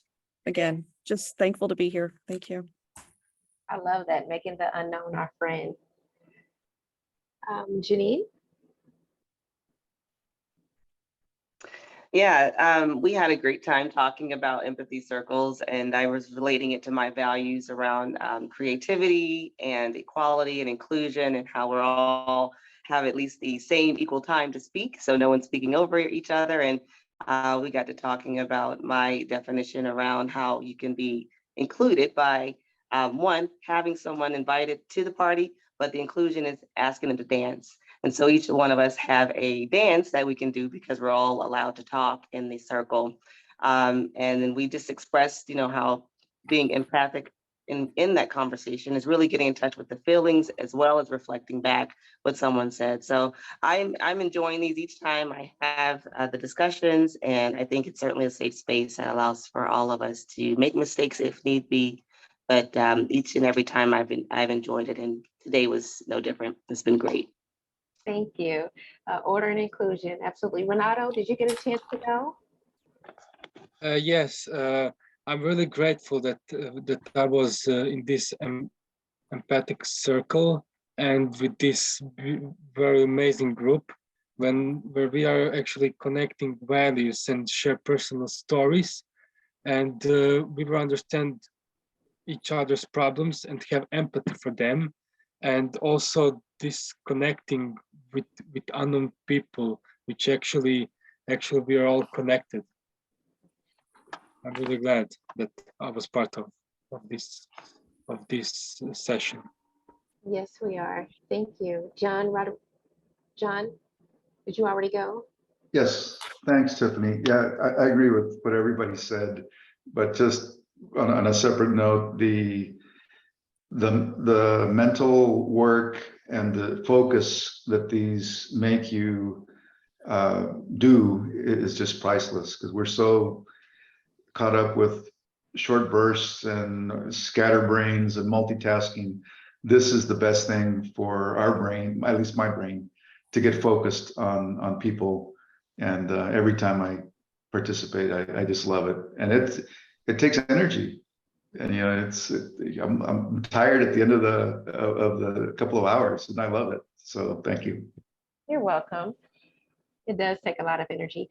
again, just thankful to be here. Thank you. I love that, making the unknown our friend. Janine? Yeah, we had a great time talking about empathy circles, and I was relating it to my values around creativity and equality and inclusion, and how we're all have at least the same equal time to speak, so no one's speaking over each other. And we got to talking about my definition around how you can be included by one, having someone invited to the party, but the inclusion is asking them to dance. And so each one of us have a dance that we can do because we're all allowed to talk in the circle. And then we just expressed, how being empathic in that conversation is really getting in touch with the feelings as well as reflecting back what someone said. So I'm enjoying these each time I have the discussions, and I think it's certainly a safe space that allows for all of us to make mistakes if need be. But each and every time I've enjoyed it, and today was no different. It's been great. Thank you. Order and inclusion, absolutely. Renato, did you get a chance to go? Yes, I'm really grateful that that I was in this empathic circle and with this very amazing group, where we are actually connecting values and share personal stories, and we will understand each other's problems and have empathy for them, and also this connecting with unknown people, which actually we are all connected. I'm really glad that I was part of this session. Yes, we are. Thank you. John, John, did you already go? Yes, thanks, Tiffany. Yeah, I agree with what everybody said, but just on a separate note, the mental work and the focus that these make you do is just priceless, because we're so caught up with short bursts and scatterbrains and multitasking. This is the best thing for our brain, at least my brain, to get focused on people And every time I participate, I just love it. And it takes energy. And you know, I'm tired at the end of the couple of hours, and I love it. So thank you. You're welcome. It does take a lot of energy.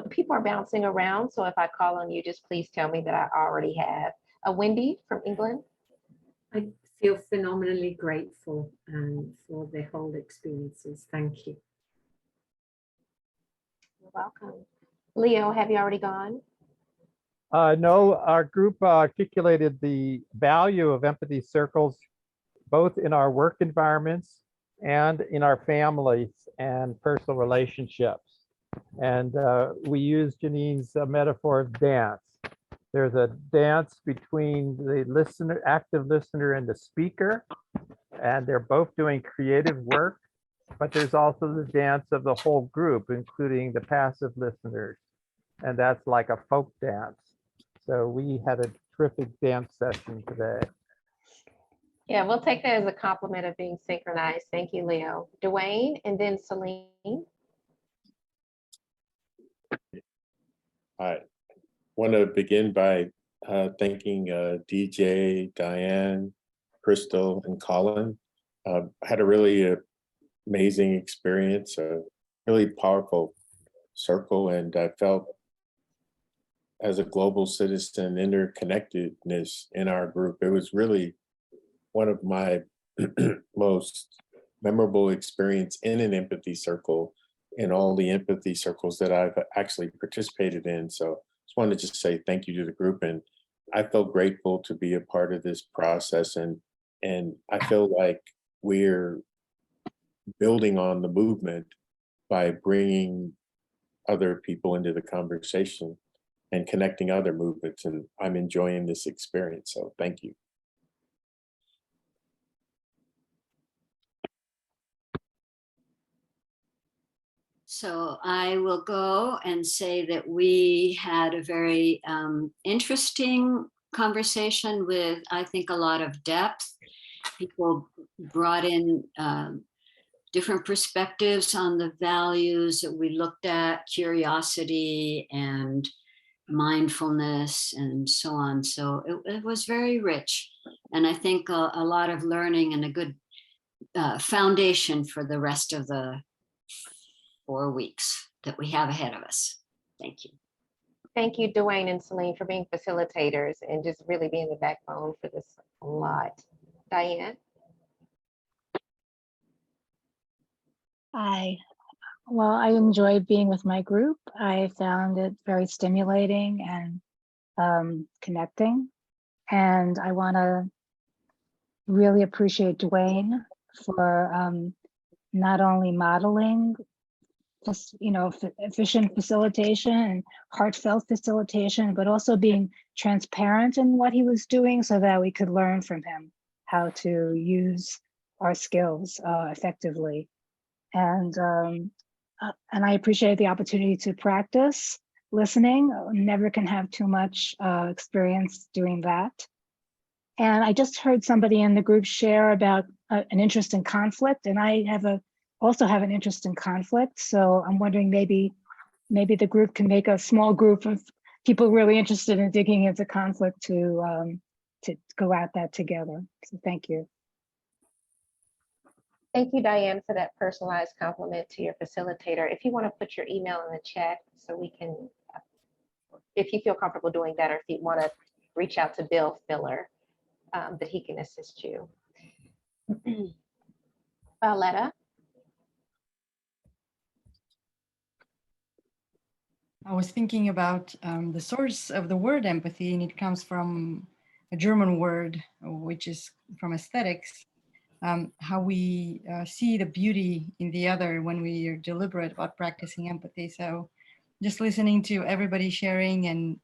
People are bouncing around, so if I call on you, just please tell me that I already have. Wendy from England. I feel phenomenally grateful for the whole experiences. Thank you. You're welcome. Leo, have you already gone? No, our group articulated the value of empathy circles, both in our work environments and in our families and personal relationships. And we used Janine's metaphor of dance. There's a dance between the listener, active listener, and the speaker, and they're both doing creative work, but there's also the dance of the whole group, including the passive listeners, and that's like a folk dance. So we had a terrific dance session today. Yeah, we'll take that as a compliment of being synchronized. Thank you, Leo. Dwayne, and then Celine. I want to begin by thanking DJ, Diane, Crystal, and Colin. I had a really amazing experience, a really powerful circle, and I felt as a global citizen interconnectedness in our group. It was really one of my most memorable experience in an empathy circle, in all the empathy circles that I've actually participated in. So just wanted to just say thank you to the group, and I feel grateful to be a part of this process, and I feel like we're building on the movement by bringing other people into the conversation and connecting other movements, and I'm enjoying this experience, so thank you. So I will go and say that we had a very interesting conversation with, I think, a lot of depth. People brought in different perspectives on the values that we looked at, curiosity and mindfulness and so on. So it was very rich. And I think a lot of learning and a good foundation for the rest of the 4 weeks that we have ahead of us. Thank you. Thank you, Dwayne and Celine, for being facilitators and just really being the backbone for this a lot. Diane? Hi. Well, I enjoyed being with my group. I found it very stimulating and connecting. And I want to really appreciate Dwayne for not only modeling efficient facilitation and heartfelt facilitation, but also being transparent in what he was doing so that we could learn from him how to use our skills effectively. And I appreciate the opportunity to practice listening. Never can have too much experience doing that. And I just heard somebody in the group share about an interest in conflict, and I also have an interest in conflict. So I'm wondering maybe the group can make a small group of people really interested in digging into conflict to go at that together. So thank you. Thank you, Diane, for that personalized compliment to your facilitator. If you want to put your email in the chat so we can, if you feel comfortable doing that, or if you want to reach out to Bill Filler, that he can assist you. Violetta? I was thinking about the source of the word empathy, and it comes from a German word, which is from aesthetics. How we see the beauty in the other when we are deliberate about practicing empathy. So just listening to everybody sharing and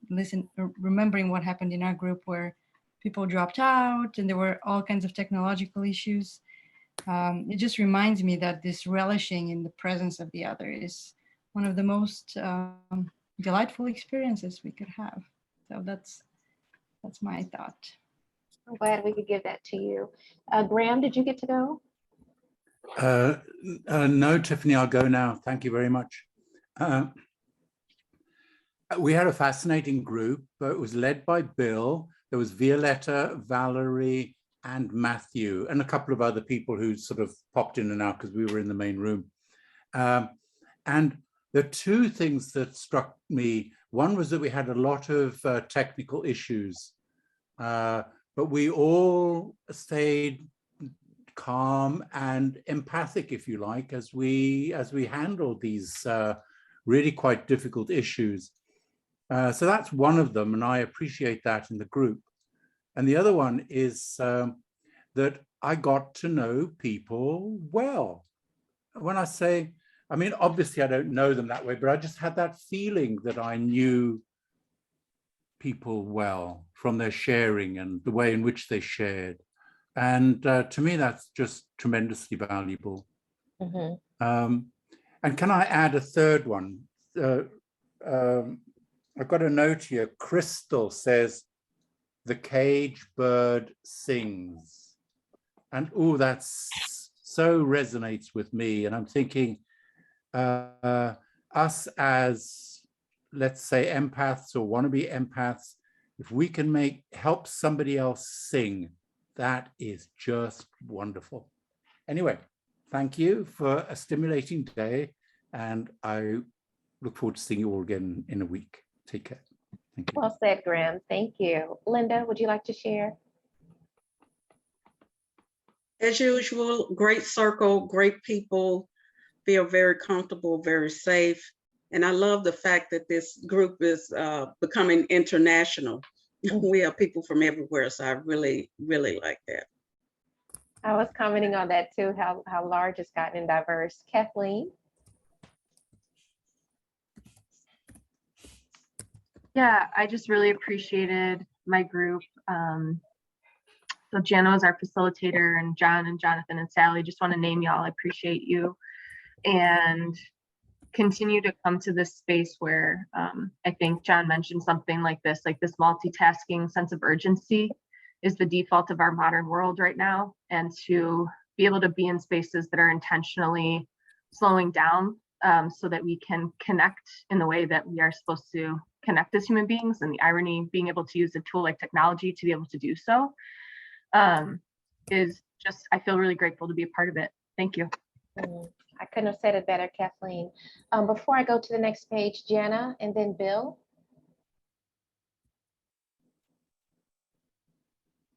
remembering what happened in our group where people dropped out and there were all kinds of technological issues. It just reminds me that this relishing in the presence of the other is one of the most delightful experiences we could have. So that's my thought. I'm glad we could give that to you. Graham, did you get to go? No, Tiffany, I'll go now. Thank you very much. We had a fascinating group. It was led by Bill. There was Violetta, Valerie, and Matthew, and a couple of other people who sort of popped in and out because we were in the main room. And the two things that struck me, one was that we had a lot of technical issues, but we all stayed calm and empathic, if you like, as we handled these really quite difficult issues. So that's one of them, and I appreciate that in the group. And the other one is that I got to know people well. When I say, I mean, obviously I don't know them that way, but I just had that feeling that I knew people well from their sharing and the way in which they shared. And to me, that's just tremendously valuable. And can I add a third one? I've got a note here. Crystal says, "The cage bird sings." And oh, that's so resonates with me. And I'm thinking us as, let's say, empaths or wannabe empaths, if we can help somebody else sing, that is just wonderful. Anyway, thank you for a stimulating day. And I look forward to seeing you all again in a week. Take care. Thank you. Well said, Graham. Thank you. Linda, would you like to share? As usual, great circle, great people, feel very comfortable, very safe. And I love the fact that this group is becoming international. We have people from everywhere, so I really, really like that. I was commenting on that too, how large it's gotten and diverse. Kathleen? Yeah, I just really appreciated my group. So Jana was our facilitator, and John and Jonathan and Sally, just want to name y'all. I appreciate you, and continue to come to this space where I think John mentioned something like this multitasking sense of urgency is the default of our modern world right now, and to be able to be in spaces that are intentionally slowing down so that we can connect in the way that we are supposed to connect as human beings, and the irony being able to use a tool like technology to be able to do so is just, I feel really grateful to be a part of it. Thank you. I couldn't have said it better, Kathleen. Before I go to the next page, Jana and then Bill.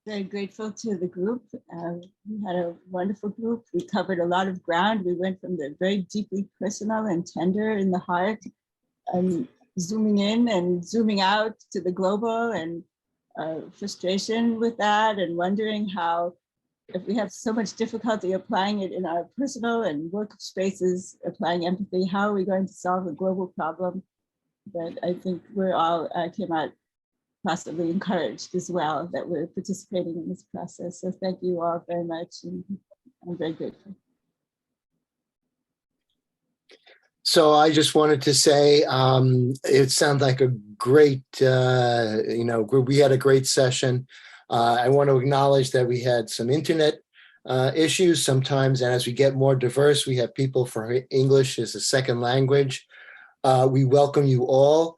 Very grateful to the group. We had a wonderful group. We covered a lot of ground. We went from the very deeply personal and tender in the heart, and zooming in and zooming out to the global, and frustration with that, and wondering how, if we have so much difficulty applying it in our personal and work spaces, applying empathy, how are we going to solve a global problem? But I think we're all came out possibly encouraged as well that we're participating in this process. So thank you all very much, and I'm very grateful. So I just wanted to say, it sounds like a great, group. We had a great session. I want to acknowledge that we had some internet issues sometimes, and as we get more diverse, we have people for English as a second language. We welcome you all.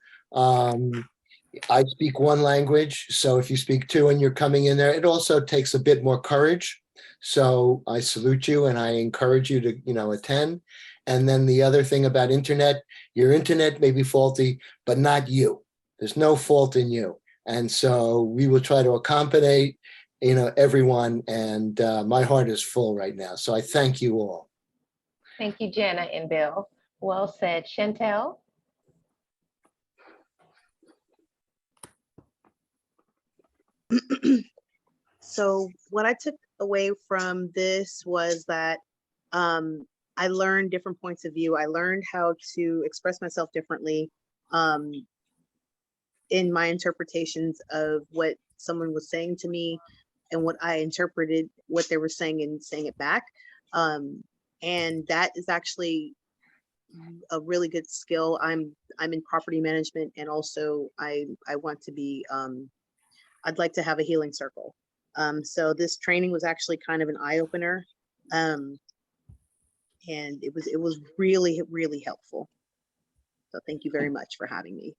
I speak one language, so if you speak two and you're coming in there, it also takes a bit more courage. So I salute you and I encourage you to, attend. And then the other thing about internet, your internet may be faulty, but not you. There's no fault in you. And so we will try to accommodate, everyone. And my heart is full right now. So I thank you all. Thank you, Jana and Bill. Well said. Chantel? So what I took away from this was that I learned different points of view. I learned how to express myself differently in my interpretations of what someone was saying to me and what I interpreted what they were saying and saying it back. And that is actually a really good skill. I'm in property management, and also I want to be, I'd like to have a healing circle. So this training was actually kind of an eye-opener. And it was really, really helpful. So thank you very much for having me.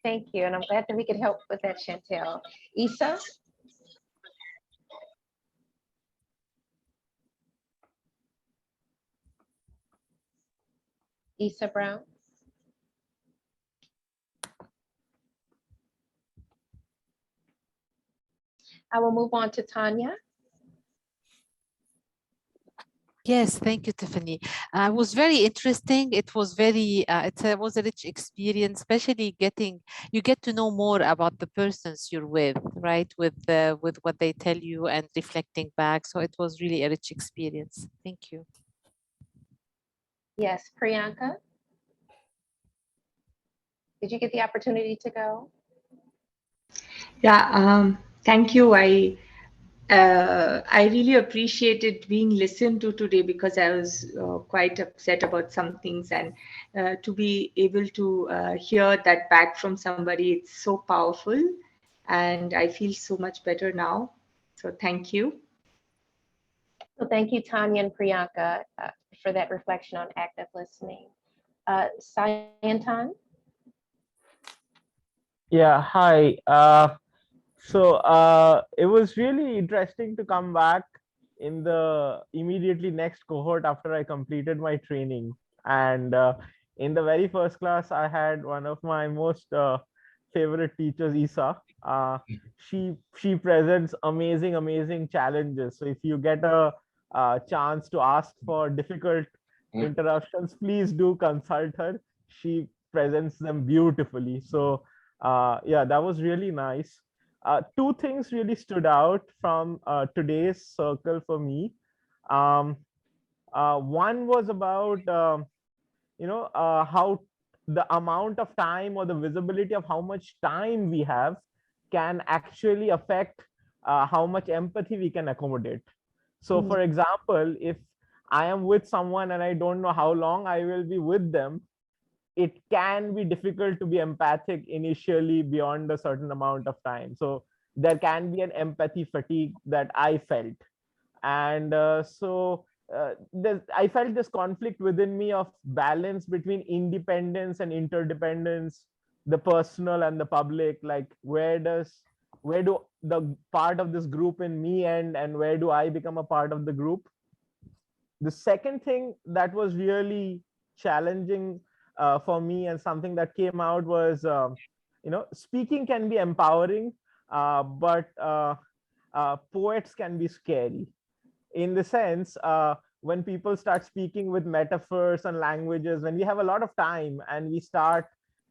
Thank you. And I'm glad that we could help with that, Chantel. Isa? Isa Brown? I will move on to Tanya. Yes, thank you, Tiffany. It was very interesting. It was very, it was a rich experience, especially you get to know more about the persons you're with, right? With what they tell you and reflecting back. So it was really a rich experience. Thank you. Yes, Priyanka? Did you get the opportunity to go? Yeah, thank you. I really appreciated being listened to today because I was quite upset about some things, and to be able to hear that back from somebody, it's so powerful, and I feel so much better now. So thank you. So thank you, Tanya and Priyanka, for that reflection on active listening. Sayantan? Yeah, hi. It was really interesting to come back in the immediately next cohort after I completed my training. And in the very first class, I had one of my most favorite teachers, Isa. She presents amazing challenges. So if you get a chance to ask for difficult interruptions, please do consult her. She presents them beautifully. So yeah, that was really nice. Two things really stood out from today's circle for me. One was about how the amount of time or the visibility of how much time we have can actually affect how much empathy we can accommodate. So for example, if I am with someone and I don't know how long I will be with them, it can be difficult to be empathic initially beyond a certain amount of time. So there can be an empathy fatigue that I felt. And I felt this conflict within me of balance between independence and interdependence, the personal and the public. Like where do the part of this group in me end, and where do I become a part of the group? The second thing that was really challenging for me and something that came out was, speaking can be empowering, but poets can be scary. In the sense, when people start speaking with metaphors and languages, when we have a lot of time and we start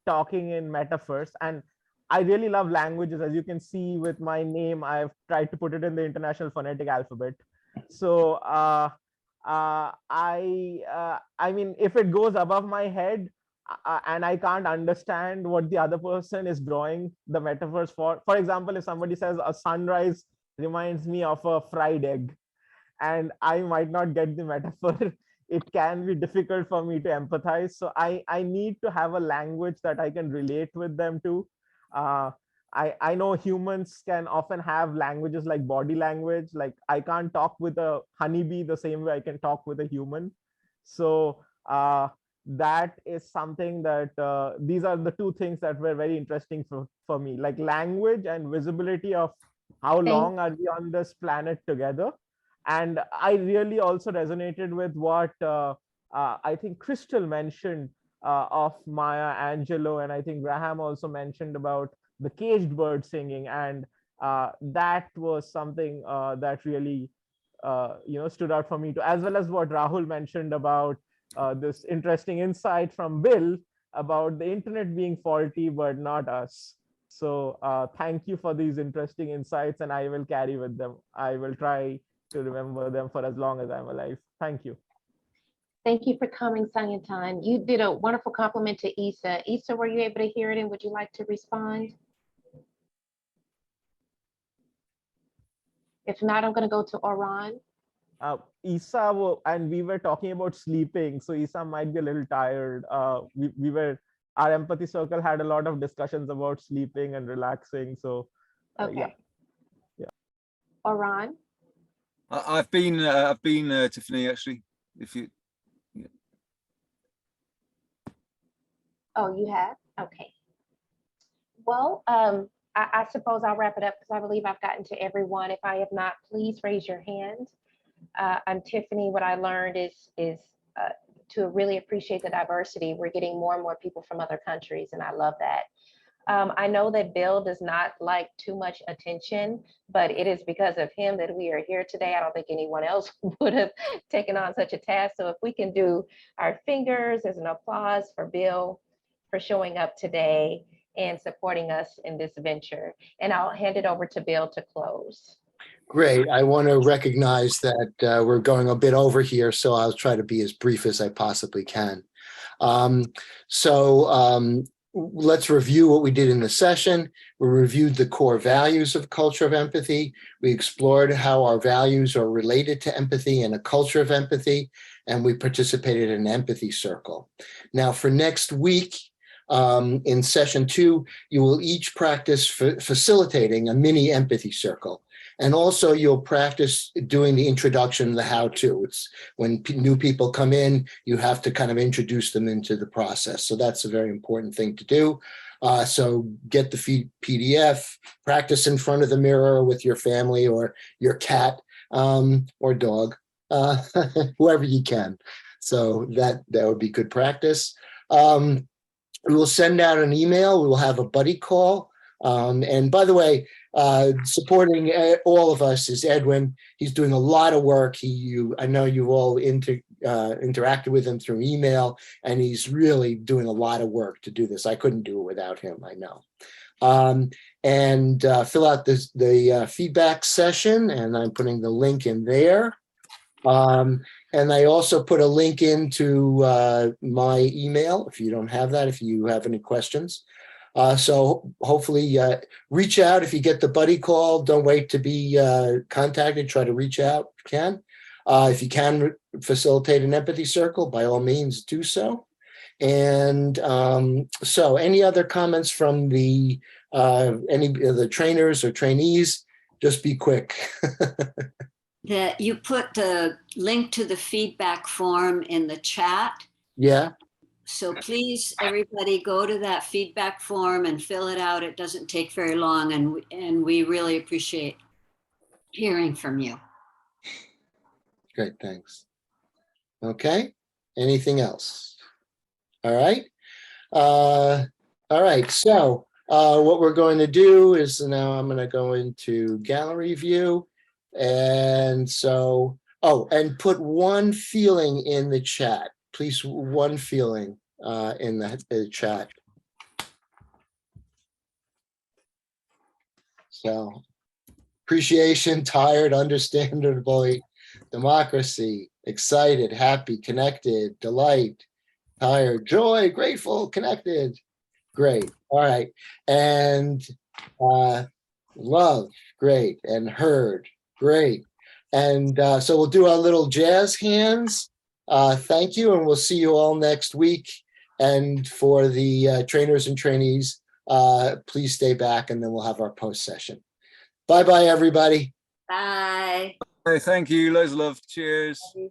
talking in metaphors, and I really love languages. As you can see with my name, I've tried to put it in the International Phonetic Alphabet. So I mean, if it goes above my head and I can't understand what the other person is drawing the metaphors for example, if somebody says a sunrise reminds me of a fried egg, and I might not get the metaphor, it can be difficult for me to empathize. So I need to have a language that I can relate with them to. I know humans can often have languages like body language. Like I can't talk with a honeybee the same way I can talk with a human. So that is something that these are the two things that were very interesting for me, like language and visibility of how long are we on this planet together. And I really also resonated with what I think Crystal mentioned of Maya Angelou, and I think Graham also mentioned about the caged bird singing, and that was something that really stood out for me too, as well as what Rahul mentioned about this interesting insight from Bill about the internet being faulty but not us. So thank you for these interesting insights, and I will carry with them. I will try to remember them for as long as I'm alive. Thank you. Thank you for coming, Sayantan. You did a wonderful compliment to Isa. Isa, were you able to hear it, and would you like to respond? If not, I'm going to go to Oran. Isa, and we were talking about sleeping, so Isa might be a little tired. Our empathy circle had a lot of discussions about sleeping and relaxing. So okay. Yeah. Oran. I've been Tiffany, actually. If you, yeah. Oh, you have? Okay. Well, I suppose I'll wrap it up because I believe I've gotten to everyone. If I have not, please raise your hand. I'm Tiffany. What I learned is to really appreciate the diversity. We're getting more and more people from other countries, and I love that. I know that Bill does not like too much attention, but it is because of him that we are here today. I don't think anyone else would have taken on such a task. So if we can do our fingers as an applause for Bill for showing up today and supporting us in this venture. And I'll hand it over to Bill to close. Great. I want to recognize that we're going a bit over here, so I'll try to be as brief as I possibly can. Let's review what we did in the session. We reviewed the core values of culture of empathy. We explored how our values are related to empathy and a culture of empathy, and we participated in an empathy circle. Now for next week, in session 2, you will each practice facilitating a mini empathy circle. And also you'll practice doing the introduction, the how-to. It's when new people come in, you have to kind of introduce them into the process. So that's a very important thing to do. So get the PDF, practice in front of the mirror with your family or your cat or dog, whoever you can. So that would be good practice. We will send out an email. We will have a buddy call. And by the way, supporting all of us is Edwin. He's doing a lot of work. I know you've all interacted with him through email, and he's really doing a lot of work to do this. I couldn't do it without him, I know. Fill out the feedback session, and I'm putting the link in there. And I also put a link into my email if you don't have that, if you have any questions. So hopefully reach out if you get the buddy call. Don't wait to be contacted. Try to reach out if you can. If you can facilitate an empathy circle, by all means do so. And so any other comments from any of the trainers or trainees? Just be quick. That you put the link to the feedback form in the chat. Yeah. So please, everybody, go to that feedback form and fill it out. It doesn't take very long, and we really appreciate hearing from you. Great, thanks. Okay, anything else? All right. All right, so what we're going to do is now I'm going to go into gallery view. And so, and put one feeling in the chat. Please, one feeling in the chat. So, appreciation, tired, understandably, democracy, excited, happy, connected, delight, tired, joy, grateful, connected. Great. All right. And love, great. And heard, great. And so we'll do our little jazz hands. Thank you, and we'll see you all next week. And for the trainers and trainees, please stay back, and then we'll have our post session. Bye-bye, everybody. Bye. Thank you. Loads of love. Cheers. Bye.